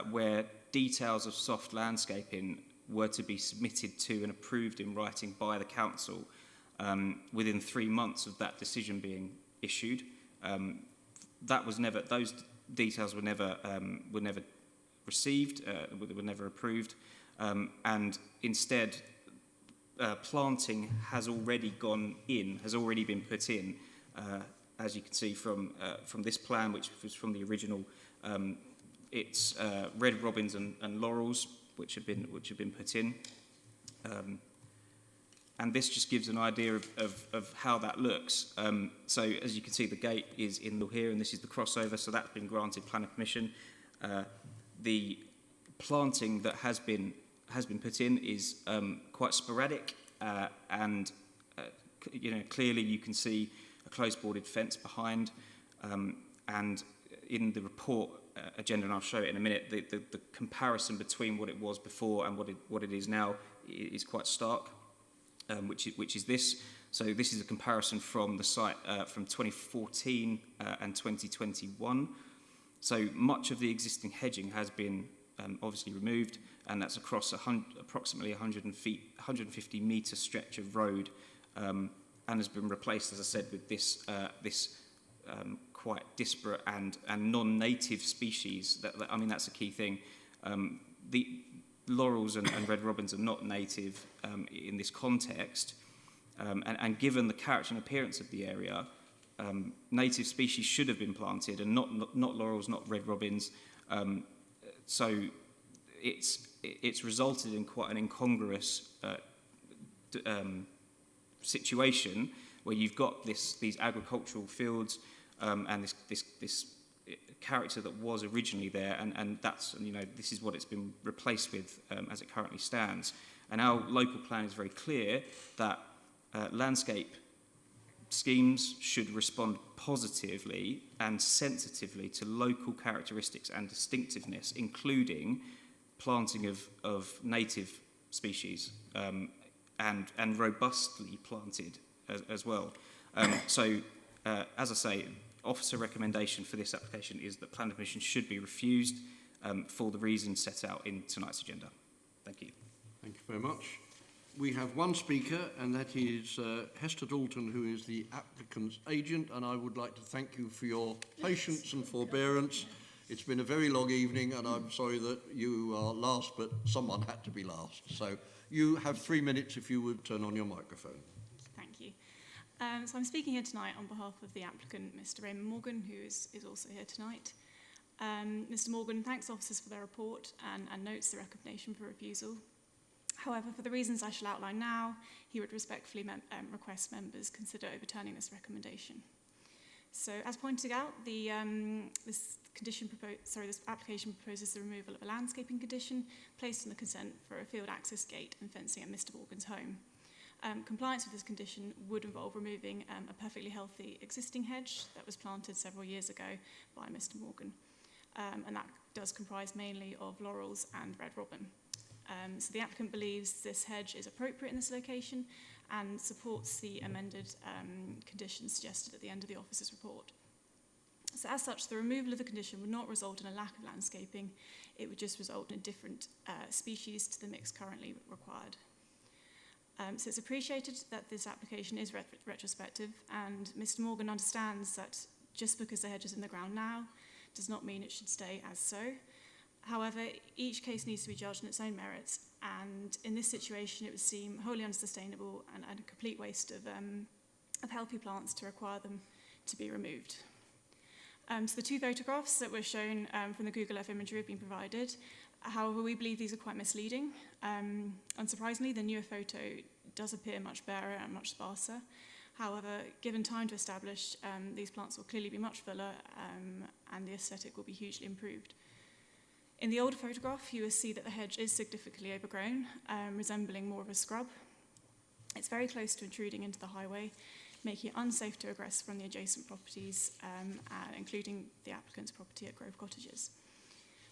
R: where details of soft landscaping were to be submitted to and approved in writing by the council within 3 months of that decision being issued. That was never; those details were never received, were never approved, and instead, planting has already been put in, as you can see from this plan, which was from the original. It's red robins and laurels which have been put in, and this just gives an idea of how that looks. So as you can see, the gate is in here, and this is the crossover. So that's been granted planning permission. The planting that has been put in is quite sporadic, and clearly you can see a closed boarded fence behind, and in the report agenda, and I'll show it in a minute, the comparison between what it was before and what it is now is quite stark, which is this. So this is a comparison from the site from 2014 and 2021. So much of the existing hedging has been obviously removed, and that's across approximately 150 metre stretch of road, and has been replaced, as I said, with this quite disparate and non-native species. I mean, that's a key thing. The laurels and red robins are not native in this context, and given the character and appearance of the area, native species should have been planted, and not laurels, not red robins. So it's resulted in quite an incongruous situation where you've got these agricultural fields and this character that was originally there, and that's, this is what it's been replaced with as it currently stands. And our local plan is very clear that landscape schemes should respond positively and sensitively to local characteristics and distinctiveness, including planting of native species and robustly planted as well. So, as I say, officer recommendation for this application is that planning permission should be refused for the reasons set out in tonight's agenda. Thank you.
A: Thank you very much. We have one speaker, and that is Hester Dalton, who is the applicant's agent, and I would like to thank you for your patience and forbearance. It's been a very long evening, and I'm sorry that you are last, but someone had to be last. So you have 3 minutes if you would turn on your microphone.
I: Thank you. So I'm speaking here tonight on behalf of the applicant, Mr. Raymond Morgan, who is also here tonight. Mr. Morgan thanks officers for their report and notes the recommendation for refusal. However, for the reasons I shall outline now, he would respectfully request members consider overturning this recommendation. So, as pointed out, this application proposes the removal of a landscaping condition placed in the consent for a field access gate and fencing at Mr. Morgan's home. Compliance with this condition would involve removing a perfectly healthy existing hedge that was planted several years ago by Mr. Morgan, and that does comprise mainly of laurels and red robin. So the applicant believes this hedge is appropriate in this location and supports the amended conditions suggested at the end of the officer's report. So as such, the removal of the condition would not result in a lack of landscaping. It would just result in a different species to the mix currently required. So it's appreciated that this application is retrospective, and Mr. Morgan understands that just because the hedge is in the ground now does not mean it should stay as so. However, each case needs to be judged on its own merits, and in this situation it would seem wholly unsustainable and a complete waste of healthy plants to require them to be removed. So the two photographs that were shown from the Google Earth imagery have been provided. However, we believe these are quite misleading. Unsurprisingly, the newer photo does appear much barer and much sparser. However, given time to establish, these plants will clearly be much fuller and the aesthetic will be hugely improved. In the older photograph, you will see that the hedge is significantly overgrown, resembling more of a scrub. It's very close to intruding into the highway, making it unsafe to egress from the adjacent properties, including the applicant's property at Grove Cottages.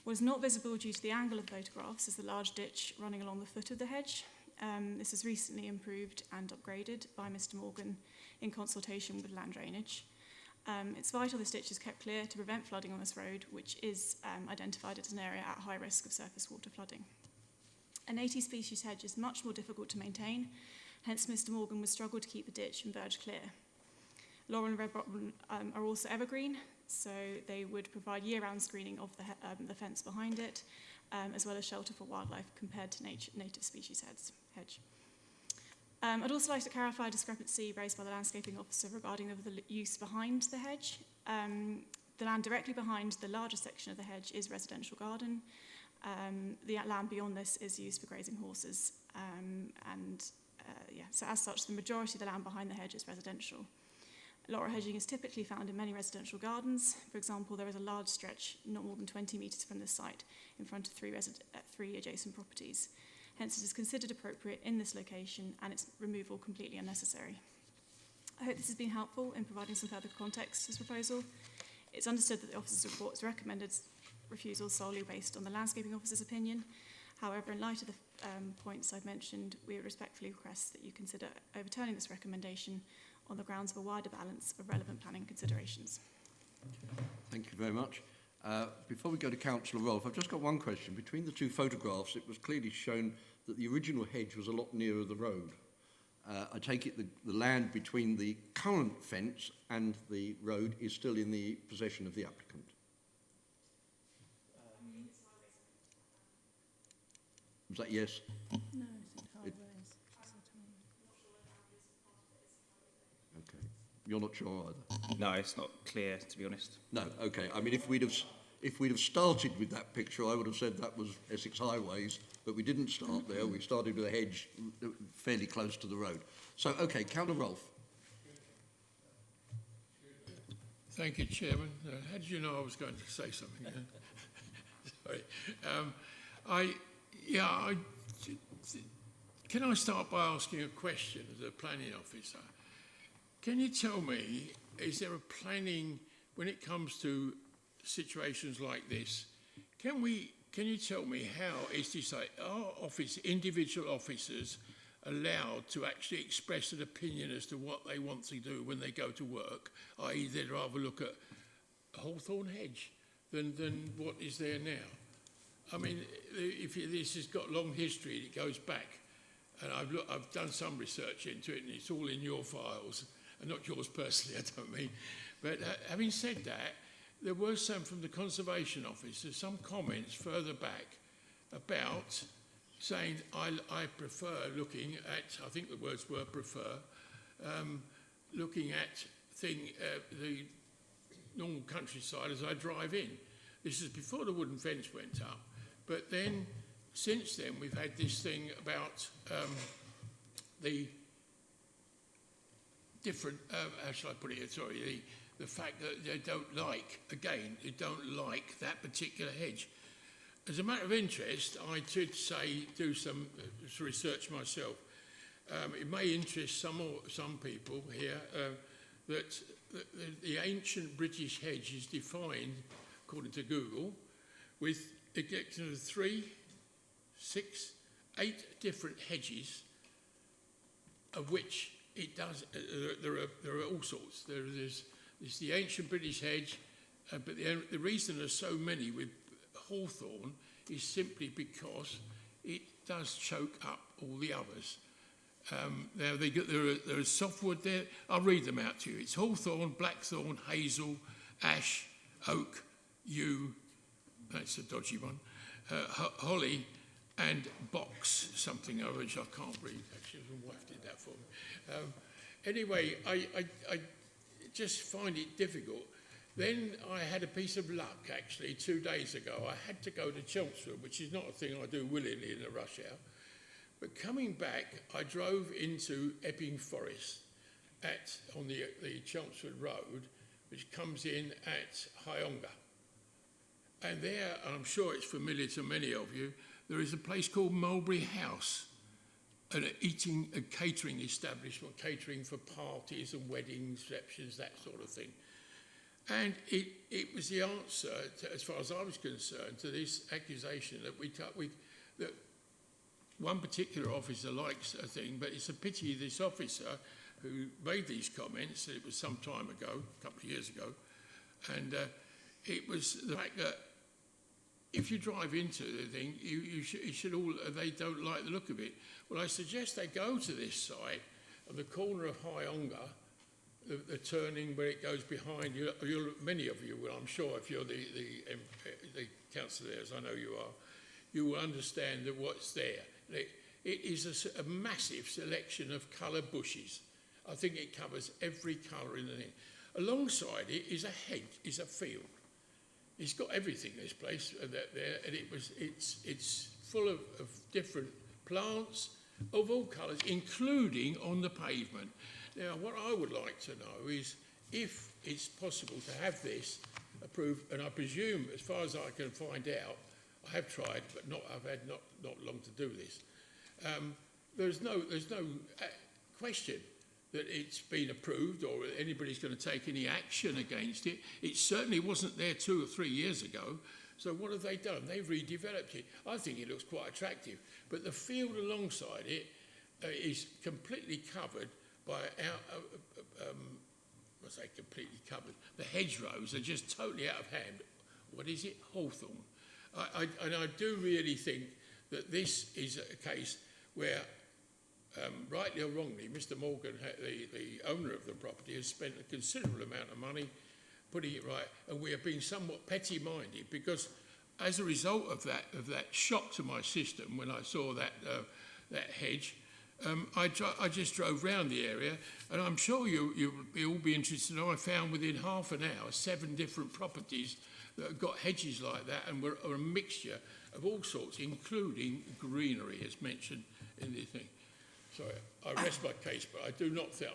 I: What is not visible due to the angle of the photographs is the large ditch running along the foot of the hedge. This is recently improved and upgraded by Mr. Morgan in consultation with land drainage. It's vital this ditch is kept clear to prevent flooding on this road, which is identified as an area at high risk of surface water flooding. A native species hedge is much more difficult to maintain, hence Mr. Morgan would struggle to keep the ditch and verge clear. Laurel and red bottom are also evergreen, so they would provide year-round screening of the fence behind it, as well as shelter for wildlife compared to native species hedge. I'd also like to clarify a discrepancy raised by the landscaping officer regarding the use behind the hedge. The land directly behind the larger section of the hedge is residential garden. The land beyond this is used for grazing horses. So as such, the majority of the land behind the hedge is residential. Laurel hedging is typically found in many residential gardens. For example, there is a large stretch not more than 20 metres from the site in front of three adjacent properties. Hence, it is considered appropriate in this location and its removal completely unnecessary. I hope this has been helpful in providing some further context to this proposal. It's understood that the officer's report has recommended refusal solely based on the landscaping officer's opinion. However, in light of the points I've mentioned, we respectfully request that you consider overturning this recommendation on the grounds of a wider balance of relevant planning considerations.
A: Thank you very much. Before we go to Councillor Rolfe, I've just got one question. Between the two photographs, it was clearly shown that the original hedge was a lot nearer the road. I take it the land between the current fence and the road is still in the possession of the applicant. Was that yes?
O: No, it's highways.
A: Okay. You're not sure either?
R: No, it's not clear, to be honest.
A: No, okay. I mean, if we'd have started with that picture, I would have said that was Essex Highways, but we didn't start there. We started with a hedge fairly close to the road. So, okay, Councillor Rolfe.
S: Thank you, Chairman. How did you know I was going to say something? Sorry. Can I start by asking a question as a planning officer? Can you tell me, is there a planning when it comes to situations like this? Can you tell me how is this like our individual officers allowed to actually express an opinion as to what they want to do when they go to work, i.e. they'd rather look at a hawthorn hedge than what is there now? I mean, this has got long history, it goes back, and I've done some research into it, and it's all in your files, and not yours personally, I don't mean. But having said that, there were some from the Conservation Office, some comments further back about saying, I prefer looking at, I think the words were prefer, looking at the normal countryside as I drive in. This is before the wooden fence went up. But then, since then, we've had this thing about the different, how shall I put it, sorry, the fact that they don't like that particular hedge. As a matter of interest, I did do some research myself. It may interest some people here that the ancient British hedge is defined, according to Google, with a collection of 3, 6, 8 different hedges, of which it does. There are all sorts. There's the ancient British hedge,
J: But the reason there's so many with hawthorn is simply because it does choke up all the others. Now there is softwood there. I'll read them out to you. It's hawthorn, blackthorn, hazel, ash, oak, yew, that's a dodgy one, holly, and box, something of which I can't read. Actually, my wife did that for me. Anyway, I just find it difficult. Then I had a piece of luck, actually, 2 days ago. I had to go to Chelmsford, which is not a thing I do willingly in a rush hour. But coming back, I drove into Epping Forest on the Chelmsford Road, which comes in at Hyonga. And there, I'm sure it's familiar to many of you, there is a place called Mulberry House, a catering establishment, catering for parties and weddings, receptions, that sort of thing. And it was the answer, as far as I was concerned, to this accusation that one particular officer likes a thing, but it's a pity this officer who made these comments, it was some time ago, a couple of years ago, and it was the fact that if you drive into the thing, you should all, they don't like the look of it. Well, I suggest they go to this site on the corner of Hyonga, the turning where it goes behind you. Many of you will, I'm sure, if you're the councillor there, as I know you are, you will understand that what's there. It is a massive selection of coloured bushes. I think it covers every colour in the thing. Alongside it is a hedge, is a field. It's got everything, this place, there, and it's full of different plants of all colours, including on the pavement. Now, what I would like to know is if it's possible to have this approved, and I presume, as far as I can find out, I have tried, but I've had not long to do this. There's no question that it's been approved or anybody's going to take any action against it. It certainly wasn't there 2 or 3 years ago. So what have they done? They've redeveloped it. I think it looks quite attractive. But the field alongside it is completely covered by I say completely covered. The hedgerows are just totally out of hand. What is it? Hawthorn. And I do really think that this is a case where, rightly or wrongly, Mr. Morgan, the owner of the property, has spent a considerable amount of money putting it right, and we are being somewhat petty-minded because, as a result of that shock to my system when I saw that hedge, I just drove round the area, and I'm sure you'll all be interested to know I found within half an hour 7 different properties that have got hedges like that and are a mixture of all sorts, including greenery, as mentioned in the thing. So I rest my case, but I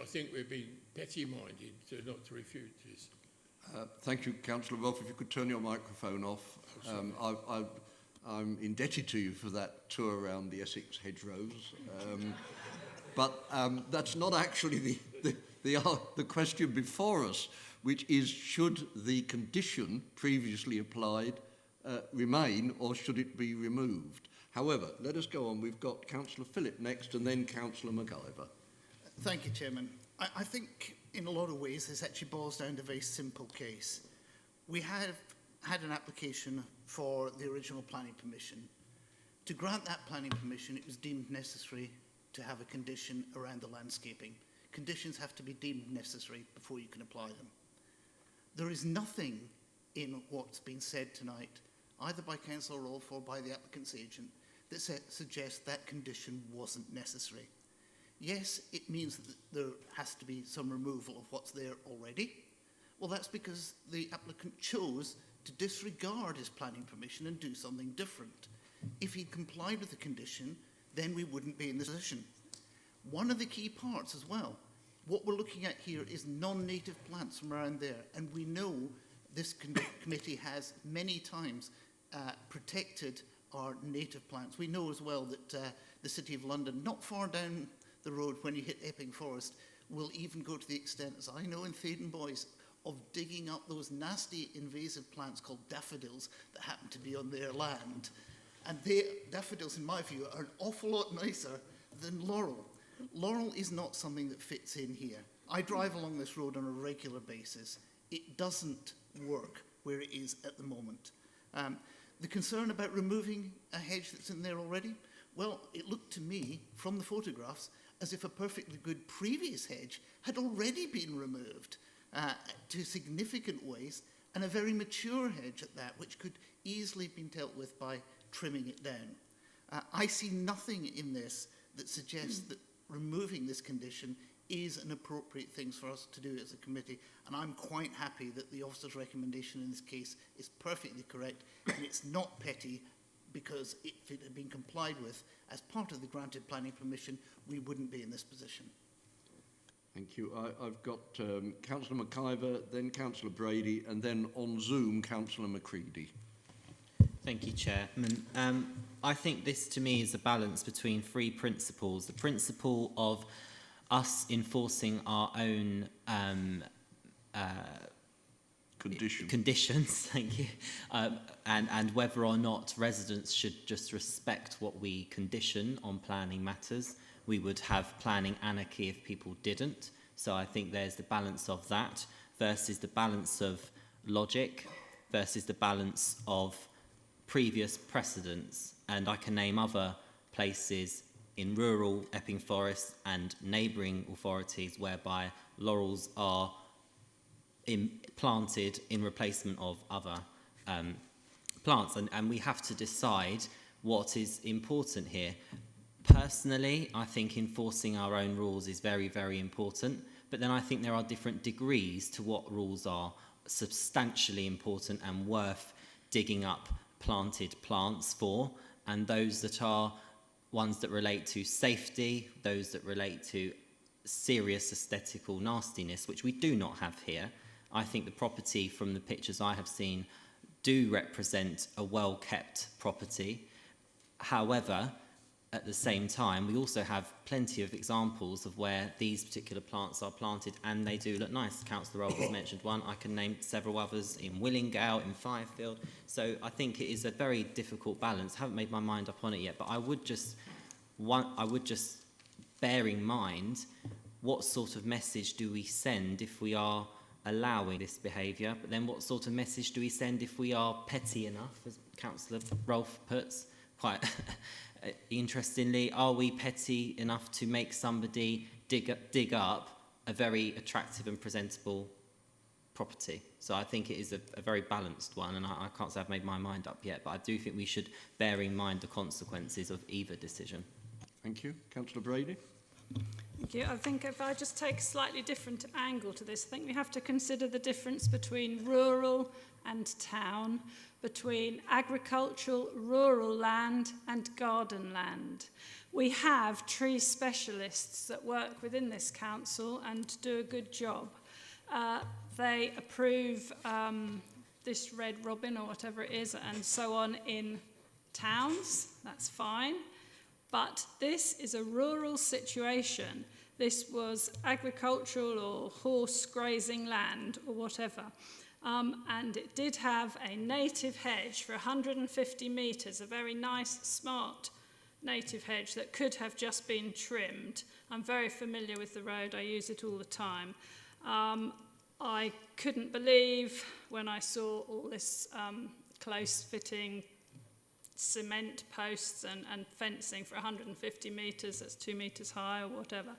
J: think we're being petty-minded not to refute this.
A: Thank you, Councillor Rolfe. If you could turn your microphone off. I'm indebted to you for that tour around the Essex hedgerows. But that's not actually the question before us, which is, should the condition previously applied remain or should it be removed? However, let us go on. We've got Councillor Phillip next and then Councillor MacIver.
H: Thank you, Chairman. I think in a lot of ways this actually boils down to a very simple case. We have had an application for the original planning permission. To grant that planning permission, it was deemed necessary to have a condition around the landscaping. Conditions have to be deemed necessary before you can apply them. There is nothing in what's been said tonight, either by Councillor Rolfe or by the applicant's agent, that suggests that condition wasn't necessary. Yes, it means that there has to be some removal of what's there already. Well, that's because the applicant chose to disregard his planning permission and do something different. If he complied with the condition, then we wouldn't be in this position. One of the key parts as well, what we're looking at here is non-native plants from around there, and we know this committee has many times protected our native plants. We know as well that the City of London, not far down the road when you hit Epping Forest, will even go to the extent, as I know in Thaden Boys, of digging up those nasty invasive plants called daffodils that happen to be on their land. And daffodils, in my view, are an awful lot nicer than laurel. Laurel is not something that fits in here. I drive along this road on a regular basis. It doesn't work where it is at the moment. The concern about removing a hedge that's in there already, well, it looked to me from the photographs as if a perfectly good previous hedge had already been removed to significant ways, and a very mature hedge at that, which could easily have been dealt with by trimming it down. I see nothing in this that suggests that removing this condition is an appropriate thing for us to do as a committee, and I'm quite happy that the officer's recommendation in this case is perfectly correct, and it's not petty, because if it had been complied with as part of the granted planning permission, we wouldn't be in this position.
A: Thank you. I've got Councillor McIver, then Councillor Brady, and then on Zoom, Councillor Macready.
D: Thank you, Chairman. I think this, to me, is a balance between three principles. The principle of us enforcing our own conditions, thank you, and whether or not residents should just respect what we condition on planning matters. We would have planning anarchy if people didn't. So I think there's the balance of that versus the balance of logic versus the balance of previous precedents. And I can name other places in rural Epping Forest and neighbouring authorities whereby laurels are planted in replacement of other plants. And we have to decide what is important here. Personally, I think enforcing our own rules is very, very important. But then I think there are different degrees to what rules are substantially important and worth digging up planted plants for, and those that are ones that relate to safety, those that relate to serious aesthetical nastiness, which we do not have here. I think the property from the pictures I have seen do represent a well-kept property. However, at the same time, we also have plenty of examples of where these particular plants are planted and they do look nice. Councillor Roll has mentioned one. I can name several others in Willingale, in Firefield. So I think it is a very difficult balance. I haven't made my mind up on it yet, but I would just bear in mind what sort of message do we send if we are allowing this behaviour, but then what sort of message do we send if we are petty enough, as Councillor Rolfe puts quite interestingly, are we petty enough to make somebody dig up a very attractive and presentable property? So I think it is a very balanced one, and I can't say I've made my mind up yet, but I do think we should bear in mind the consequences of either decision.
A: Thank you. Councillor Brady.
O: Thank you. I think if I just take a slightly different angle to this, I think we have to consider the difference between rural and town, between agricultural, rural land and garden land. We have tree specialists that work within this council and do a good job. They approve this red robin or whatever it is and so on in towns. That's fine. But this is a rural situation. This was agricultural or horse grazing land or whatever. And it did have a native hedge for 150 metres, a very nice, smart native hedge that could have just been trimmed. I'm very familiar with the road. I use it all the time. I couldn't believe when I saw all this close-fitting cement posts and fencing for 150 metres, that's 2 metres high or whatever.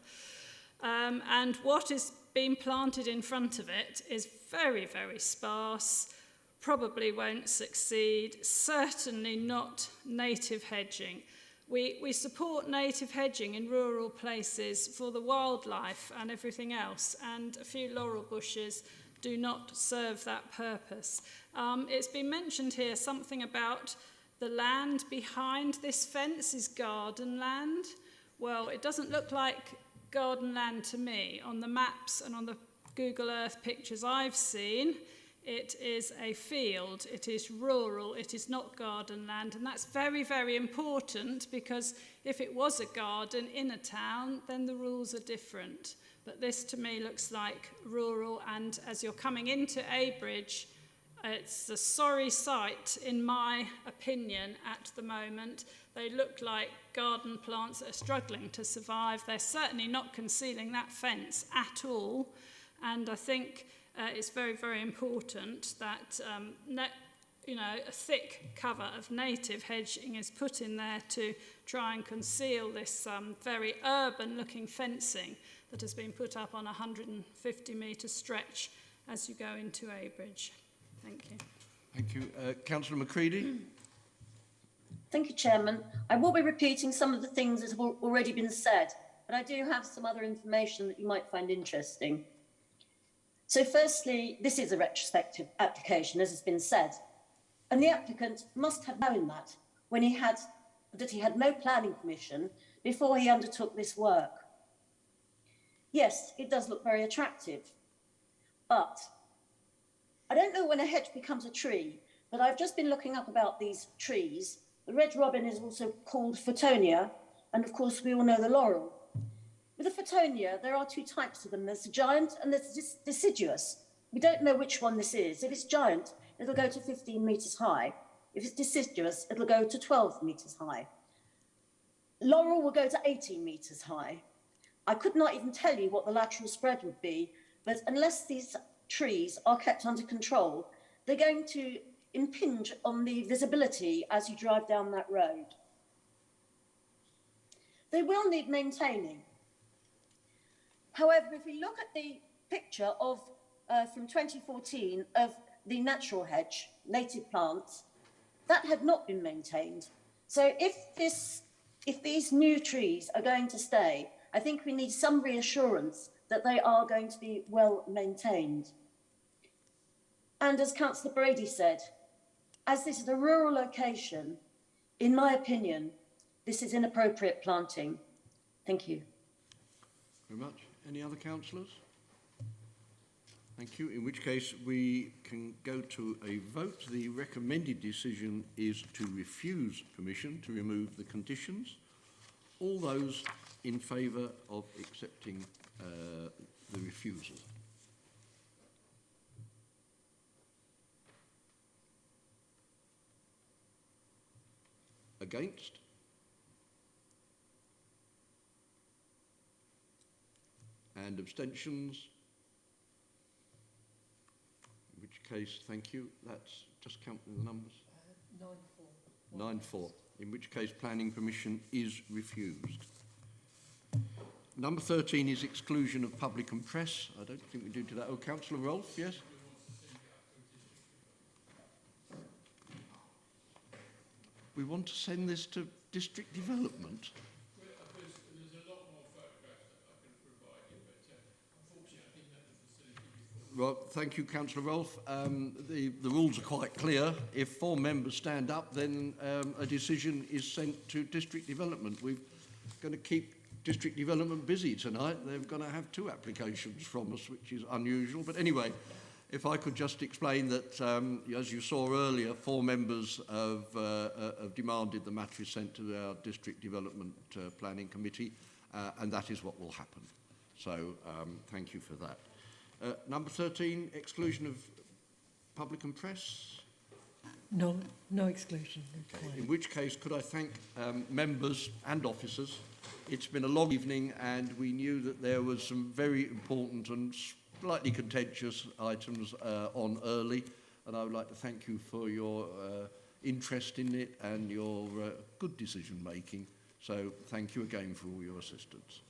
O: And what is being planted in front of it is very, very sparse, probably won't succeed, certainly not native hedging. We support native hedging in rural places for the wildlife and everything else, and a few laurel bushes do not serve that purpose. It's been mentioned here something about the land behind this fence is garden land. Well, it doesn't look like garden land to me. On the maps and on the Google Earth pictures I've seen, it is a field, it is rural, it is not garden land, and that's very, very important, because if it was a garden in a town, then the rules are different. But this to me looks like rural, and as you're coming into Abridge, it's a sorry sight, in my opinion, at the moment. They look like garden plants that are struggling to survive. They're certainly not concealing that fence at all. And I think it's very, very important that a thick cover of native hedging is put in there to try and conceal this very urban-looking fencing that has been put up on a 150-metre stretch as you go into Abridge. Thank you.
A: Thank you. Councillor Macready.
V: Thank you, Chairman. I will be repeating some of the things that have already been said, but I do have some other information that you might find interesting. So firstly, this is a retrospective application, as has been said, and the applicant must have known that when he had no planning permission before he undertook this work. Yes, it does look very attractive, but I don't know when a hedge becomes a tree, but I've just been looking up about these trees. The red robin is also called Photonia, and of course we all know the laurel. With the Photonia, there are two types of them. There's the giant and there's deciduous. We don't know which one this is. If it's giant, it'll go to 15 metres high. If it's deciduous, it'll go to 12 metres high. Laurel will go to 18 metres high. I could not even tell you what the lateral spread would be, but unless these trees are kept under control, they're going to impinge on the visibility as you drive down that road. They will need maintaining. However, if we look at the picture of from 2014 of the natural hedge, native plants, that had not been maintained. So if these new trees are going to stay, I think we need some reassurance that they are going to be well maintained. And as Councillor Brady said, as this is a rural location, in my opinion, this is inappropriate planting. Thank you.
A: Very much. Any other councillors? Thank you. In which case we can go to a vote. The recommended decision is to refuse permission to remove the conditions. All those in favour of accepting the refusal? Against? And abstentions? In which case, thank you. That's just counting the numbers. 9-4. 9-4. In which case, planning permission is refused. Number 13 is exclusion of public and press. I don't think we do that. Oh, Councillor Rolfe, yes? We want to send this to district development. Well, thank you, Councillor Rolfe. The rules are quite clear. If 4 members stand up, then a decision is sent to district development. We're going to keep district development busy tonight. They're going to have 2 applications from us, which is unusual. But anyway, if I could just explain that, as you saw earlier, 4 members have demanded the matter is sent to our district development planning committee, and that is what will happen. So thank you for that. Number 13, exclusion of public and press.
B: No exclusion.
A: Okay. In which case, could I thank members and officers? It's been a long evening, and we knew that there was some very important and slightly contentious items on early, and I would like to thank you for your interest in it and your good decision making. So thank you again for all your assistance.